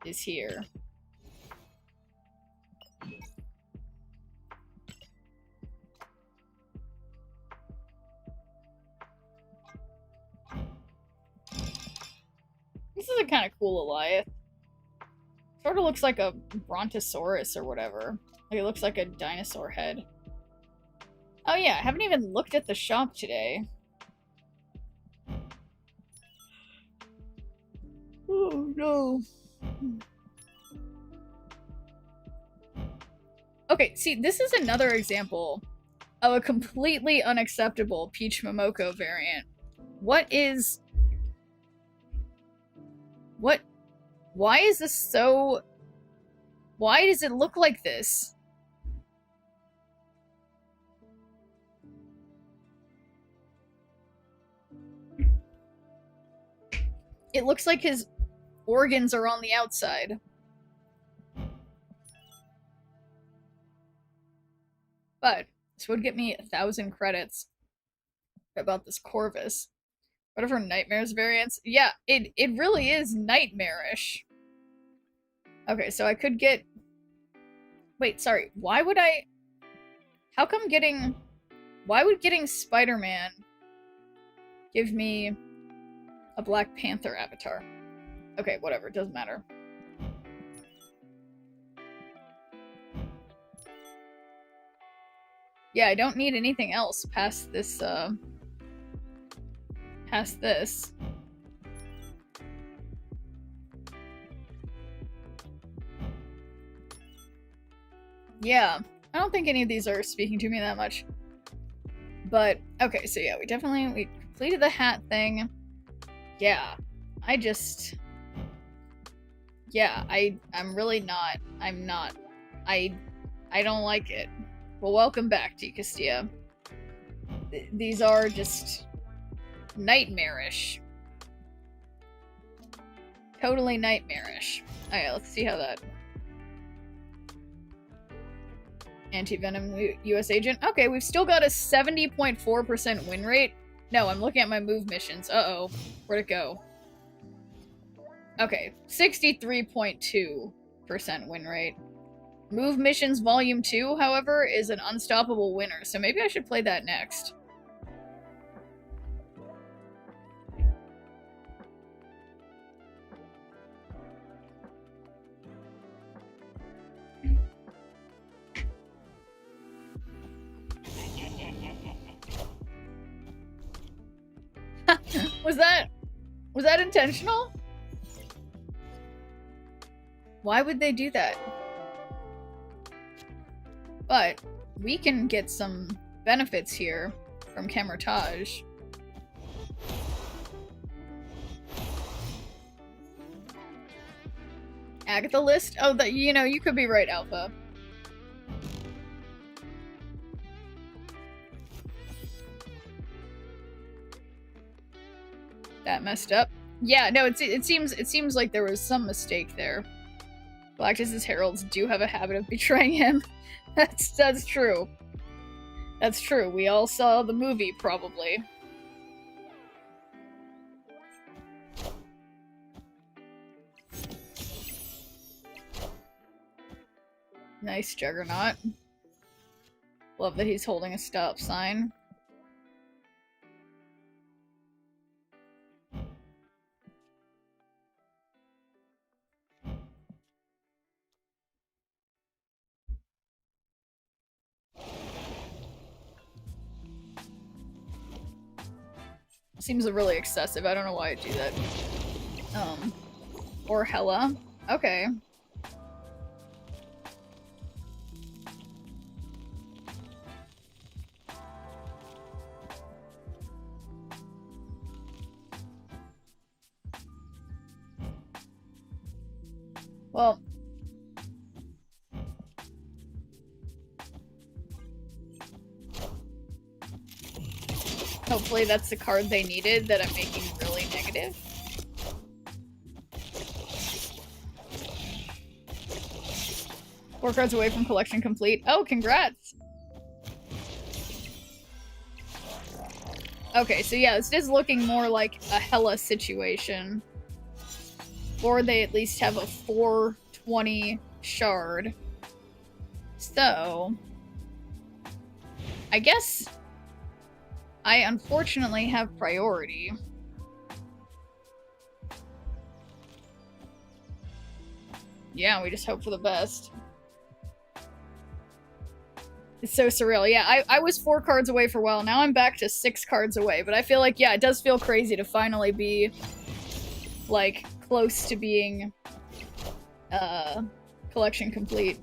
is here. This is a kind of cool Goliath. Sort of looks like a Brontosaurus or whatever. Like it looks like a dinosaur head. Oh yeah, I haven't even looked at the shop today. Oh no. Okay, see, this is another example of a completely unacceptable Peach Momoko variant. What? Why is this so... Why does it look like this? It looks like his organs are on the outside. But this would get me 1,000 credits about this Corvus. Whatever Nightmares variants. Yeah, it really is nightmarish. Okay, so I could get... Wait, sorry. Why would I... How come getting... Why would getting Spider-Man give me a Black Panther avatar? Okay, whatever. It doesn't matter. Yeah, I don't need anything else past this, past this. Yeah, I don't think any of these are speaking to me that much. But, okay, so yeah, we completed the hat thing. Yeah, yeah, I'm really not, I don't like it. Well, welcome back, Tia Castillo. These are just nightmarish. Totally nightmarish. Alright, let's see how that... Anti-Venom US agent. Okay, we've still got a 70.4% win rate. No, I'm looking at my move missions. Uh-oh. Where'd it go? Okay, 63.2% win rate. Move Missions Volume 2, however, is an unstoppable winner, so maybe I should play that next. Was that intentional? Why would they do that? But we can get some benefits here from Camertage. Agatha list? Oh, that, you know, you could be right, Alpha. That messed up. Yeah, no, it seems like there was some mistake there. Galactus's heralds do have a habit of betraying him. That's true. That's true. We all saw the movie, probably. Nice Juggernaut. Love that he's holding a stop sign. Seems really excessive. I don't know why I do that. Or Hella. Okay. Well, hopefully that's the card they needed that I'm making really negative. Four cards away from collection complete. Oh, congrats! Okay, so yeah, this is looking more like a Hella situation. Or they at least have a 420 shard. So, I guess I unfortunately have priority. Yeah, we just hope for the best. It's so surreal. Yeah, I was 4 cards away for a while. Now I'm back to 6 cards away. But I feel like, yeah, it does feel crazy to finally be, like, close to being, collection complete.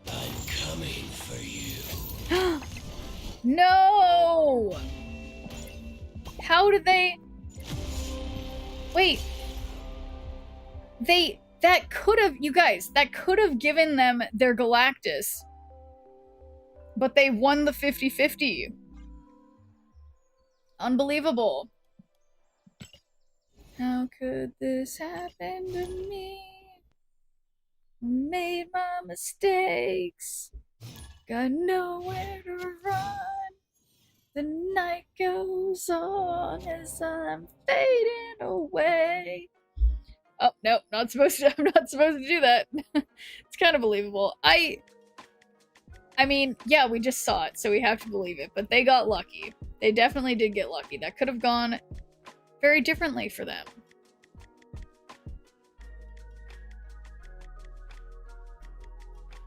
I'm coming for you. No! How did they... Wait. That could have... You guys, that could have given them their Galactus. But they won the 50-50. Unbelievable. How could this happen to me? Made my mistakes. Got nowhere to run. The night goes on as I'm fading away. Oh, no, not supposed to. I'm not supposed to do that. It's kind of believable. I mean, yeah, we just saw it, so we have to believe it. But they got lucky. They definitely did get lucky. That could have gone very differently for them.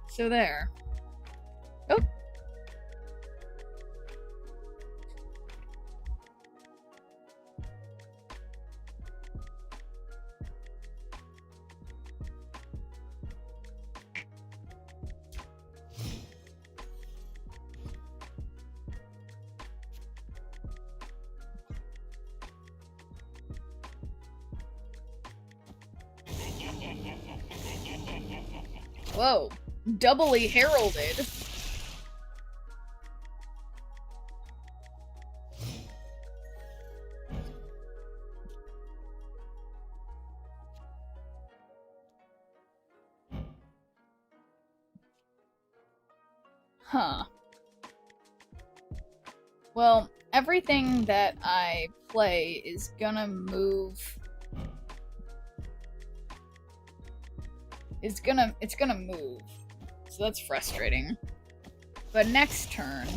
So there. Oh. Whoa. Doubly heralded. Huh. Well, everything that I play is gonna move it's gonna move. So that's frustrating. But next turn.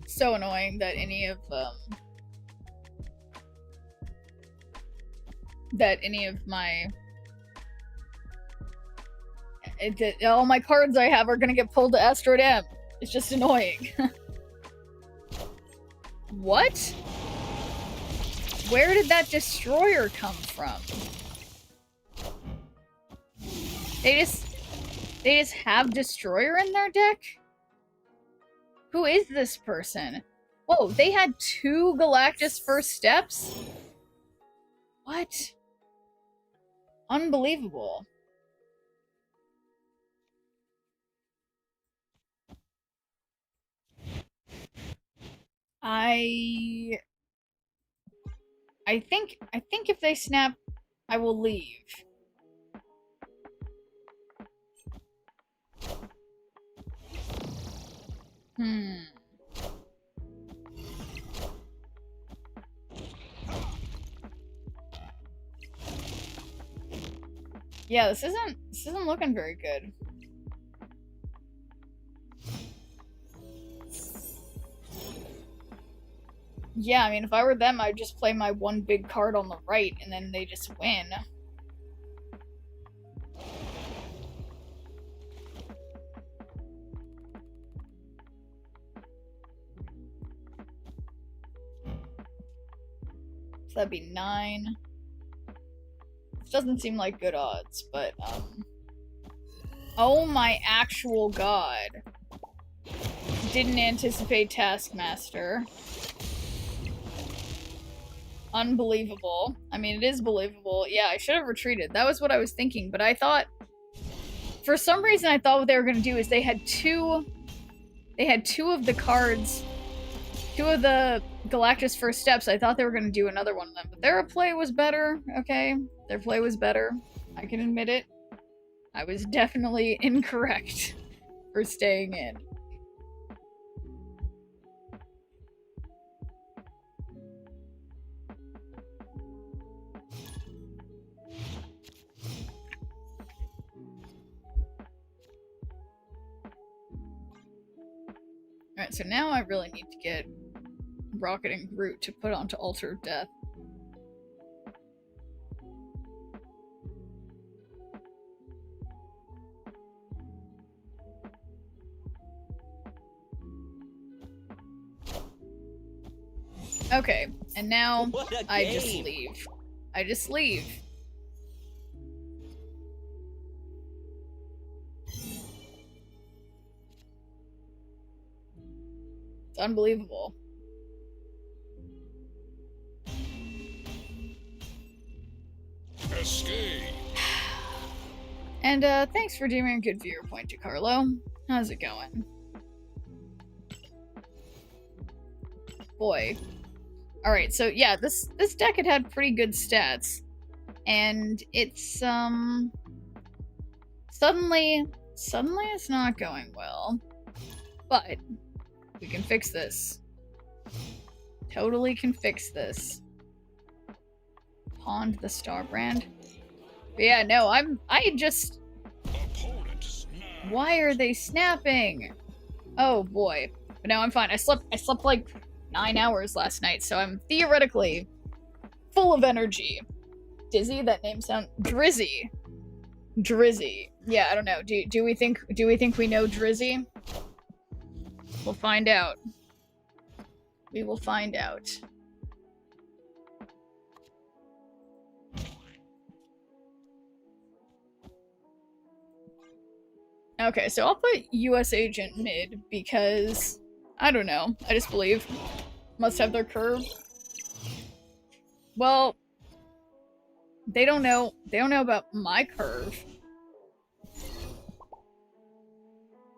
So annoying that any of my all my cards I have are gonna get pulled to Asteroid M. It's just annoying. What? Where did that destroyer come from? They just have destroyer in their deck? Who is this person? Whoa, they had 2 Galactus first steps? What? Unbelievable. I think if they snap, I will leave. Yeah, this isn't looking very good. Yeah, I mean, if I were them, I'd just play my one big card on the right, and then they just win. So that'd be 9. Which doesn't seem like good odds, but, oh my actual god. Didn't anticipate Taskmaster. Unbelievable. I mean, it is believable. Yeah, I should have retreated. That was what I was thinking, but I thought... For some reason, I thought what they were going to do is they had two of the cards... 2 of the Galactus first steps. I thought they were going to do another one of them, but their play was better, okay? Their play was better. I can admit it. I was definitely incorrect for staying in. Alright, so now I really need to get Rocket and Groot to put onto Altar of Death. Okay, and now I just leave. I just leave. It's unbelievable. Escape. And thanks for doing a good viewer point to Carlo. How's it going? Boy. Alright, so yeah, this deck had pretty good stats. And it's suddenly it's not going well. But we can fix this. Totally can fix this. Pawned the Starbrand. But yeah, no, I just... Why are they snapping? Oh boy. But now I'm fine. I slept like 9 hours last night, so I'm theoretically full of energy. Dizzy? That name sound... Drizzy. Drizzy. Yeah, I don't know. Do we think we know Drizzy? We'll find out. We will find out. Okay, so I'll put US Agent mid because I don't know. I just believe. Must have their curve. Well, they don't know about my curve.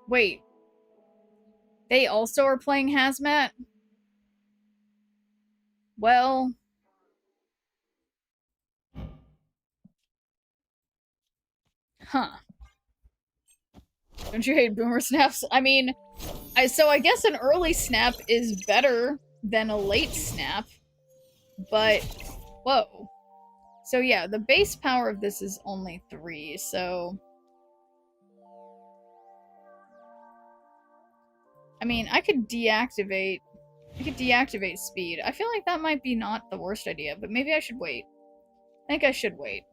Wait. They also are playing Hazmat? Well, Huh. Don't you hate boomer snaps? I mean, so I guess an early snap is better than a late snap, but whoa. So yeah, the base power of this is only 3, so I mean, I could deactivate speed. I feel like that might be not the worst idea, but maybe I should wait. I think I should wait.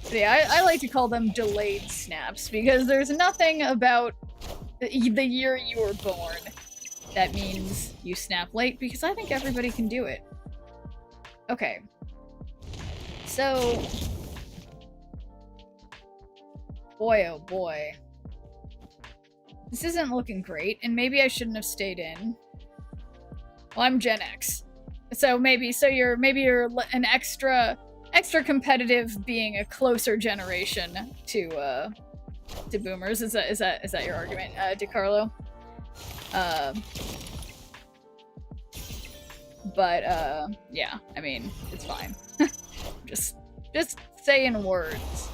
But yeah, I like to call them delayed snaps because there's nothing about the year you were born that means you snap late, because I think everybody can do it. Okay. So, boy oh boy. This isn't looking great, and maybe I shouldn't have stayed in. Well, I'm Gen X. So maybe you're an extra competitive, being a closer generation to boomers. Is that your argument, DeCarlo? Yeah, I mean, it's fine. just saying words.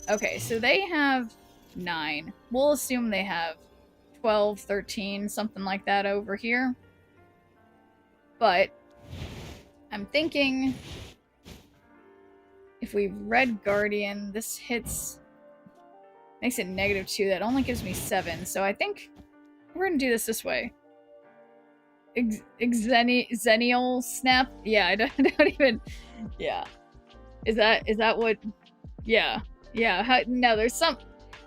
Okay, so they have 9. We'll assume they have 12, 13, something like that over here. But I'm thinking if we Red Guardian, this makes it -2. That only gives me 7. So I think we're gonna do this way. Xennial snap? Yeah, I don't even. Yeah, is that what? Yeah. No, there's some.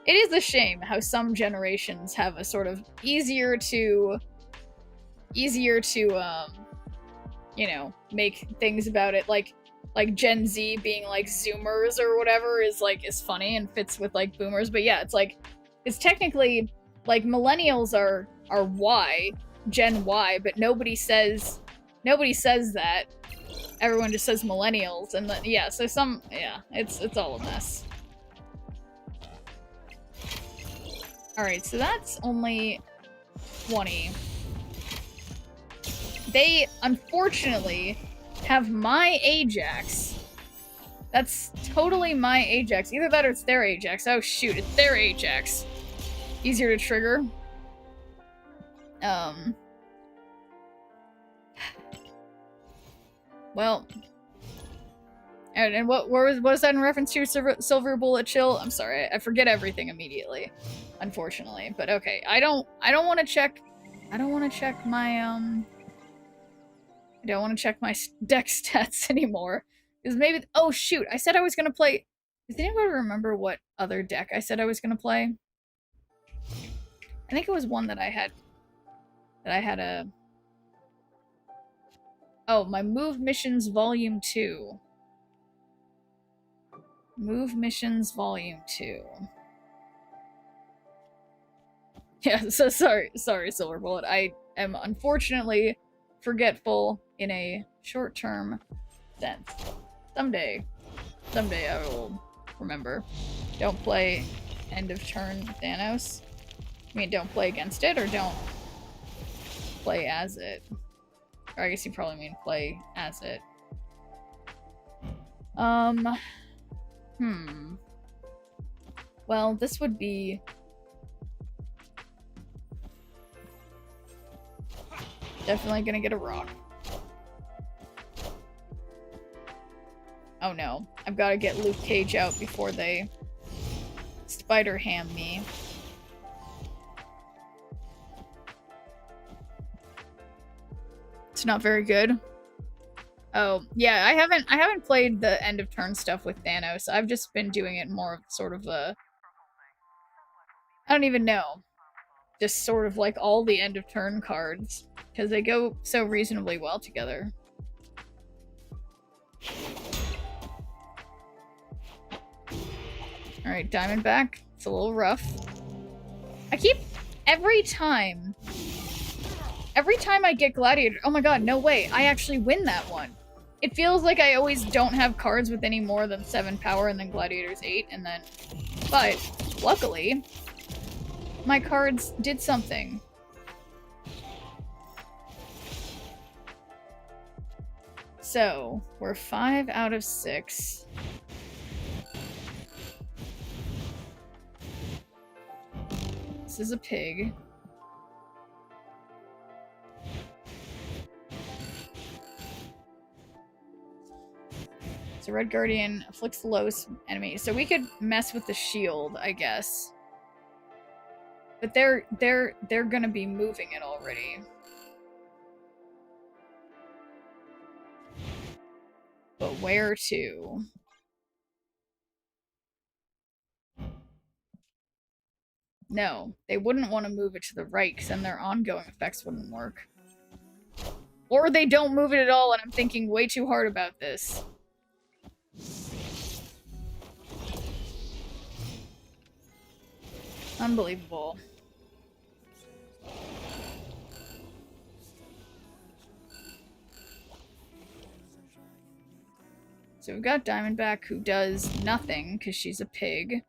It is a shame how some generations have a sort of easier to you know, make things about it, like Gen Z being like Zoomers or whatever is funny and fits with like boomers, but yeah, it's technically like millennials are Y, Gen Y, but nobody says that. Everyone just says millennials, and yeah, so it's all a mess. Alright, so that's only 20. They, unfortunately, have my Ajax. That's totally my Ajax. Either that or it's their Ajax. Oh shoot, it's their Ajax. Easier to trigger. Well. And what was that in reference to? Silver Bullet Chill? I'm sorry, I forget everything immediately. Unfortunately. But okay, I don't want to check my I don't want to check my deck stats anymore. Because maybe... Oh, shoot! I said I was going to play... Does anybody remember what other deck I said I was going to play? I think it was one that I had a... Oh, my Move Missions Volume 2. Move Missions Volume 2. Yeah, so sorry, Silver Bullet. I am unfortunately forgetful in a short-term sense. Someday I will remember. Don't play end of turn Thanos. I mean, don't play against it, or don't play as it. Or I guess you probably mean play as it. Well, this would be... Definitely gonna get a rock. Oh no. I've gotta get Luke Cage out before they Spider-Ham me. It's not very good. Oh, yeah, I haven't played the end of turn stuff with Thanos. I've just been doing it more of sort of a... I don't even know. Just sort of like all the end of turn cards. Because they go so reasonably well together. Alright, Diamondback. It's a little rough. I keep... Every time I get Gladiator... Oh my god, no way. I actually win that one. It feels like I always don't have cards with any more than 7 power, and then Gladiator's 8, and then... But, luckily, my cards did something. So, we're 5 out of 6. This is a pig. So Red Guardian afflicts the lowest enemy. So we could mess with the shield, I guess. But they're gonna be moving it already. But where to? No, they wouldn't want to move it to the right because then their ongoing effects wouldn't work. Or they don't move it at all and I'm thinking way too hard about this. Unbelievable. So we've got Diamondback, who does nothing because she's a pig.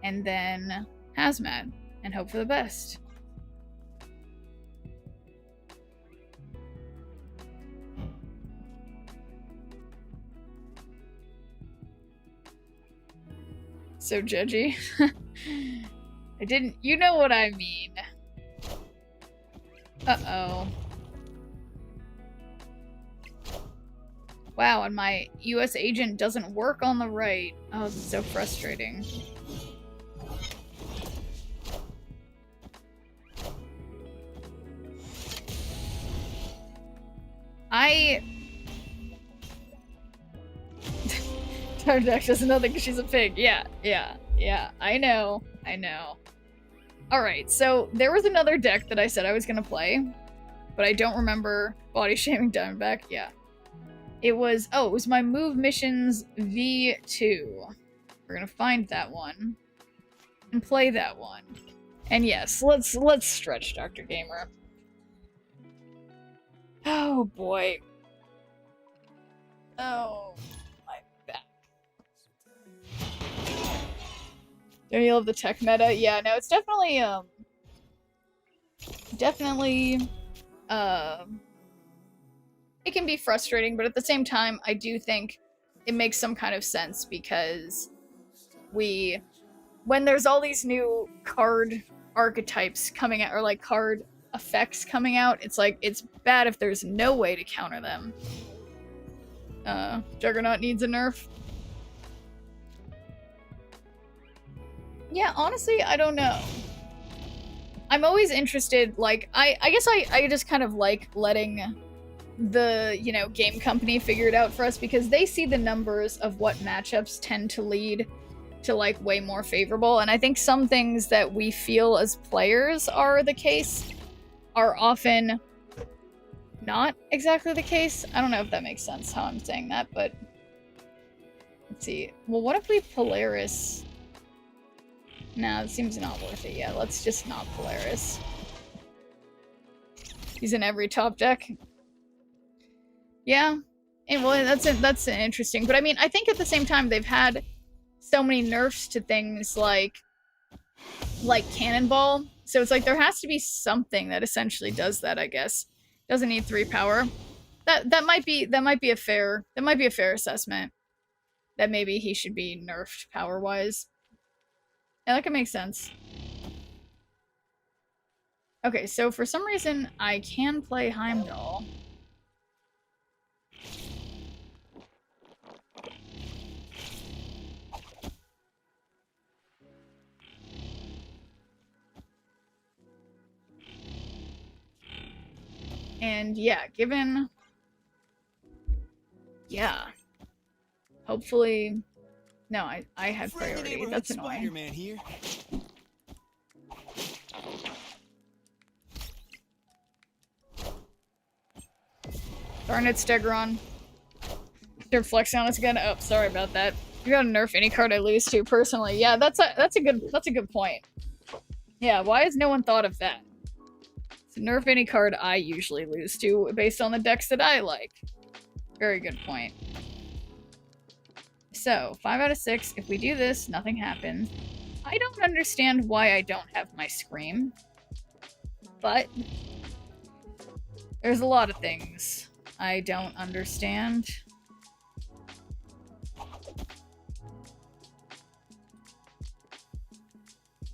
And then Hazmat, and hope for the best. So judgy. I didn't- you know what I mean. Uh-oh. Wow, and my US agent doesn't work on the right. Oh, this is so frustrating. Diamondback does nothing because she's a pig. Yeah. I know. Alright, so there was another deck that I said I was gonna play, but I don't remember body shaming Diamondback. Yeah. It was my Move Missions V2. We're gonna find that one and play that one. And yes, let's stretch Dr. Gamer. Oh boy. Oh, my back. Don't you love the tech meta? Yeah, no, it's definitely, it can be frustrating, but at the same time, I do think it makes some kind of sense because when there's all these new card archetypes coming out, or like card effects coming out, it's like, it's bad if there's no way to counter them. Juggernaut needs a nerf. Yeah, honestly, I don't know. I'm always interested, like, I guess I just kind of like letting the, you know, game company figure it out for us because they see the numbers of what matchups tend to lead to, like, way more favorable, and I think some things that we feel as players are the case are often not exactly the case. I don't know if that makes sense how I'm saying that, but let's see. Well, what if we Polaris? Nah, it seems not worth it yet. Let's just not Polaris. He's in every top deck. Yeah. And well, that's interesting. But I mean, I think at the same time they've had so many nerfs to things like Cannonball. So it's like there has to be something that essentially does that, I guess. Doesn't need 3 power. That might be a fair assessment. That maybe he should be nerfed power-wise. Yeah, that can make sense. Okay, so for some reason I can play Heimdall. And yeah, given... Yeah. Hopefully... No, I had priority. That's annoying. Spider-Man here. Darn it, Stegron. They're flexing on us again. Oh, sorry about that. You gotta nerf any card I lose to, personally. Yeah, that's a good point. Yeah, why has no one thought of that? So nerf any card I usually lose to based on the decks that I like. Very good point. So, 5 out of 6. If we do this, nothing happens. I don't understand why I don't have my Scream. But there's a lot of things I don't understand.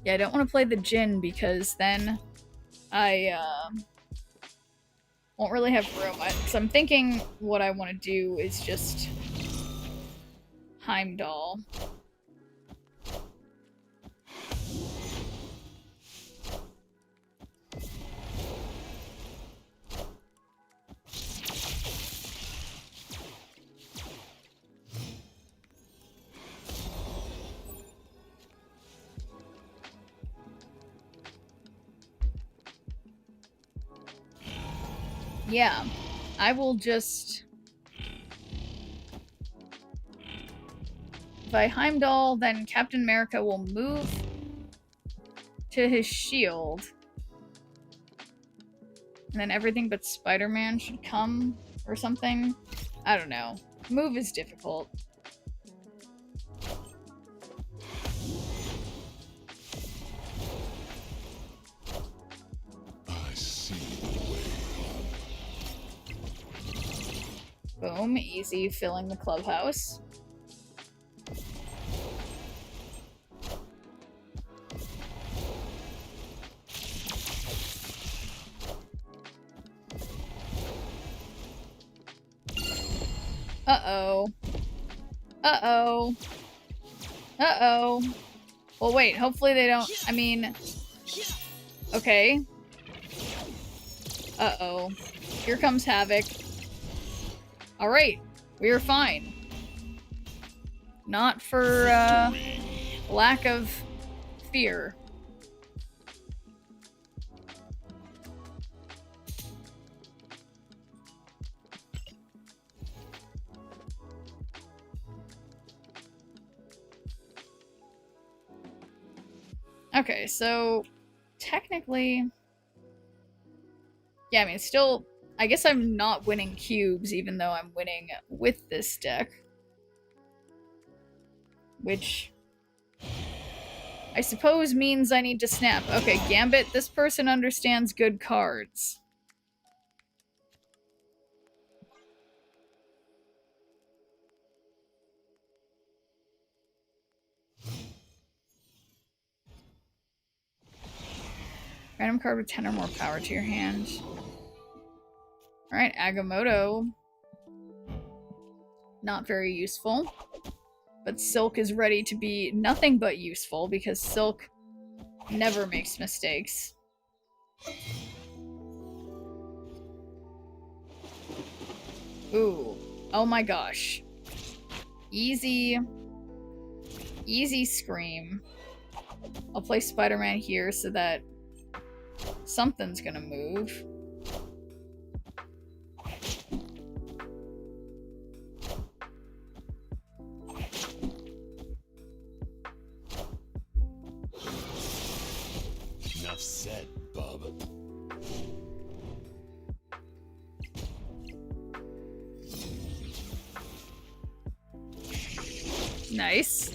Yeah, I don't want to play the Jin because then I won't really have room. So I'm thinking what I want to do is just Heimdall. Yeah, I will just... If I Heimdall, then Captain America will move to his shield. And then everything but Spider-Man should come or something. I don't know. Move is difficult. I see the way. Boom, easy, filling the clubhouse. Uh-oh. Uh-oh. Uh-oh. Well, wait, hopefully they don't... I mean... Okay. Uh-oh. Here comes Havoc. Alright, we are fine. Not for, lack of fear. Okay, so technically, yeah, I mean, still, I guess I'm not winning cubes, even though I'm winning with this deck. Which, I suppose means I need to snap. Okay, Gambit, this person understands good cards. Random card with 10 or more power to your hand. Alright, Agamotto. Not very useful. But Silk is ready to be nothing but useful because Silk never makes mistakes. Ooh. Oh my gosh. Easy. Easy Scream. I'll play Spider-Man here so that something's gonna move. Enough said, bub. Nice.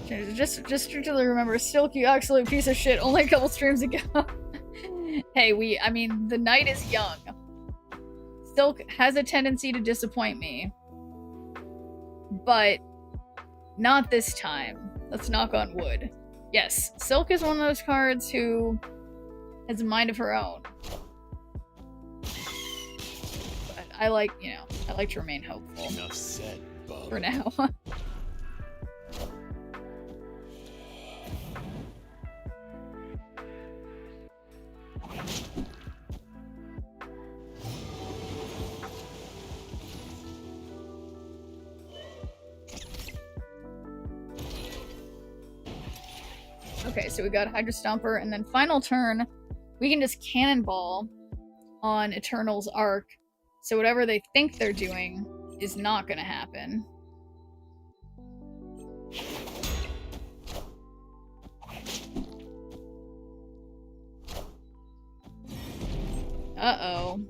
Okay, just strictly remember, Silk, you absolute piece of shit, only a couple streams ago. Hey, I mean, the night is young. Silk has a tendency to disappoint me. But not this time. Let's knock on wood. Yes, Silk is one of those cards who has a mind of her own. But I like, you know, I like to remain hopeful. Enough said, bub. For now. Okay, so we got Hydra Stomper, and then final turn, we can just Cannonball on Eternal's Arc, so whatever they think they're doing is not gonna happen. Uh-oh.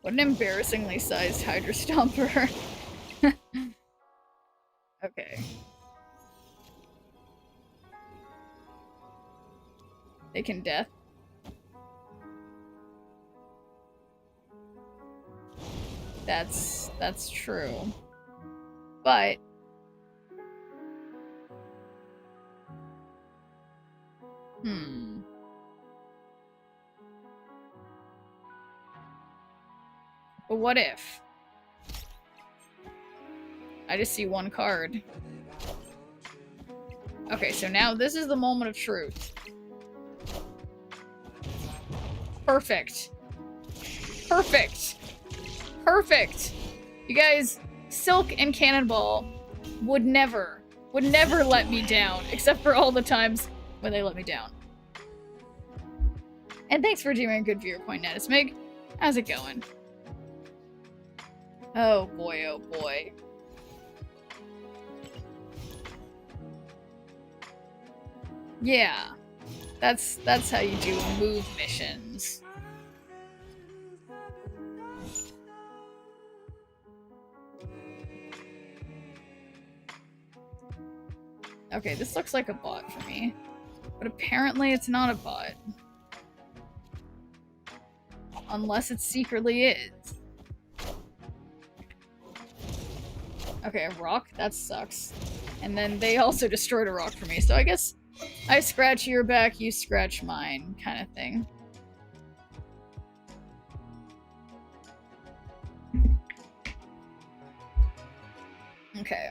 What an embarrassingly sized Hydra Stomper. Okay. They can death. That's true. But But what if? I just see one card. Okay, so now this is the moment of truth. Perfect. Perfect. Perfect. You guys, Silk and Cannonball would never let me down, except for all the times when they let me down. And thanks for doing a good viewer point, Natismig. How's it going? Oh boy, oh boy. Yeah. That's how you do move missions. Okay, this looks like a bot for me. But apparently it's not a bot. Unless it secretly is. Okay, a rock? That sucks. And then they also destroyed a rock for me, so I guess I scratch your back, you scratch mine, kind of thing. Okay.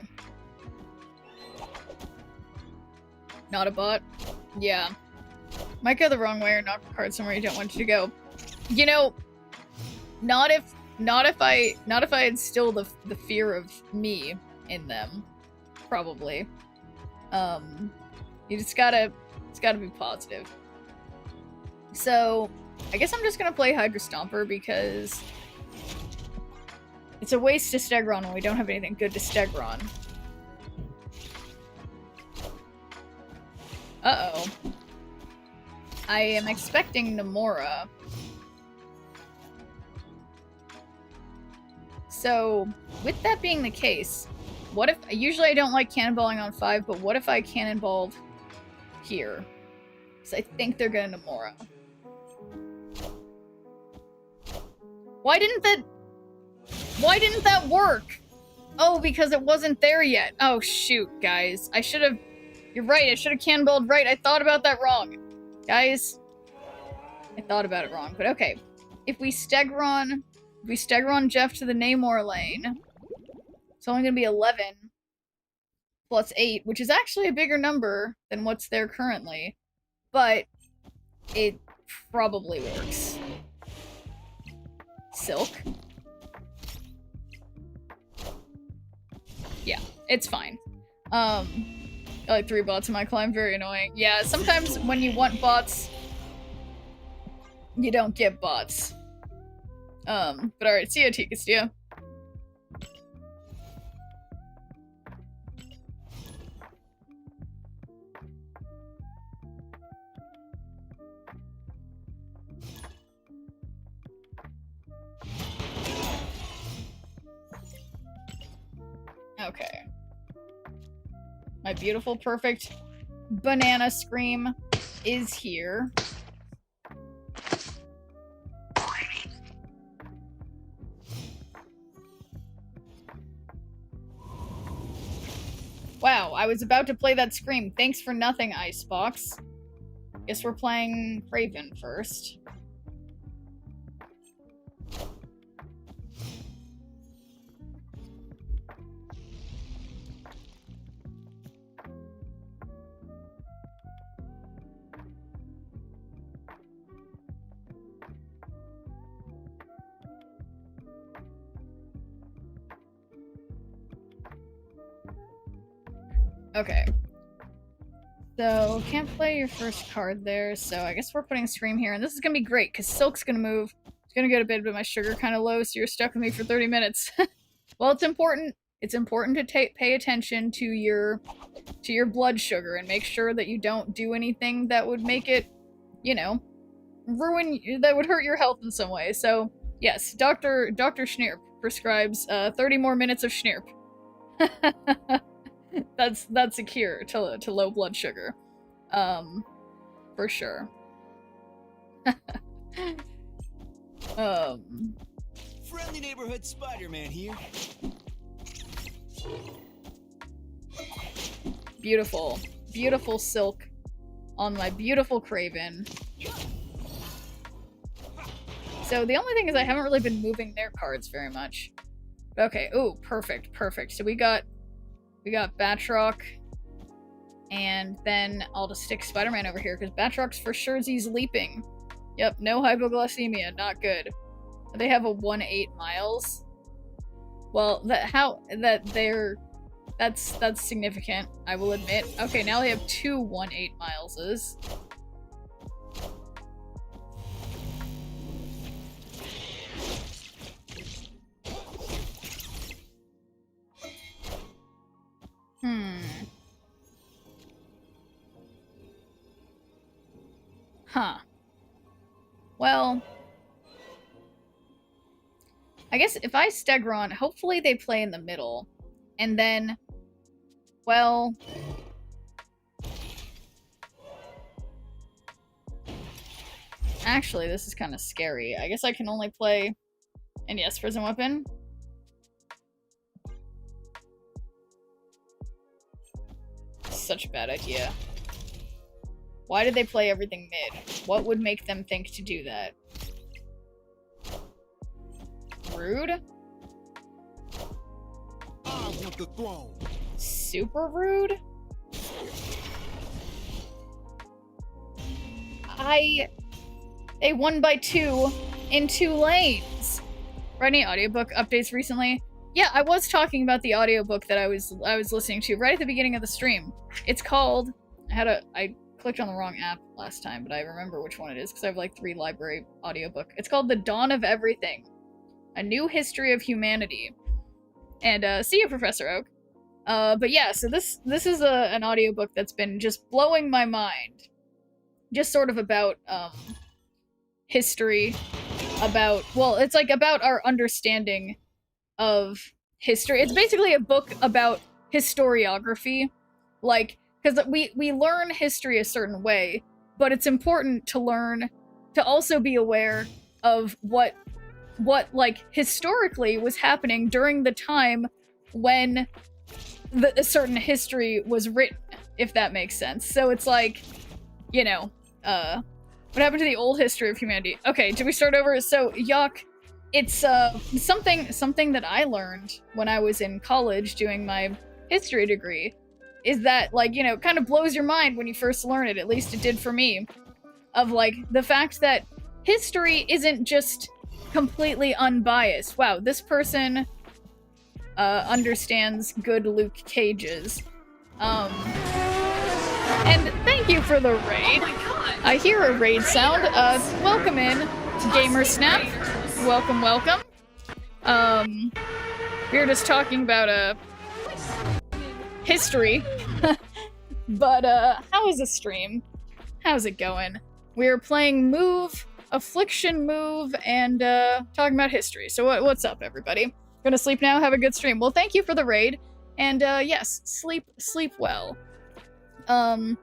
Not a bot? Yeah. Might go the wrong way or knock the card somewhere you don't want it to go. You know, not if I instill the fear of me in them. Probably. You just gotta be positive. So, I guess I'm just gonna play Hydra Stomper because it's a waste to Stegron when we don't have anything good to Stegron. Uh-oh. I am expecting Nomura. So, with that being the case, what if... Usually I don't like cannonballing on 5, but what if I cannonballed here? Because I think they're gonna Nomura. Why didn't that work? Oh, because it wasn't there yet. Oh, shoot, guys. I should have... You're right, I should have cannonballed right. I thought about that wrong. Guys, I thought about it wrong, but okay. If we Stegron Jeff to the Namor lane, it's only gonna be 11 plus 8, which is actually a bigger number than what's there currently, but it probably works. Silk. Yeah, it's fine. I like 3 bots in my climb, very annoying. Yeah, sometimes when you want bots, you don't get bots. But alright, see ya, Tikastia. Okay. My beautiful, perfect banana scream is here. Wow, I was about to play that scream. Thanks for nothing, Icebox. Guess we're playing Craven first. Okay. So, can't play your first card there, so I guess we're putting Scream here, and this is gonna be great, because Silk's gonna move. It's gonna go to bed, but my sugar kinda low, so you're stuck with me for 30 minutes. Well, it's important to pay attention to your blood sugar, and make sure that you don't do anything that would make it, you know, that would hurt your health in some way. So, Yes, Dr. Schnirp prescribes 30 more minutes of Schnirp. That's a cure to low blood sugar. For sure. Friendly neighborhood Spider-Man here. Beautiful. Beautiful silk on my beautiful Craven. So the only thing is I haven't really been moving their cards very much. Okay, ooh, perfect, perfect. So we got Batroc, and then I'll just stick Spider-Man over here, because Batroc's for sure he's leaping. Yep, no hypoglycemia, not good. They have a 1-8 miles. Well, that's significant, I will admit. Okay, now they have 2 1-8 mileses. Huh. Well, I guess if I Stegron, hopefully they play in the middle. And then, well, actually, this is kind of scary. I guess I can only play, and yes, Prison Weapon. Such a bad idea. Why did they play everything mid? What would make them think to do that? Rude? I want the throne. Super rude? They won by 2 in 2 lanes. Read any audiobook updates recently? Yeah, I was talking about the audiobook that I was listening to right at the beginning of the stream. It's called, I clicked on the wrong app last time, but I remember which one it is because I have like 3 library audiobook. It's called The Dawn of Everything: A New History of Humanity. And see you, Professor Oak. But yeah, so this is an audiobook that's been just blowing my mind. Just sort of about history, it's like about our understanding of history. It's basically a book about historiography, like, because we learn history a certain way, but it's important to also be aware of what like historically was happening during the time when a certain history was written, if that makes sense. So it's like, you know, what happened to the old history of humanity? Okay, do we start over? So Yuck, it's something that I learned when I was in college doing my history degree, is that, like, you know, kind of blows your mind when you first learn it, at least it did for me, of like the fact that history isn't just completely unbiased. Wow, this person understands good Luke Cages. And thank you for the raid. Oh my god! I hear a raid sound. Welcome in, Gamer Snap. Welcome, welcome. We were just talking about history. But how was the stream? How's it going? We're playing Move, Affliction Move, and talking about history. So what's up, everybody? Gonna sleep now? Have a good stream. Well, thank you for the raid. And yes, sleep well. And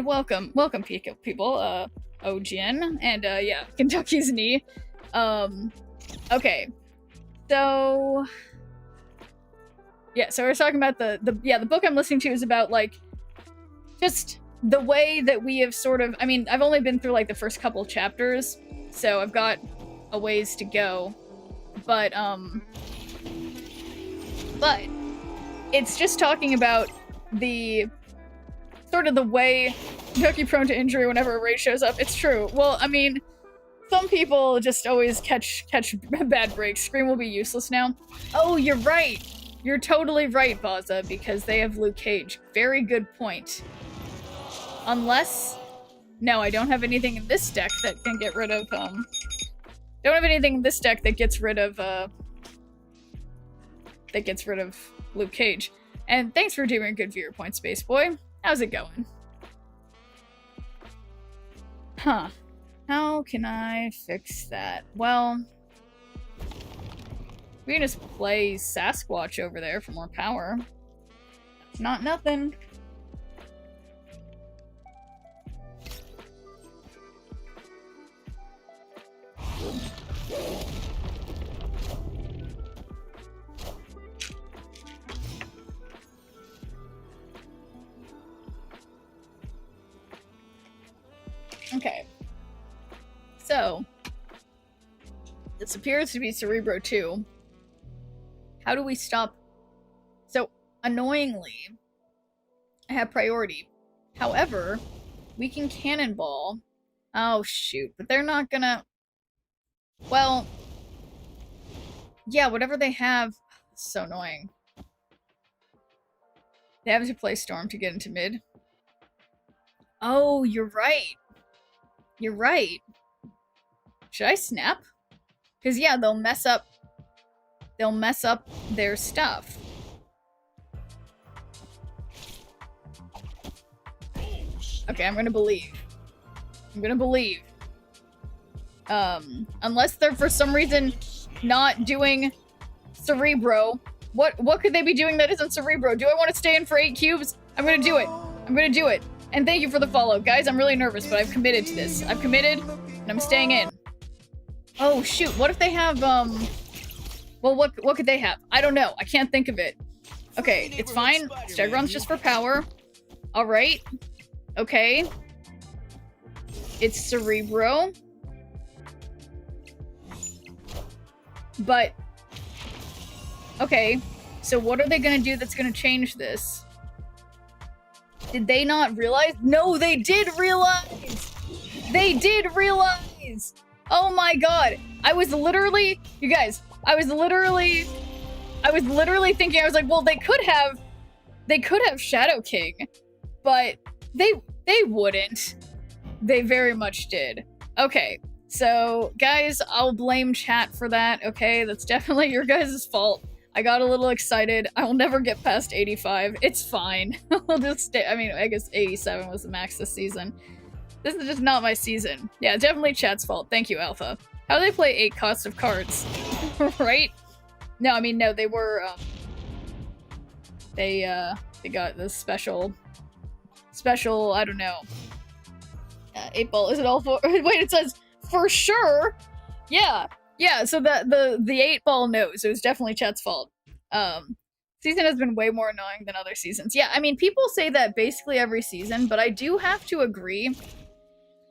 welcome people, OGN, and yeah, Kentucky's knee. Okay. So yeah, so we're talking about the book I'm listening to is about, like, just the way that we have sort of, I mean, I've only been through like the first couple chapters, so I've got a ways to go. But it's just talking about the sort of the way Kentucky prone to injury whenever a raid shows up. It's true. Well, I mean, some people just always catch bad breaks. Scream will be useless now. Oh, you're right. You're totally right, Baza, because they have Luke Cage. Very good point. Unless... No, I don't have anything in this deck that can get rid of, don't have anything in this deck that gets rid of, Luke Cage. And thanks for doing a good viewer point, Space Boy. How's it going? Huh. How can I fix that? Well, We can just play Sasquatch over there for more power. Not nothing. Okay. So, this appears to be Cerebro 2. How do we stop? So, annoyingly, I have priority. However, we can cannonball. Oh, shoot. But they're not gonna... Well... Yeah, whatever they have... It's so annoying. They have to play Storm to get into mid. Oh, you're right. You're right. Should I snap? Because, yeah, they'll mess up their stuff. Okay, I'm gonna believe. Unless they're for some reason not doing Cerebro. What could they be doing that isn't Cerebro? Do I want to stay in for 8 cubes? I'm gonna do it. And thank you for the follow. Guys, I'm really nervous, but I've committed to this. I've committed, and I'm staying in. Oh, shoot. What if they have, well, what could they have? I don't know. I can't think of it. Okay, it's fine. Stegron's just for power. Alright. Okay. It's Cerebro. But... Okay. So what are they gonna do that's gonna change this? Did they not realize? No, they did realize! They did realize! Oh my god. I was literally... You guys, I was literally thinking, I was like, well, they could have Shadow King, but they wouldn't. They very much did. Okay, so guys, I'll blame chat for that, okay? That's definitely your guys' fault. I got a little excited. I will never get past 85. It's fine. I'll just stay. I mean, I guess 87 was the max this season. This is just not my season. Yeah, definitely chat's fault. Thank you, Alpha. How do they play 8 costs of cards? Right? No, I mean, no, they were, they got this special, I don't know. 8 ball, is it all for- Wait, it says, for sure! Yeah, so the 8 ball knows. It was definitely chat's fault. Season has been way more annoying than other seasons. Yeah, I mean, people say that basically every season, but I do have to agree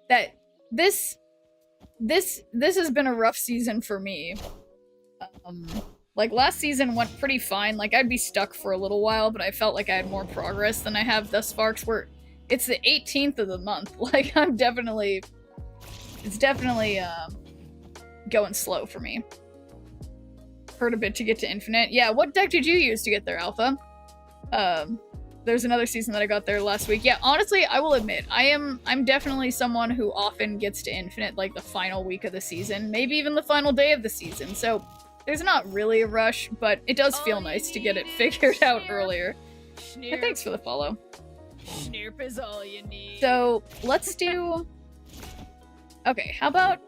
that this has been a rough season for me. Like, last season went pretty fine. Like, I'd be stuck for a little while, but I felt like I had more progress than I have thus far, 'cause it's the 18th of the month. Like, it's definitely, going slow for me. Hurt a bit to get to Infinite. Yeah, what deck did you use to get there, Alpha? There's another season that I got there last week. Yeah, honestly, I will admit, I'm definitely someone who often gets to Infinite, like, the final week of the season, maybe even the final day of the season, so there's not really a rush, but it does feel nice to get it figured out earlier. And thanks for the follow. Snirp is all you need. So, let's do... Okay, how about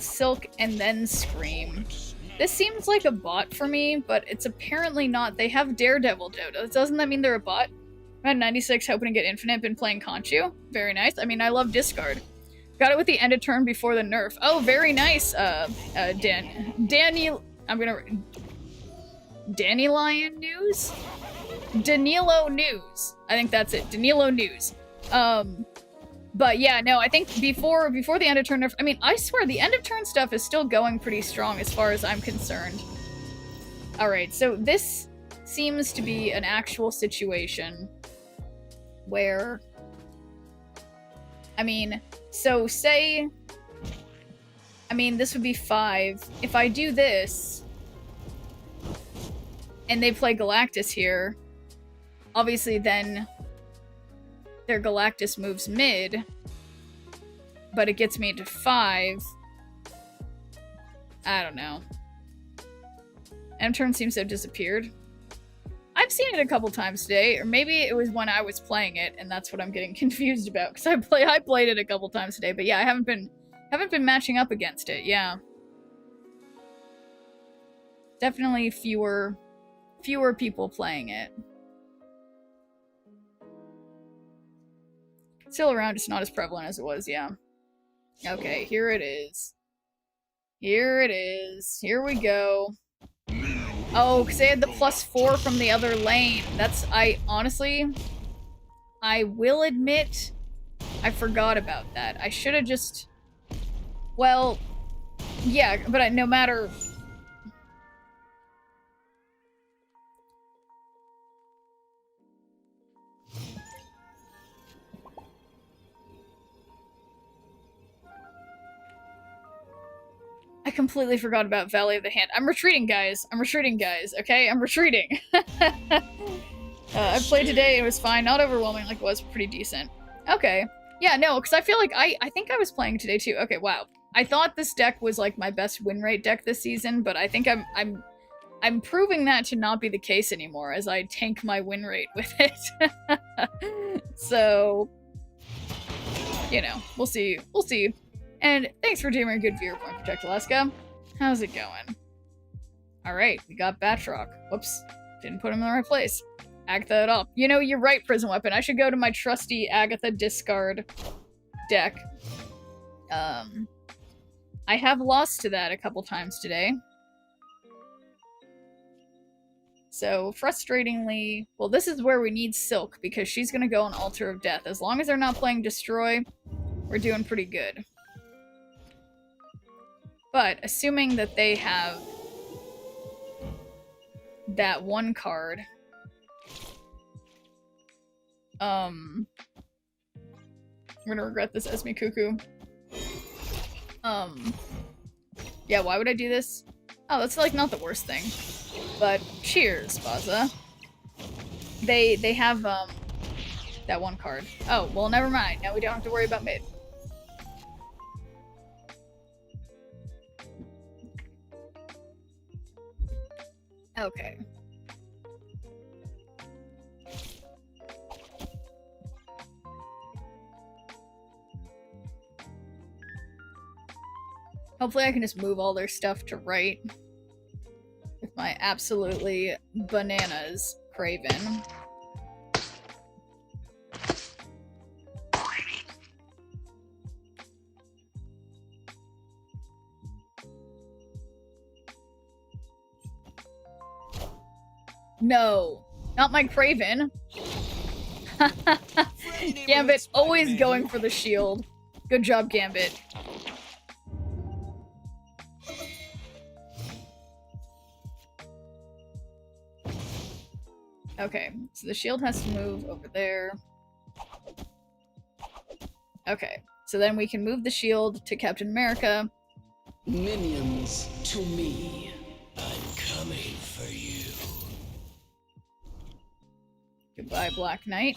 Silk and then Scream? This seems like a bot for me, but it's apparently not. They have Daredevil Dodo. Doesn't that mean they're a bot? I'm at 96, hoping to get Infinite, been playing Conchu. Very nice. I mean, I love Discard. Got it with the end of turn before the nerf. Oh, very nice, Danny... I'm gonna... Danny Lion News? Danilo News. I think that's it. Danilo News. But yeah, no, I think before the end of turn nerf... I mean, I swear, the end of turn stuff is still going pretty strong as far as I'm concerned. Alright, so this seems to be an actual situation where... I mean... So, say... I mean, this would be 5. If I do this... And they play Galactus here... Obviously, then... Their Galactus moves mid... But it gets me to 5... I don't know. M-turn seems to have disappeared. I've seen it a couple times today, or maybe it was when I was playing it, and that's what I'm getting confused about. Because I played it a couple times today, but yeah, I haven't been matching up against it. Yeah. definitely fewer people playing it. Still around, it's not as prevalent as it was, yeah. Okay, here it is. Here it is. Here we go. Oh, because they had the +4 from the other lane. Honestly, I will admit, I forgot about that. I should have just... Well, yeah, but no matter... I completely forgot about Valley of the Hand. I'm retreating, guys. Okay? I'm retreating. I played today, it was fine. Not overwhelming like it was, pretty decent. Okay. Yeah, no, because I feel like I think I was playing today too. Okay, wow. I thought this deck was like my best win rate deck this season, but I think I'm proving that to not be the case anymore as I tank my win rate with it. So, you know, we'll see. We'll see. And thanks for taking a good viewer point, Protect Alaska. How's it going? Alright, we got Batroc. Whoops. Didn't put him in the right place. Agatha it up. You know, you're right, Prison Weapon. I should go to my trusty Agatha discard deck. I have lost to that a couple times today. So, frustratingly... Well, this is where we need Silk, because she's gonna go on Altar of Death. As long as they're not playing Destroy, we're doing pretty good. But, assuming that they have that one card... We're gonna regret this, Esme Cuckoo. Yeah, why would I do this? Oh, that's, like, not the worst thing. But, cheers, Baza. They have, that one card. Oh, well, never mind. Now we don't have to worry about mid. Okay. Hopefully I can just move all their stuff to right. With my absolutely bananas Kraven. No, not my Kraven. Gambit always going for the shield. Good job, Gambit. Okay, so the shield has to move over there. Okay, so then we can move the shield to Captain America. Minions to me. I'm coming for you. Goodbye, Black Knight.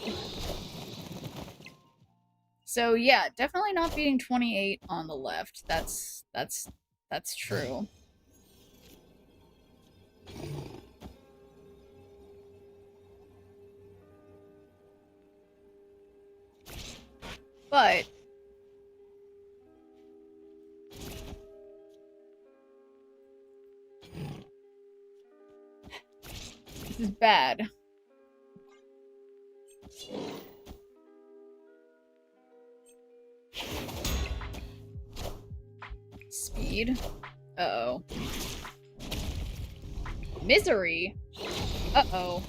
So yeah, definitely not beating 28 on the left. That's true. But this is bad. Speed. Uh-oh. Misery? Uh-oh.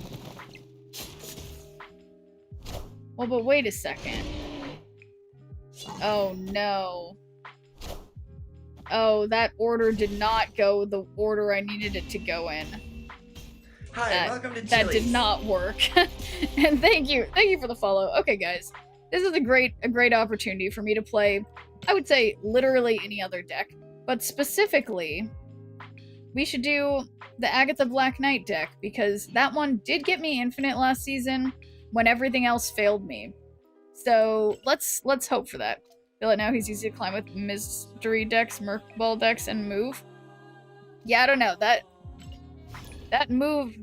Well, but wait a second. Oh, no. Oh, that order did not go the order I needed it to go in. Hi, welcome to Chili's. That did not work. And thank you for the follow. Okay, guys. This is a great opportunity for me to play, I would say, literally any other deck. But specifically, we should do the Agatha Black Knight deck, because that one did get me infinite last season when everything else failed me. So let's hope for that. Feel it now he's easy to climb with mystery decks, Merc Ball decks, and move. Yeah, I don't know. That move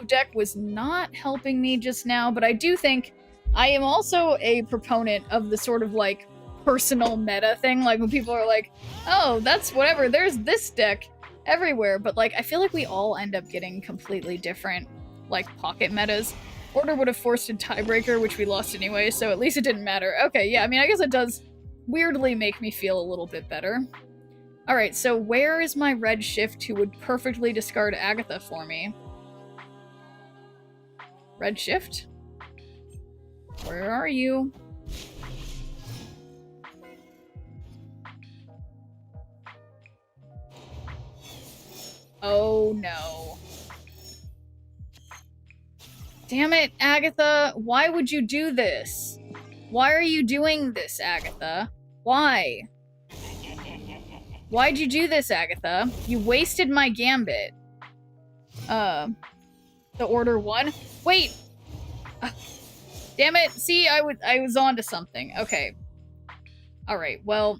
deck was not helping me just now, but I do think I am also a proponent of the sort of like personal meta thing. Like when people are like, oh, that's whatever, there's this deck. everywhere, but like I feel like we all end up getting completely different like pocket metas. Order would have forced a tiebreaker, which we lost anyway, so at least it didn't matter. Okay, yeah, I mean, I guess it does weirdly make me feel a little bit better. Alright, so where is my red shift who would perfectly discard Agatha for me? Red shift? Where are you? Oh no. Damn it, Agatha! Why would you do this? Why are you doing this, Agatha? Why? Why'd you do this, Agatha? You wasted my gambit. The order won? Wait! Damn it! See, I was onto something. Okay. Alright, well,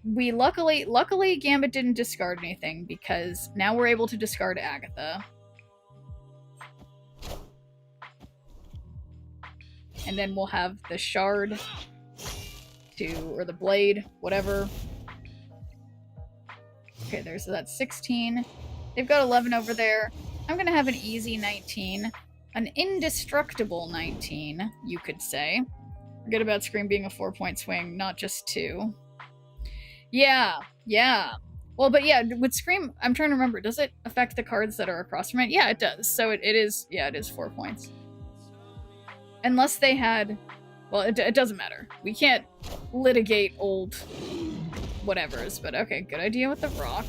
we luckily Gambit didn't discard anything because now we're able to discard Agatha. And then we'll have the shard or the blade, whatever. Okay, that's 16. They've got 11 over there. I'm gonna have an easy 19. An indestructible 19, you could say. Forget about Scream being a 4-point swing, not just 2. Yeah. Well, but yeah, with Scream, I'm trying to remember, does it affect the cards that are across from it? Yeah, it does. So it is 4 points. Unless they had... Well, it doesn't matter. We can't litigate old whatevers, but okay, good idea with the rock.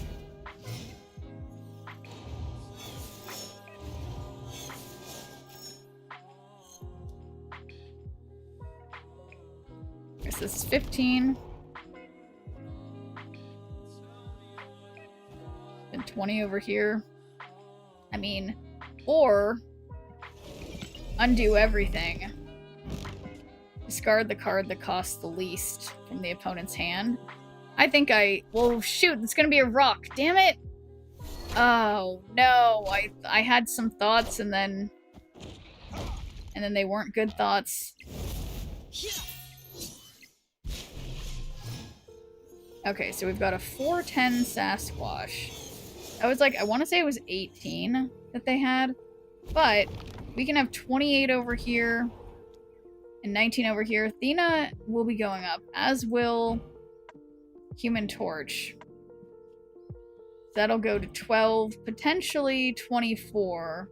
Guess this is 15. And 20 over here. I mean, or undo everything. Discard the card that costs the least from the opponent's hand. I think well, shoot, it's gonna be a rock. Damn it! Oh, no. I had some thoughts and then they weren't good thoughts. Okay, so we've got a 410 Sasquatch. I was like, I want to say it was 18 that they had, but we can have 28 over here and 19 over here. Athena will be going up, as will Human Torch. That'll go to 12, potentially 24.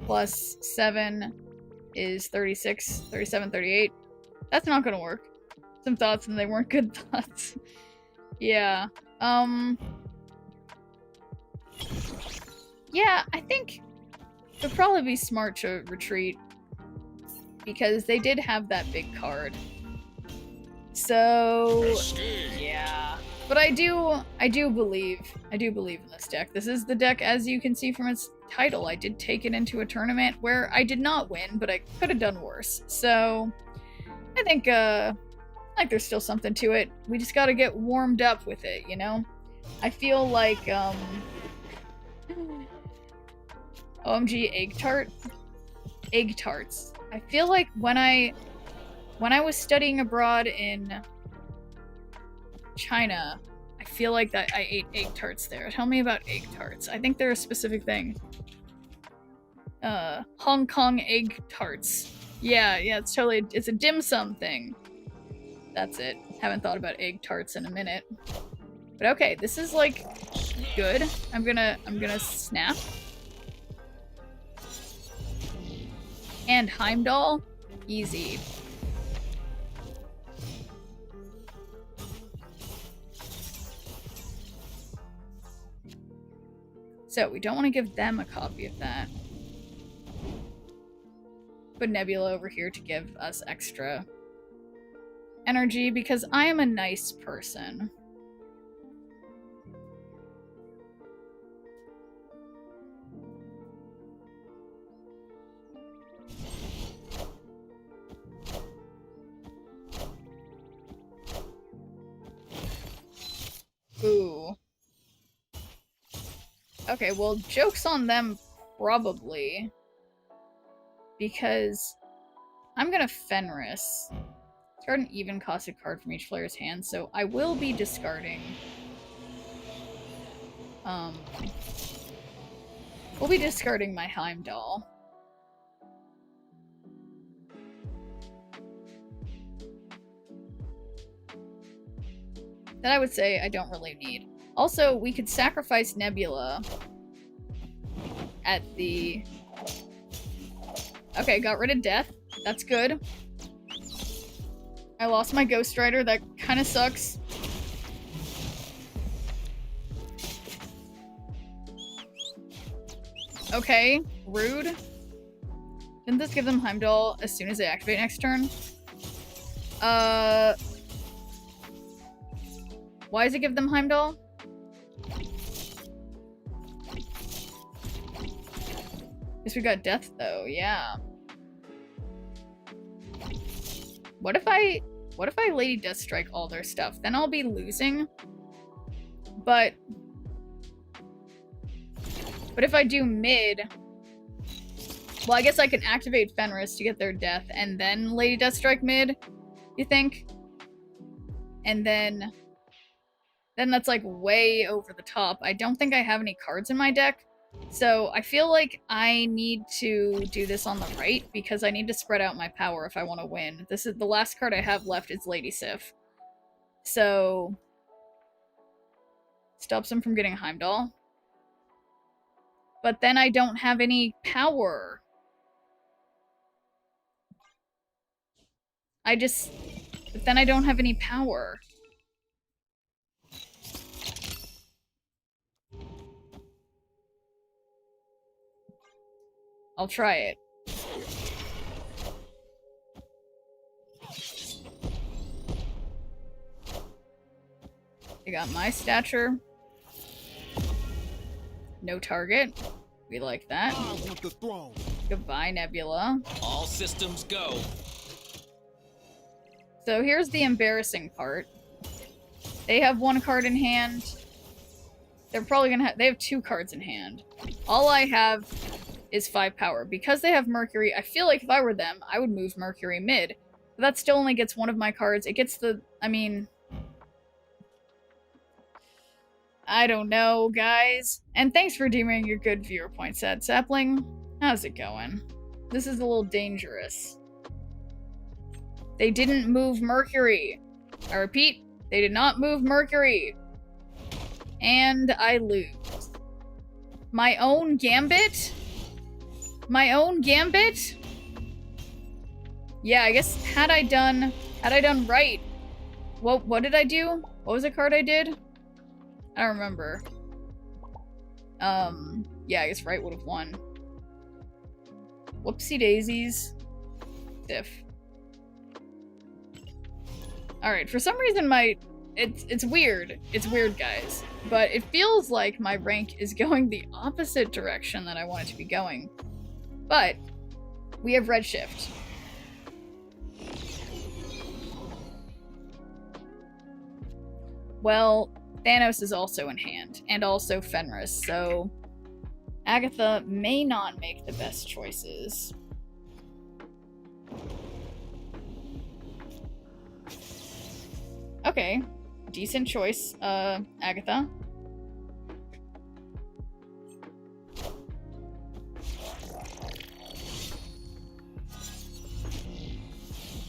Plus 7 is 36, 37, 38. That's not gonna work. Some thoughts and they weren't good thoughts. Yeah. Yeah, I think it would probably be smart to retreat because they did have that big card. So yeah. But I do believe in this deck. This is the deck, as you can see from its title. I did take it into a tournament where I did not win, but I could have done worse. So I think there's still something to it. We just gotta get warmed up with it, you know? I feel like OMG egg tarts. I feel like when I was studying abroad in China, I feel like that I ate egg tarts there. Tell me about egg tarts. I think they're a specific thing. Hong Kong egg tarts. Yeah, it's a dim sum thing. That's it. Haven't thought about egg tarts in a minute. But okay, this is like good. I'm gonna snap. And Heimdall, easy. So we don't want to give them a copy of that. Put Nebula over here to give us extra energy because I am a nice person. Ooh. Okay, well, joke's on them, probably. Because I'm gonna Fenris. Discard an even costed card from each player's hand, so I will be discarding We'll be discarding my Heimdall. That I would say I don't really need. Also, we could sacrifice Nebula at the... Okay, got rid of Death. That's good. I lost my Ghost Rider. That kind of sucks. Okay, rude. Didn't this give them Heimdall as soon as they activate next turn? Why does it give them Heimdall? Guess we got Death though, yeah. What if I Lady Deathstrike all their stuff? Then I'll be losing. But if I do mid, well, I guess I can activate Fenris to get their death and then Lady Deathstrike mid, you think? And then that's like way over the top. I don't think I have any cards in my deck. So I feel like I need to do this on the right because I need to spread out my power if I want to win. This is the last card I have left is Lady Sif. So stops him from getting Heimdall. But then I don't have any power. But then I don't have any power. I'll try it. I got my stature. No target. We like that. I want the throne. Goodbye, Nebula. All systems go. So here's the embarrassing part. They have one card in hand. They're probably gonna have... They have 2 cards in hand. All I have is 5 power. Because they have Mercury, I feel like if I were them, I would move Mercury mid. But that still only gets one of my cards. It gets the... I mean... I don't know, guys. And thanks for deeming your good viewer point, Sad Sapling. How's it going? This is a little dangerous. They didn't move Mercury. I repeat, they did not move Mercury. And I lose. My own Gambit? My own Gambit? Yeah, I guess had I done right. What did I do? What was the card I did? I don't remember. Yeah, I guess right would have won. Whoopsie daisies. Diff. Alright, for some reason it's weird. It's weird, guys. But it feels like my rank is going the opposite direction that I want it to be going. But we have Redshift. Well, Thanos is also in hand, and also Fenris, so Agatha may not make the best choices. Okay, decent choice, Agatha.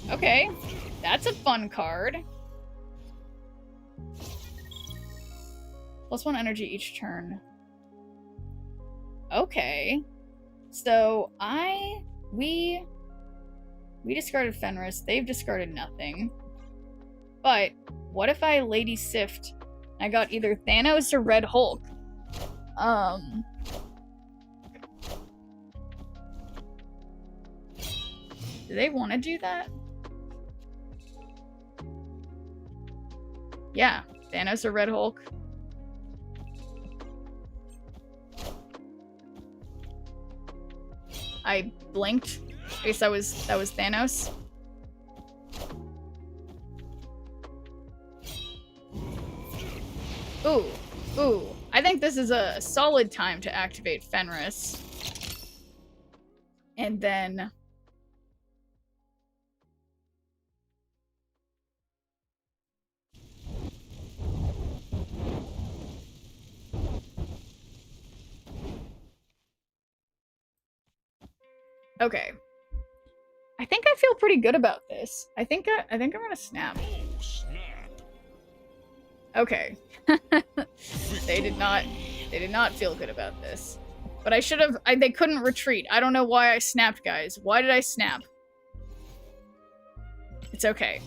Okay, that's a fun card. +1 energy each turn. Okay. So we discarded Fenris. They've discarded nothing. But what if I Lady Sift? I got either Thanos or Red Hulk. Do they want to do that? Yeah, Thanos or Red Hulk. I blinked. I guess that was Thanos. Ooh. I think this is a solid time to activate Fenris. And then... Okay. I think I feel pretty good about this. I think I'm gonna snap. Oh, snap. Okay. They did not feel good about this. But I should have, they couldn't retreat. I don't know why I snapped, guys. Why did I snap? It's okay.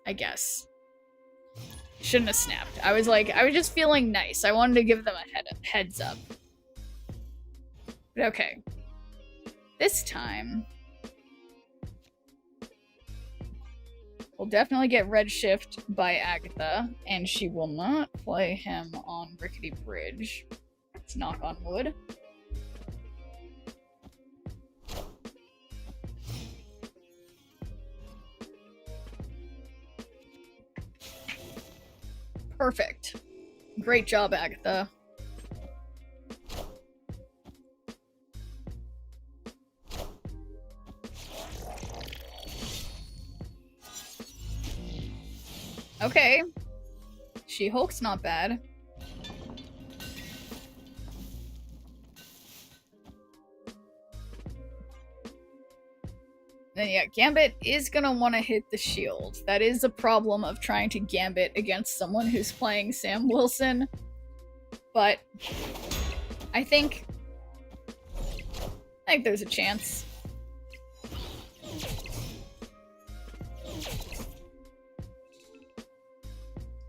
I guess. Shouldn't have snapped. I was just feeling nice. I wanted to give them a heads up. But okay. This time, we'll definitely get Redshift by Agatha, and she will not play him on Rickety Bridge. Let's knock on wood. Perfect. Great job, Agatha. Okay. She-Hulk's not bad. Then yeah, Gambit is gonna want to hit the shield. That is a problem of trying to Gambit against someone who's playing Sam Wilson. But I think there's a chance.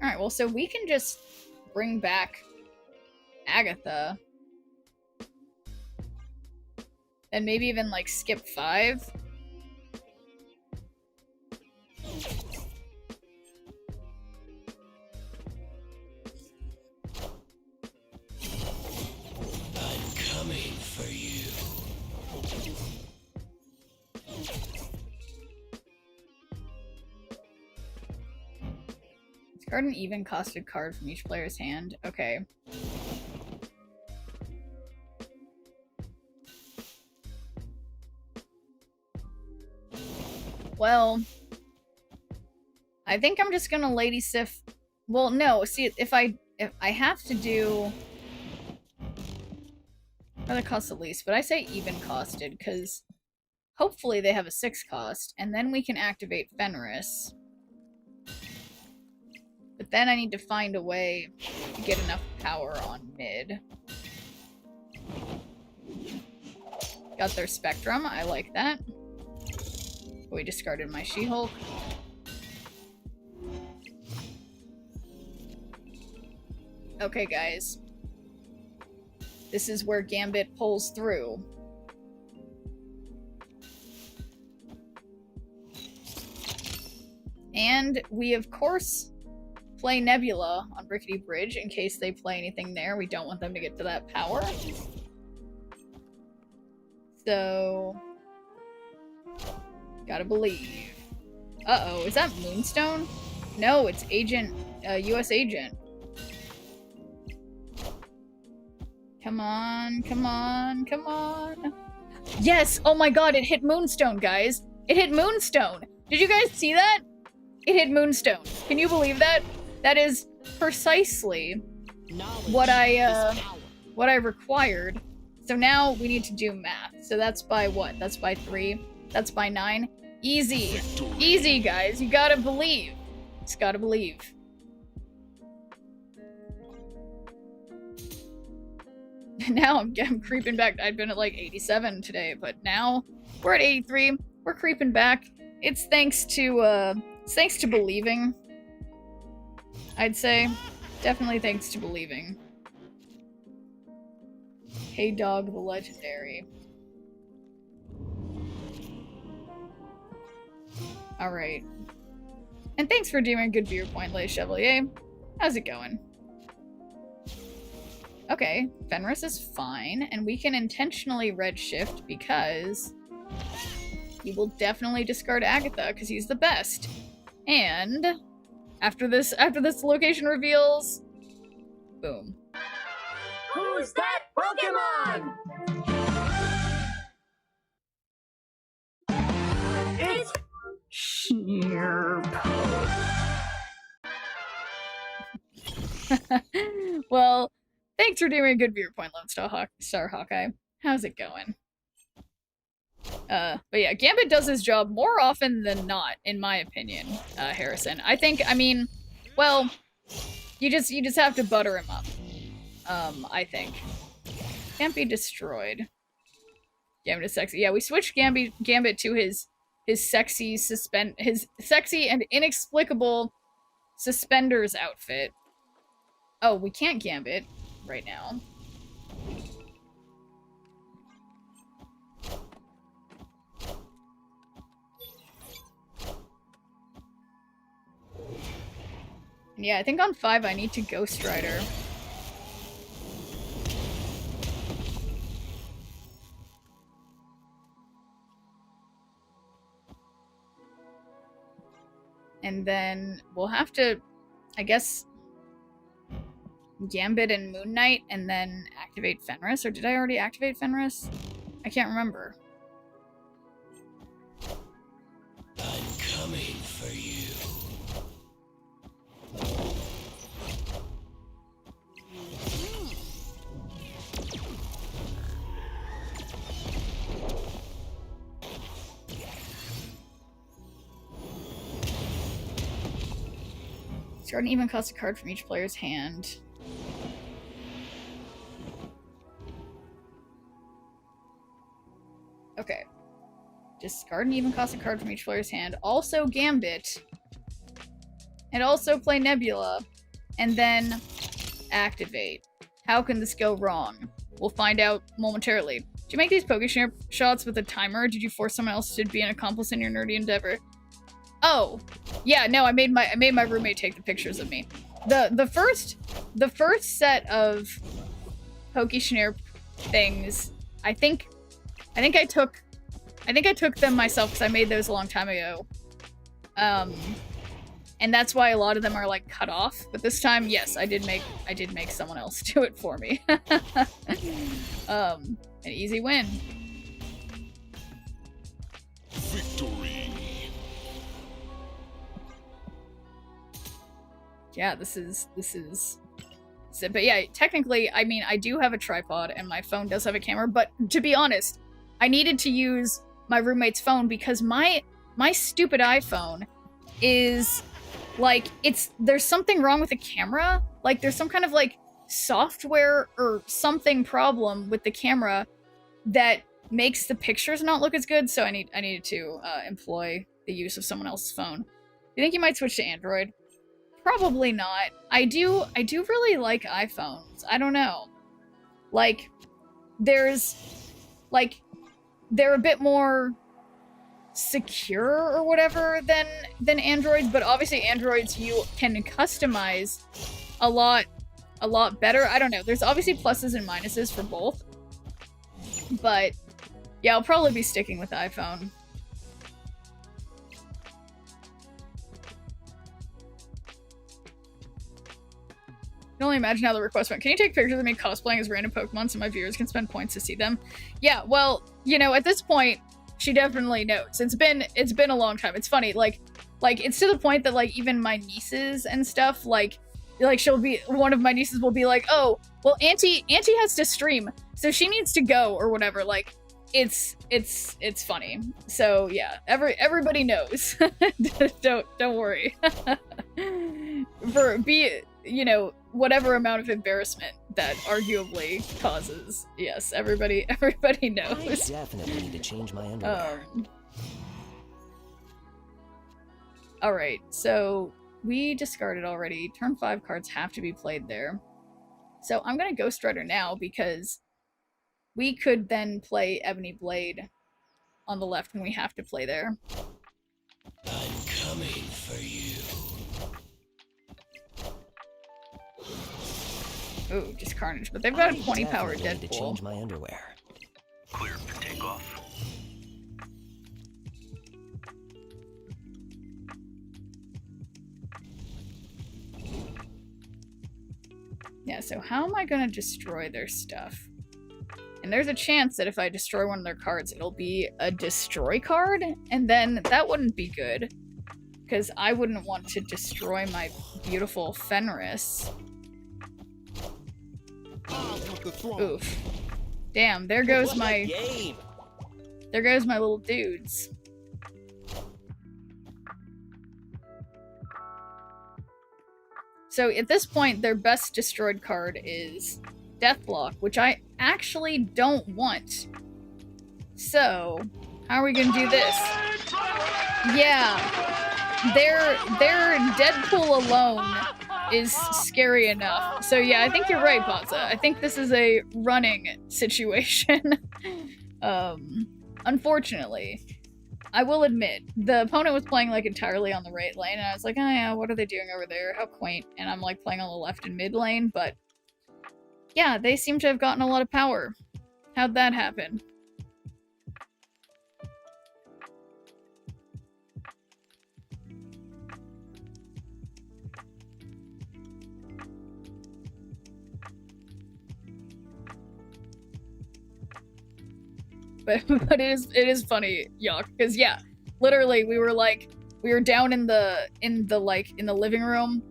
Alright, well, so we can just bring back Agatha. And maybe even, like, skip 5. I'm coming for you. Discard an even costed card from each player's hand. Okay. Well, I think I'm just gonna Lady Sif. Well, no. See, if I have to do, or the cost at least, but I say even costed because hopefully they have a 6 cost, and then we can activate Fenris. But then I need to find a way to get enough power on mid. Got their Spectrum. I like that. We discarded my She-Hulk. Okay, guys. This is where Gambit pulls through. And we, of course, play Nebula on Rickety Bridge in case they play anything there. We don't want them to get to that power. So... gotta believe. Uh-oh, is that Moonstone? No, it's Agent, US Agent. Come on, come on, come on. Yes! Oh my god, it hit Moonstone, guys! It hit Moonstone! Did you guys see that? It hit Moonstone. Can you believe that? That is precisely what I required. So now we need to do math. So that's by what? That's by 3. That's by 9. Easy. Easy, guys. You gotta believe. Just gotta believe. Now I'm creeping back. I'd been at like 87 today, but now we're at 83. We're creeping back. It's thanks to believing. I'd say. Definitely thanks to believing. Hey Dog the Legendary. Alright. And thanks for doing a good viewpoint, Le Chevalier. How's it going? Okay, Fenris is fine, and we can intentionally Redshift because he will definitely discard Agatha because he's the best. And after this location reveals, boom. Who's that Pokemon? It's Well, thanks for doing a good viewpoint, Lone Star Hawkeye. How's it going? But yeah, Gambit does his job more often than not, in my opinion, Harrison. I mean, well, you just have to butter him up. I think. Can't be destroyed. Gambit is sexy. Yeah, we switched Gambit to his sexy and inexplicable suspenders outfit. Oh, we can't Gambit right now. Yeah, I think on 5 I need to Ghost Rider. And then we'll have to, I guess, Gambit and Moon Knight and then activate Fenris. Or did I already activate Fenris? I can't remember. I'm coming for you. Discard an even cost a card from each player's hand. Okay. Discard an even cost a card from each player's hand. Also Gambit. And also play Nebula. And then activate. How can this go wrong? We'll find out momentarily. Did you make these Pokeshare shots with a timer, or did you force someone else to be an accomplice in your nerdy endeavor? Oh, yeah, no, I made my roommate take the pictures of me. The first set of Pokesnare things, I think I took them myself because I made those a long time ago. And that's why a lot of them are like cut off. But this time, yes, I did make someone else do it for me. An easy win. Victory. Yeah, this is it. But yeah, technically, I mean, I do have a tripod and my phone does have a camera, but to be honest, I needed to use my roommate's phone because my stupid iPhone is like, there's something wrong with the camera. Like there's some kind of like software or something problem with the camera that makes the pictures not look as good, so I needed to employ the use of someone else's phone. Do you think you might switch to Android? Probably not. I do really like iPhones. I don't know. Like, they're a bit more secure or whatever than Androids, but obviously Androids you can customize a lot better. I don't know. There's obviously pluses and minuses for both. But yeah, I'll probably be sticking with iPhone. I can only imagine how the request went. Can you take pictures of me cosplaying as random Pokemon so my viewers can spend points to see them? Yeah, well, you know, at this point, she definitely knows. It's been a long time. It's funny, like it's to the point that like even my nieces and stuff, like one of my nieces will be like, oh, well, Auntie has to stream, so she needs to go or whatever. Like, it's funny. So yeah, everybody knows. don't worry. You know, whatever amount of embarrassment that arguably causes. Yes, everybody knows. I definitely need to change my underwear. Alright, so we discarded already. Turn 5 cards have to be played there. So I'm gonna Ghost Rider now because we could then play Ebony Blade on the left when we have to play there. I'm coming for you. Ooh, just Carnage, but they've got a 20 power Deadpool. To change my underwear. Clear for takeoff. Yeah, so how am I gonna destroy their stuff? And there's a chance that if I destroy one of their cards, it'll be a destroy card, and then that wouldn't be good. Because I wouldn't want to destroy my beautiful Fenris. I want the throne. Oof. Damn, there goes my there goes my little dudes. So at this point, their best destroyed card is Deathblock, which I actually don't want. So, how are we gonna do this? Yeah, their Deadpool alone is scary enough. So yeah, I think you're right, Pazza. I think this is a running situation. Unfortunately. I will admit, the opponent was playing like entirely on the right lane, and I was like, oh yeah, what are they doing over there? How quaint. And I'm like playing on the left and mid lane, but yeah, they seem to have gotten a lot of power. How'd that happen? But it is funny, Yuck, because yeah, literally we were down in the living room,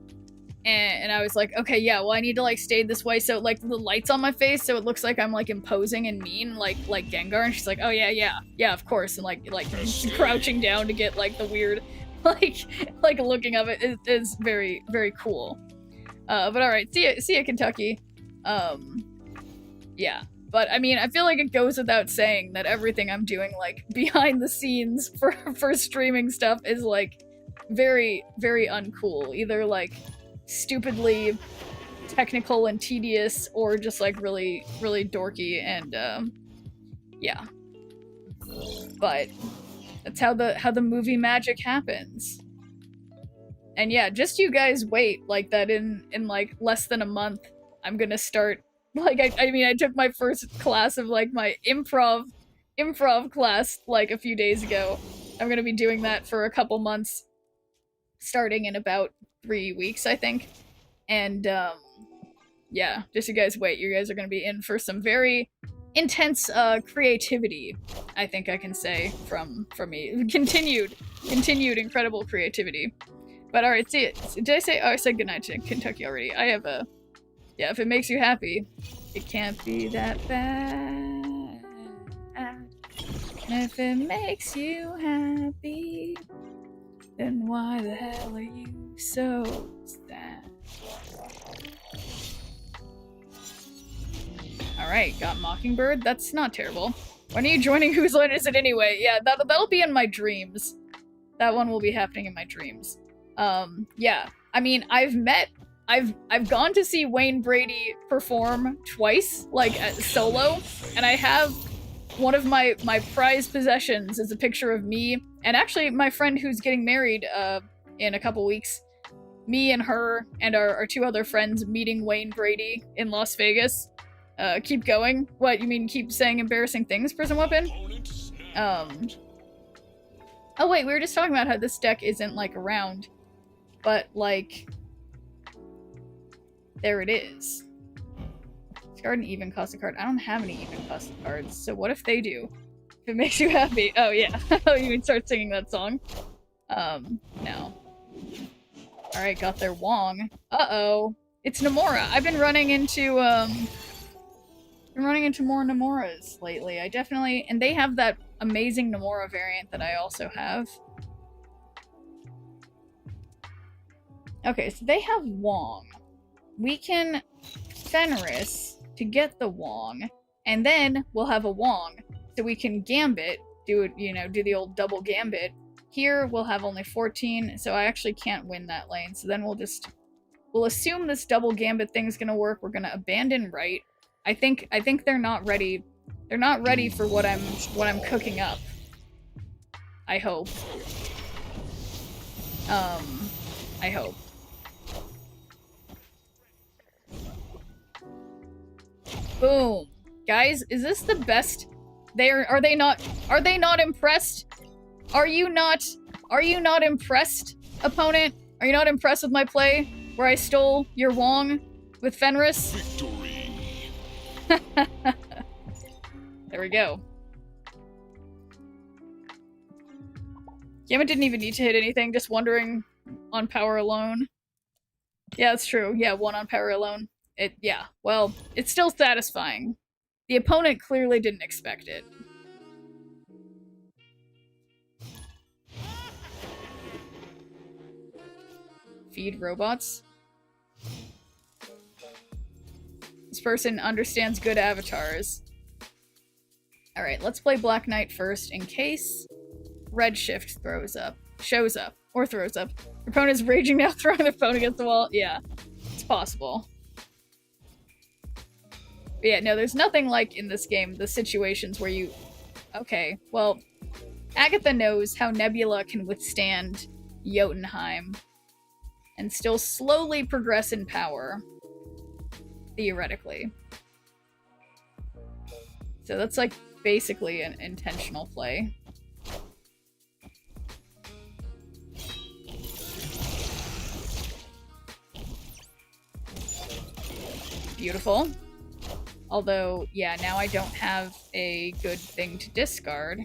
and I was like, okay, yeah, well I need to like stay this way, so like the light's on my face, so it looks like I'm like imposing and mean, like Gengar, and she's like, oh yeah, of course, and like crouching down to get like the weird like looking of it is very, very cool. But all right, see ya, Kentucky. Yeah. But, I mean, I feel like it goes without saying that everything I'm doing, like, behind the scenes for streaming stuff is, like, very, very uncool. Either, like, stupidly technical and tedious, or just, like, really, really dorky, and, yeah. But that's how the movie magic happens. And yeah, just you guys wait, like, that in like, less than a month, I'm gonna start. Like, I mean, I took my first class of, like, my improv class, like, a few days ago. I'm gonna be doing that for a couple months, starting in about 3 weeks, I think. And, yeah, just you guys wait. You guys are gonna be in for some very intense, creativity, I think I can say, from me. Continued incredible creativity. But alright, see it. Did I say- oh, I said goodnight to Kentucky already. I have a- yeah, if it makes you happy, it can't be that bad. And if it makes you happy, then why the hell are you so sad? Alright, got Mockingbird. That's not terrible. When are you joining Whose Line Is It Anyway? Yeah, that'll be in my dreams. That one will be happening in my dreams. Yeah. I mean, I've gone to see Wayne Brady perform twice, like solo, and I have one of my prized possessions is a picture of me and actually my friend who's getting married in a couple weeks. Me and her and our two other friends meeting Wayne Brady in Las Vegas. Keep going. What, you mean keep saying embarrassing things, Prison Weapon? Oh wait, we were just talking about how this deck isn't like around, but like there it is. Discard an even cost card. I don't have any even cost cards, so what if they do? If it makes you happy. Oh yeah. Oh, you can start singing that song. No. Alright, got their Wong. Uh-oh. It's Nomura. I've been running into more Nomuras lately. I definitely, and they have that amazing Nomura variant that I also have. Okay, so they have Wong. We can Fenris to get the Wong, and then we'll have a Wong, so we can Gambit, do it, you know, do the old double Gambit. Here we'll have only 14, so I actually can't win that lane, so then we'll assume this double Gambit thing's gonna work. We're gonna abandon right. I think they're not ready. They're not ready for what I'm cooking up. I hope. I hope. Boom. Guys, is this the best? Are they not impressed? Are you not impressed, opponent? Are you not impressed with my play where I stole your Wong with Fenris? Victory. There we go. Gambit didn't even need to hit anything, just wondering on power alone. Yeah, that's true. Yeah, 1 on power alone. Yeah, well, it's still satisfying. The opponent clearly didn't expect it. Feed robots. This person understands good avatars. Alright, let's play Black Knight first in case Redshift shows up, or throws up. Your opponent is raging now, throwing their phone against the wall. Yeah, it's possible. But yeah, no, there's nothing like in this game, the situations where you... Okay, well, Agatha knows how Nebula can withstand Jotunheim and still slowly progress in power. Theoretically. So that's like basically an intentional play. Beautiful. Although, yeah, now I don't have a good thing to discard.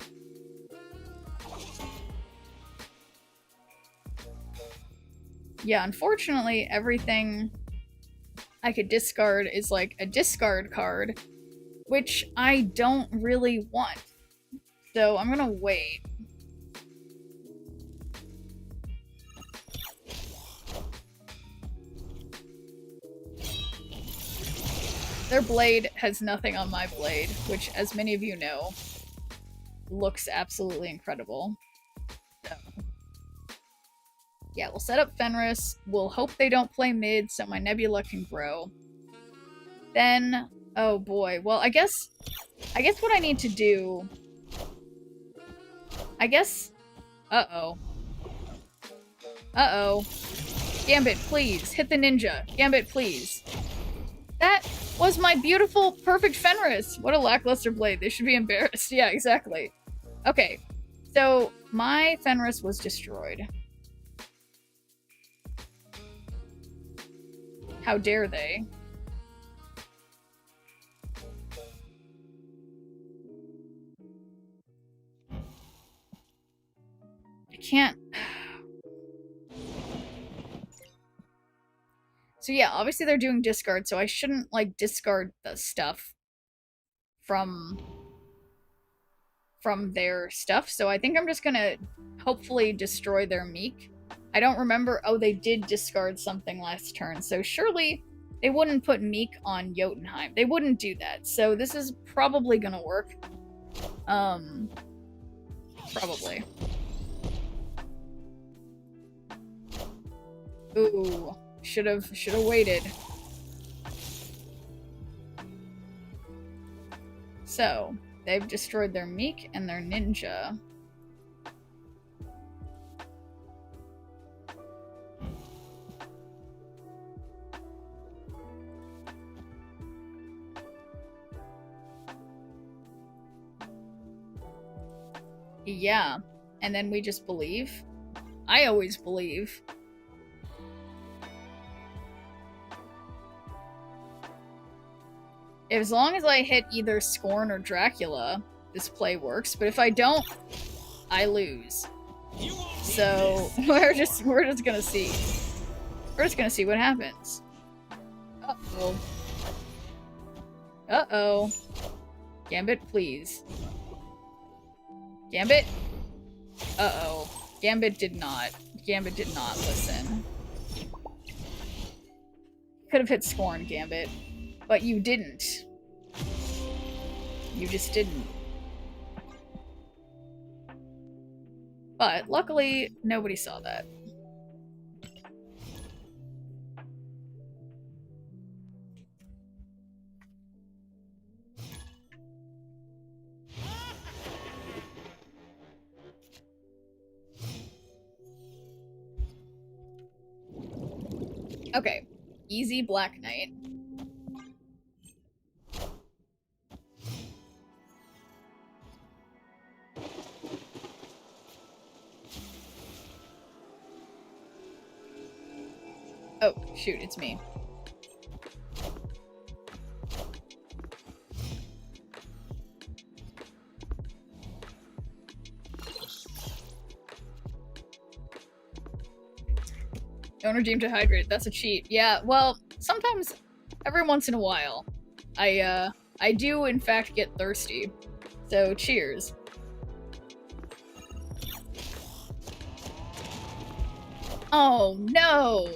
Yeah, unfortunately, everything I could discard is like a discard card, which I don't really want. So I'm gonna wait. Their blade has nothing on my blade, which, as many of you know, looks absolutely incredible. So, yeah, we'll set up Fenris. We'll hope they don't play mid so my Nebula can grow. Then, oh boy, well, I guess what I need to do... Uh-oh. Gambit, please, hit the ninja. Gambit, please. That was my beautiful, perfect Fenris. What a lackluster blade. They should be embarrassed. Yeah, exactly. Okay, so my Fenris was destroyed. How dare they? I can't... So yeah, obviously they're doing discard, so I shouldn't, like, discard the stuff from their stuff, so I think I'm just gonna hopefully destroy their Meek. I don't remember- oh, they did discard something last turn, so surely they wouldn't put Meek on Jotunheim. They wouldn't do that, so this is probably gonna work. Probably. Ooh. Should've waited. So, they've destroyed their Meek and their Ninja. Yeah, and then we just believe. I always believe. As long as I hit either Scorn or Dracula, this play works, but if I don't, I lose. So, we're just gonna see. We're just gonna see what happens. Uh-oh. Uh-oh. Gambit, please. Gambit? Uh-oh. Gambit did not listen. Could have hit Scorn, Gambit. But you didn't. You just didn't. But luckily, nobody saw that. Okay. Easy Black Knight. Oh, shoot, it's me. Don't redeem to hydrate, that's a cheat. Yeah, well, sometimes, every once in a while, I do in fact get thirsty. So, cheers. Oh, no!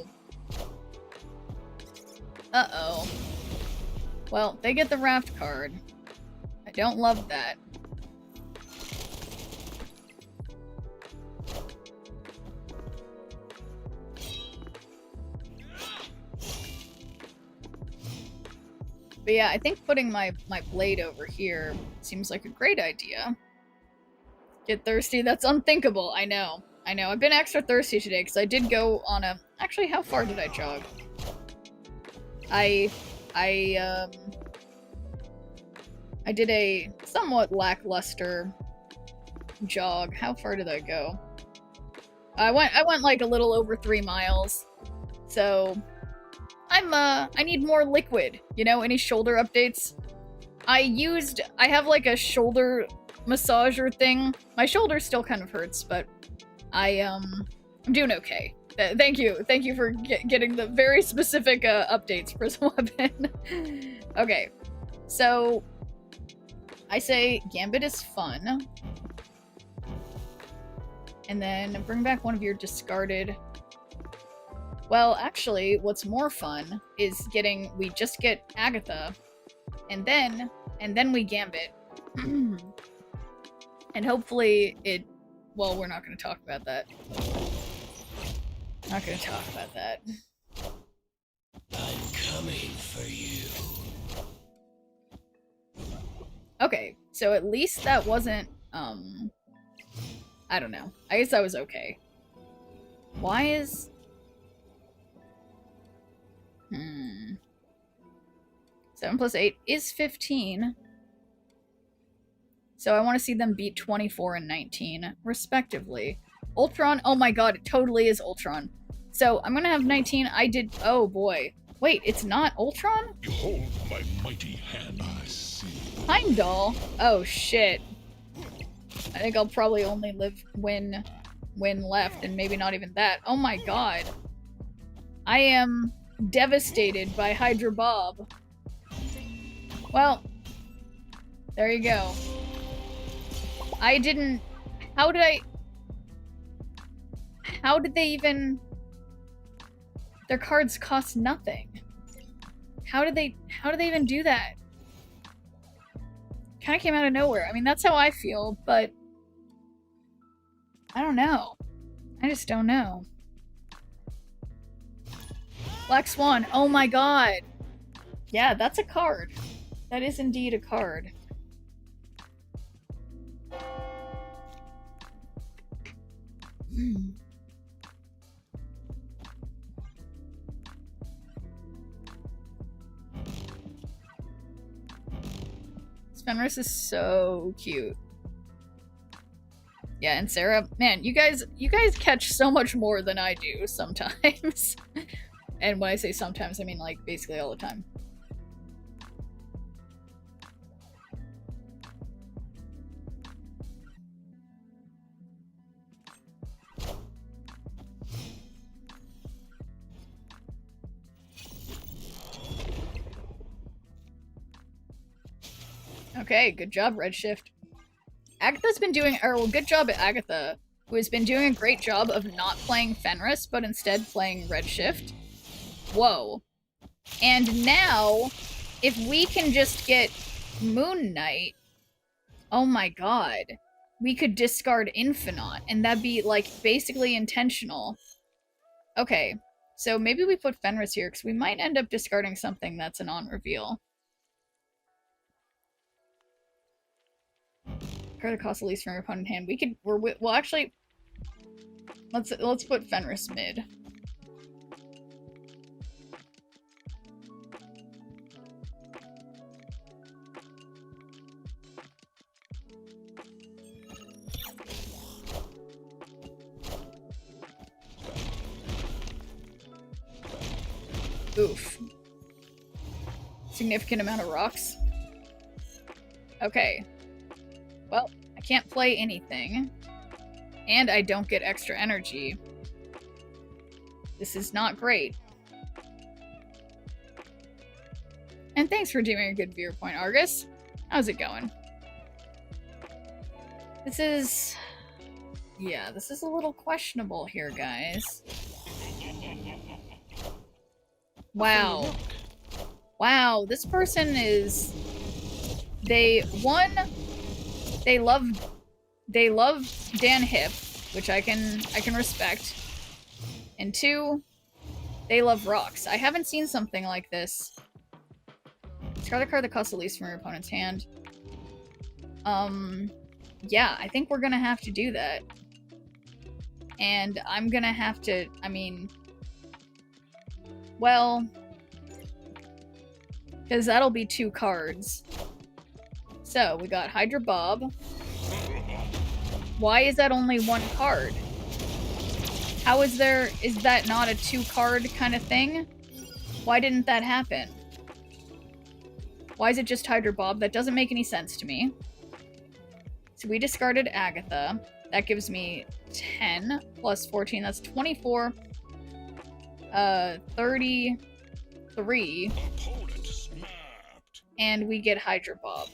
Uh-oh. Well, they get the raft card. I don't love that. But yeah, I think putting my blade over here seems like a great idea. Get thirsty? That's unthinkable. I know. I know. I've been extra thirsty today because I did go on a... Actually, how far did I jog? I did a somewhat lackluster jog. How far did I go? I went like a little over 3 miles. So I need more liquid, you know, any shoulder updates? I have like a shoulder massager thing. My shoulder still kind of hurts, but I'm doing okay. Thank you for getting the very specific updates, Prism Weapon. Okay, so I say Gambit is fun, and then bring back one of your discarded. Well, actually, what's more fun is we just get Agatha, and then we Gambit, and hopefully well, we're not going to talk about that. Not gonna talk about that. I'm coming for you. Okay, so at least that wasn't, I don't know. I guess that was okay. Why is... 7 plus 8 is 15. So I want to see them beat 24 and 19, respectively. Ultron? Oh my god, it totally is Ultron. So I'm gonna have 19. I did... Oh boy. Wait, it's not Ultron? Behold my mighty hand. I see. Heimdall? Oh shit. I think I'll probably only win left, and maybe not even that. Oh my god. I am devastated by Hydra Bob. Well, there you go. I didn't... How did they even... Their cards cost nothing. How did they even do that? Kinda came out of nowhere. I mean, that's how I feel, but... I don't know. I just don't know. Black Swan. Oh my god. Yeah, that's a card. That is indeed a card. Fenris is so cute. Yeah, and Sarah, man, you guys catch so much more than I do sometimes. And when I say sometimes, I mean like basically all the time. Okay, good job, Redshift. Agatha's been doing, good job at Agatha, who has been doing a great job of not playing Fenris, but instead playing Redshift. Whoa. And now, if we can just get Moon Knight, oh my god, we could discard Infinite, and that'd be, like, basically intentional. Okay, so maybe we put Fenris here, because we might end up discarding something that's a non-reveal. Card that costs the least from your opponent hand. Well, actually, let's put Fenris mid. Oof. Significant amount of rocks. Okay. Well, I can't play anything. And I don't get extra energy. This is not great. And thanks for doing a good viewer point, Argus. How's it going? This is... Yeah, this is a little questionable here, guys. Wow. Wow, this person is... They love Dan Hip, which I can respect. And 2, they love rocks. I haven't seen something like this. Discard the card that costs the least from your opponent's hand. Yeah, I think we're gonna have to do that. And I'm gonna have to, I mean... Well... Because that'll be 2 cards. So, we got Hydra Bob. Why is that only 1 card? How is that not a 2-card kind of thing? Why didn't that happen? Why is it just Hydra Bob? That doesn't make any sense to me. So we discarded Agatha. That gives me 10 plus 14. That's 24. 33. And we get Hydra Bob.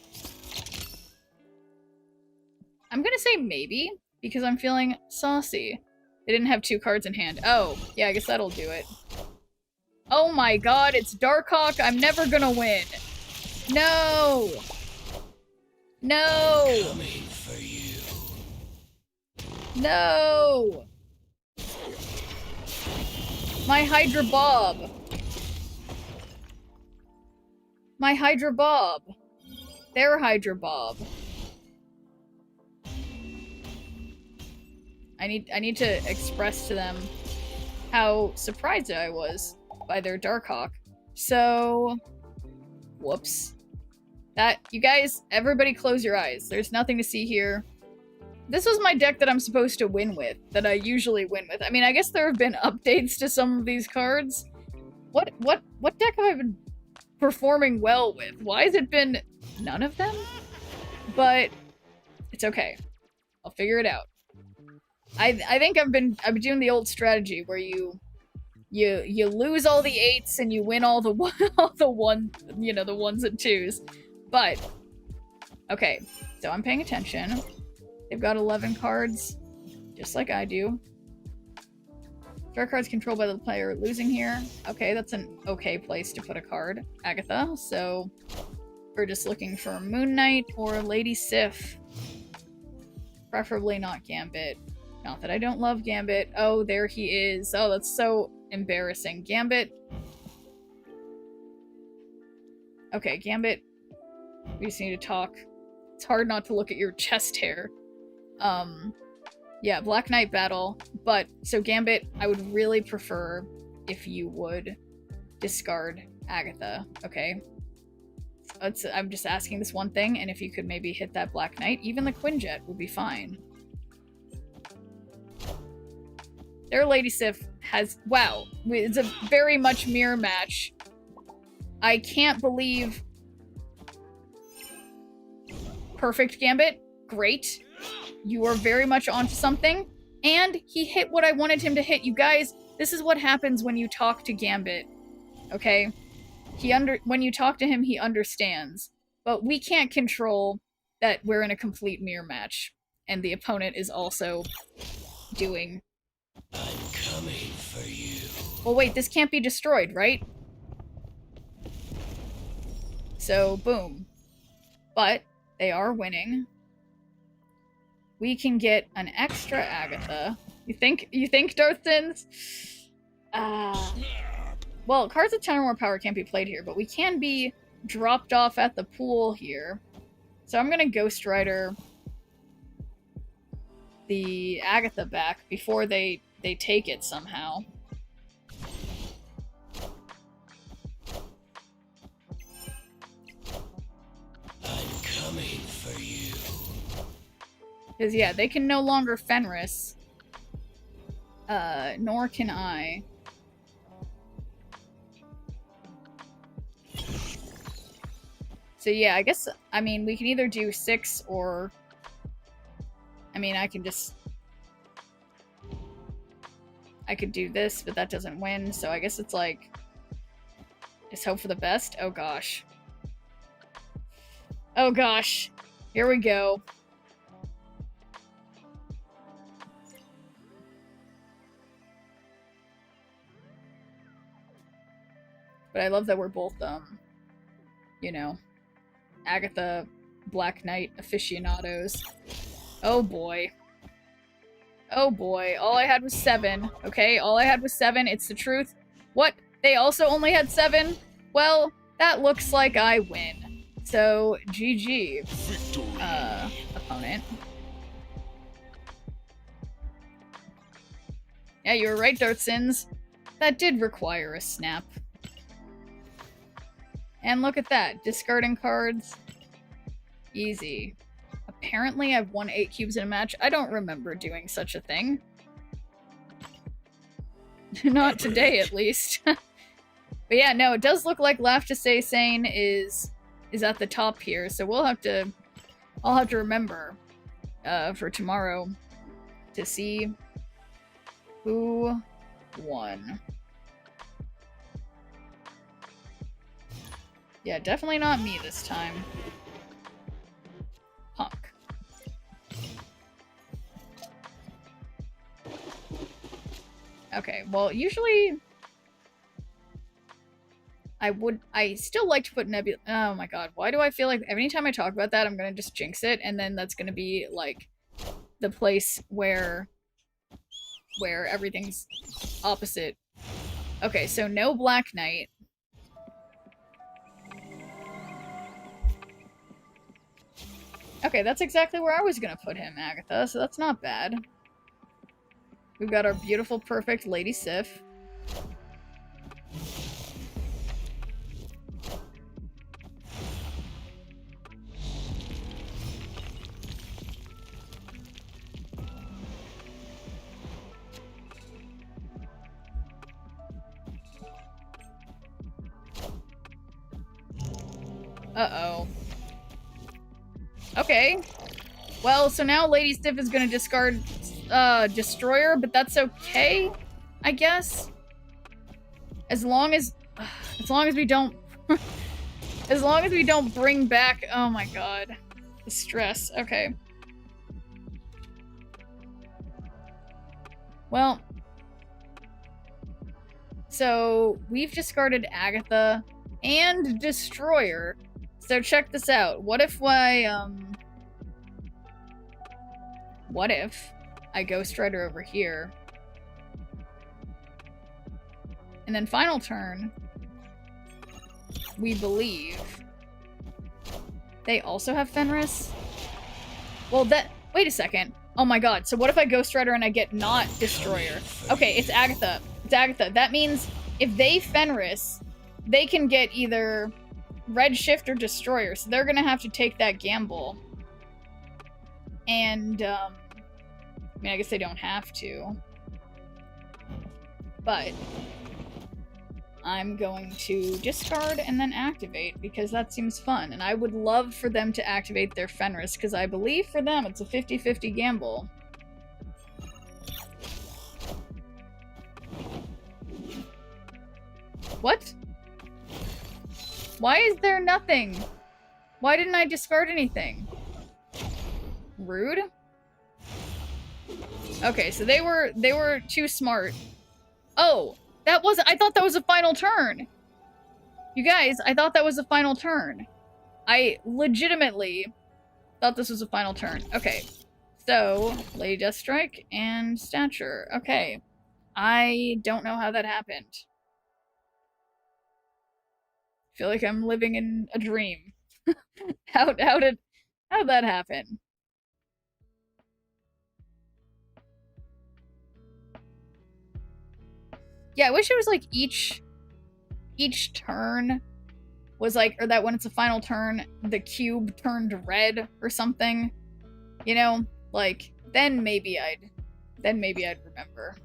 I'm gonna say maybe, because I'm feeling saucy. They didn't have 2 cards in hand. Oh, yeah, I guess that'll do it. Oh my god, it's Darkhawk. I'm never gonna win. No! No! Coming for you. No! My Hydra Bob. My Hydra Bob. Their Hydra Bob. I need to express to them how surprised I was by their Darkhawk. So, whoops. You guys, everybody close your eyes. There's nothing to see here. This was my deck that I'm supposed to win with, that I usually win with. I mean, I guess there have been updates to some of these cards. What deck have I been performing well with? Why has it been none of them? But it's okay. I'll figure it out. I think I've been doing the old strategy where you lose all the 8s and you win all the the 1s and 2s. But okay, so I'm paying attention. They've got 11 cards, just like I do. Draw cards controlled by the player losing here. Okay, that's an okay place to put a card. Agatha, so we're just looking for Moon Knight or Lady Sif. Preferably not Gambit. Not that I don't love Gambit. Oh, there he is. Oh, that's so embarrassing. Gambit. Okay, Gambit. We just need to talk. It's hard not to look at your chest hair. Yeah, Black Knight battle. But, so Gambit, I would really prefer if you would discard Agatha, okay? I'm just asking this one thing, and if you could maybe hit that Black Knight, even the Quinjet would be fine. Their Lady Sif has... Wow. It's a very much mirror match. I can't believe... Perfect Gambit. Great. You are very much onto something. And he hit what I wanted him to hit. You guys, this is what happens when you talk to Gambit. Okay? When you talk to him, he understands. But we can't control that we're in a complete mirror match. And the opponent is also doing... I'm coming for you. Well, wait, this can't be destroyed, right? So, boom. But, they are winning. We can get an extra Agatha. You think, Darth Sins? Well, cards with 10 or more power can't be played here, but we can be dropped off at the pool here. So I'm gonna Ghost Rider the Agatha back before they take it somehow. I'm coming for you. Because, yeah, they can no longer Fenris. Nor can I. So, yeah, I guess, I mean, we can either do 6 or... I mean, I can just... I could do this, but that doesn't win, so I guess it's like... Just hope for the best? Oh, gosh. Oh, gosh. Here we go. But I love that we're both, you know, Agatha Black Knight aficionados. Oh boy. Oh boy. All I had was 7. Okay, all I had was 7. It's the truth. What? They also only had 7? Well, that looks like I win. So, GG, opponent. Yeah, you were right, Dartsins. That did require a snap. And look at that. Discarding cards. Easy. Apparently I've won 8 cubes in a match. I don't remember doing such a thing. Not today, at least. But yeah, no, it does look like Laugh to Say Sane is at the top here, so I'll have to remember for tomorrow to see who won. Yeah, definitely not me this time. Punk. Okay, well, usually I still like to put Nebula. Oh my god, why do I feel like every time I talk about that, I'm gonna just jinx it, and then that's gonna be, like, the place where everything's opposite. Okay, so no Black Knight. Okay, that's exactly where I was gonna put him, Agatha, so that's not bad. We've got our beautiful, perfect Lady Sif. Uh-oh. Okay. Well, so now Lady Sif is gonna discard Destroyer, but that's okay, I guess. As long as we don't as long as we don't bring back, oh my god, the stress. Okay. Well, so we've discarded Agatha and Destroyer. So check this out. What if I Ghost Rider over here, and then final turn, we believe they also have Fenris? Well, wait a second. Oh my god, so what if I Ghost Rider and I get not Destroyer? Okay, it's Agatha. It's Agatha. That means if they Fenris, they can get either Red Shift or Destroyer, so they're gonna have to take that gamble. And, I mean, I guess they don't have to. But I'm going to discard and then activate because that seems fun. And I would love for them to activate their Fenris because I believe for them it's a 50-50 gamble. What? Why is there nothing? Why didn't I discard anything? Rude? Okay, so they were too smart. Oh, I thought that was a final turn. You guys, I thought that was a final turn. I legitimately thought this was a final turn. Okay, so Lady Deathstrike and Stature. Okay, I don't know how that happened. I feel like I'm living in a dream. How'd that happen? Yeah, I wish it was like each turn was like, or that when it's a final turn, the cube turned red or something. You know, like then maybe I'd remember.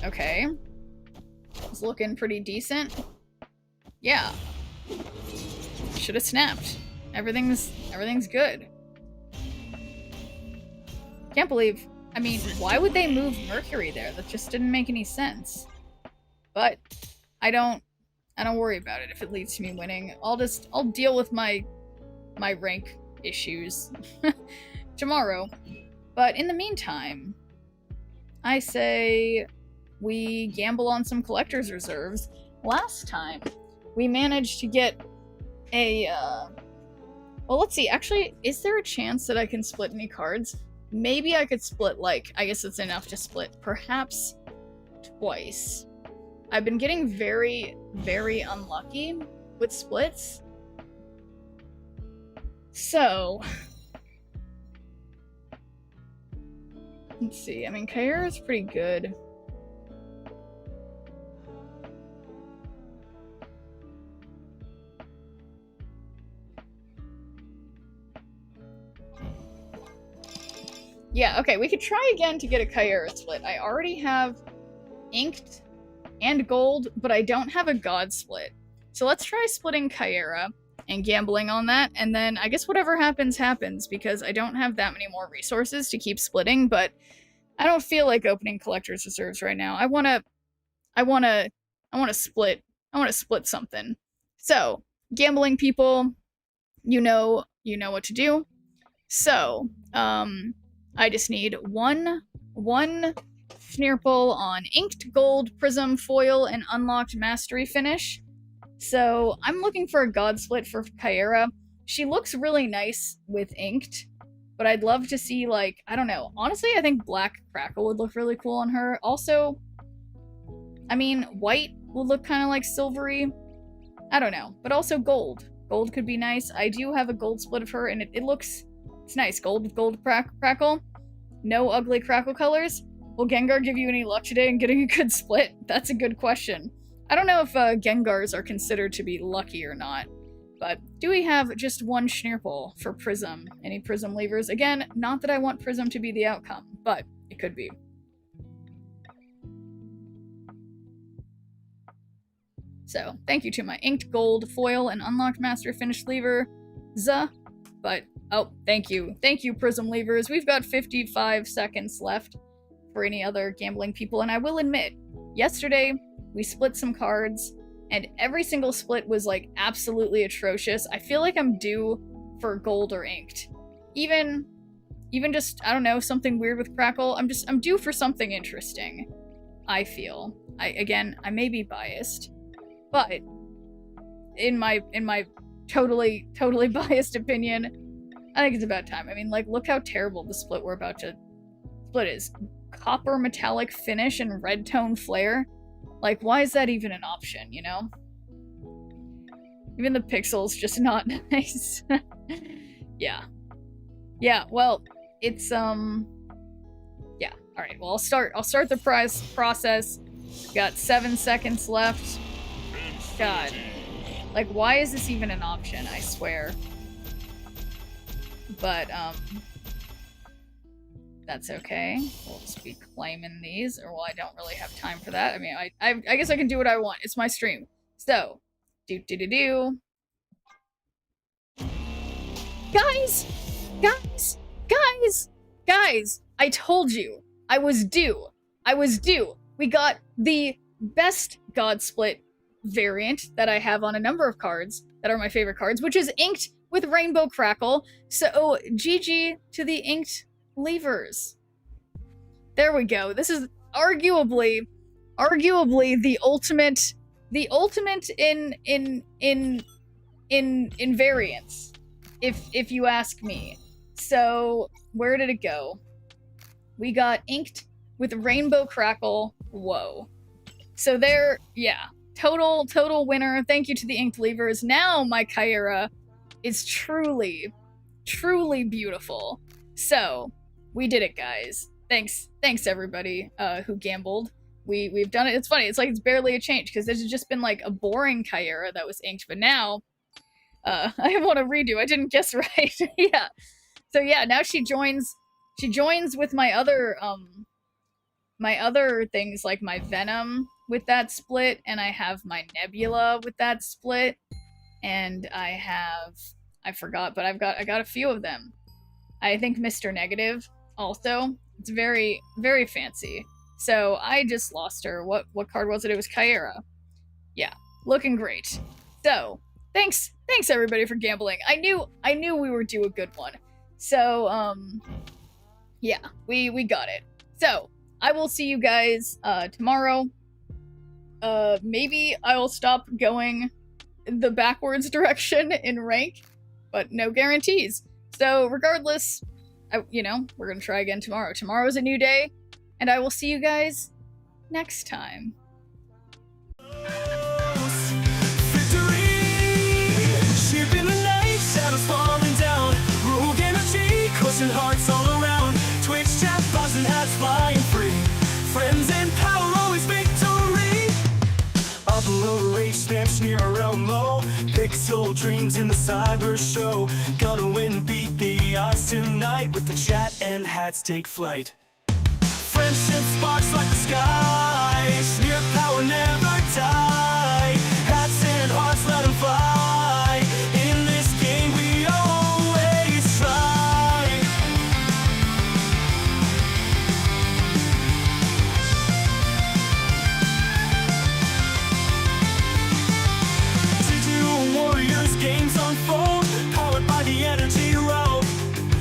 Okay. It's looking pretty decent. Yeah. Should have snapped. Everything's good. Can't believe, I mean, why would they move Mercury there? That just didn't make any sense. But I don't worry about it if it leads to me winning. I'll deal with my rank issues tomorrow. But in the meantime, I say we gamble on some collector's reserves. Last time, we managed to get a, well, let's see. Actually, is there a chance that I can split any cards? Maybe I could split, like, I guess it's enough to split perhaps twice. I've been getting very, very unlucky with splits. So, let's see. I mean, Kyera's pretty good. Yeah, okay, we could try again to get a Kyera split. I already have inked and gold, but I don't have a god split. So let's try splitting Kyera and gambling on that, and then I guess whatever happens, happens, because I don't have that many more resources to keep splitting, but I don't feel like opening collector's reserves right now. I wanna split something. So, gambling people, you know what to do. So, I just need one Schnirple on inked gold, prism, foil, and unlocked mastery finish. So I'm looking for a god split for Kyera. She looks really nice with inked, but I'd love to see, like, I don't know. Honestly, I think black crackle would look really cool on her. Also, I mean, white would look kind of like silvery. I don't know, but also gold. Gold could be nice. I do have a gold split of her, and it looks... It's nice. Gold with gold crackle. No ugly crackle colors. Will Gengar give you any luck today in getting a good split? That's a good question. I don't know if Gengars are considered to be lucky or not. But do we have just one Schnirple for Prism? Any Prism levers? Again, not that I want Prism to be the outcome, but it could be. So, thank you to my inked gold, foil, and unlocked master finish lever. But, oh, thank you. Thank you, Prism levers. We've got 55 seconds left for any other gambling people, and I will admit, yesterday, we split some cards, and every single split was, like, absolutely atrocious. I feel like I'm due for gold or inked. Even just, I don't know, something weird with Crackle. I'm due for something interesting, I feel. Again, I may be biased, but in my totally biased opinion, I think it's about time. I mean, like, look how terrible the split we're about to split is. Copper metallic finish and red tone flare. Like, why is that even an option, you know? Even the pixel's just not nice. Yeah. Yeah, well, it's, yeah. Alright, well, I'll start the process. Got 7 seconds left. God. Like, why is this even an option, I swear? But, that's okay. We'll just be claiming these, or, well, I don't really have time for that. I mean, I guess I can do what I want. It's my stream. So, do. Guys! I told you. I was due. We got the best God Split variant that I have on a number of cards that are my favorite cards, which is inked with Rainbow Crackle. So, GG to the inked levers. There we go. This is arguably the ultimate in variants, if you ask me. So, where did it go? We got inked with Rainbow Crackle. Whoa. So there, yeah. Total winner. Thank you to the inked levers. Now my Kyera is truly beautiful. So, we did it, guys. Thanks everybody who gambled. We've done it. It's funny. It's like it's barely a change because this has just been like a boring Kyera that was inked, but now I want to redo. I didn't guess right. Yeah. So yeah, now she joins with my other things like my Venom with that split, and I have my Nebula with that split, and I forgot, but I got a few of them. I think Mr. Negative also. It's very, very fancy. So I just lost her. What card was it? It was Kyera. Yeah, looking great. So, thanks thanks everybody for gambling. I knew we were due a good one. So, yeah, we got it. So, I will see you guys, tomorrow. Maybe I'll stop going the backwards direction in rank, but no guarantees. So, regardless, we're gonna try again tomorrow. Tomorrow's a new day, and I will see you guys next time. Crushing hearts all around. Twitch chat buzzing, hats flying free. Friends and power, always victory. Upload rage, snap, sneer around low. Pixel dreams in the cyber show. Gonna win, beat the odds tonight. With the chat and hats take flight. Friendship sparks like the sky. Sneer power never die. Hats and hearts, let them fly. In this game we always try. Digital Warriors games unfold, powered by the energy road.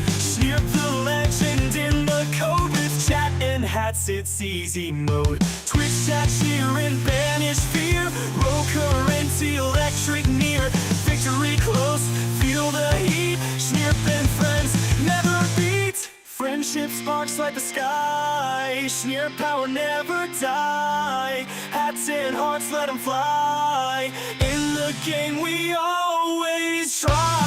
Sneer the legend in the code with chat and hats, it's easy mode. Twitch chat, cheer and banish fear. Roll current, electric near. Victory close, feel the heat. Snirp and friends never beat. Friendship sparks like the sky. Sneer power never die. Hats and hearts, let them fly. In the game we always try.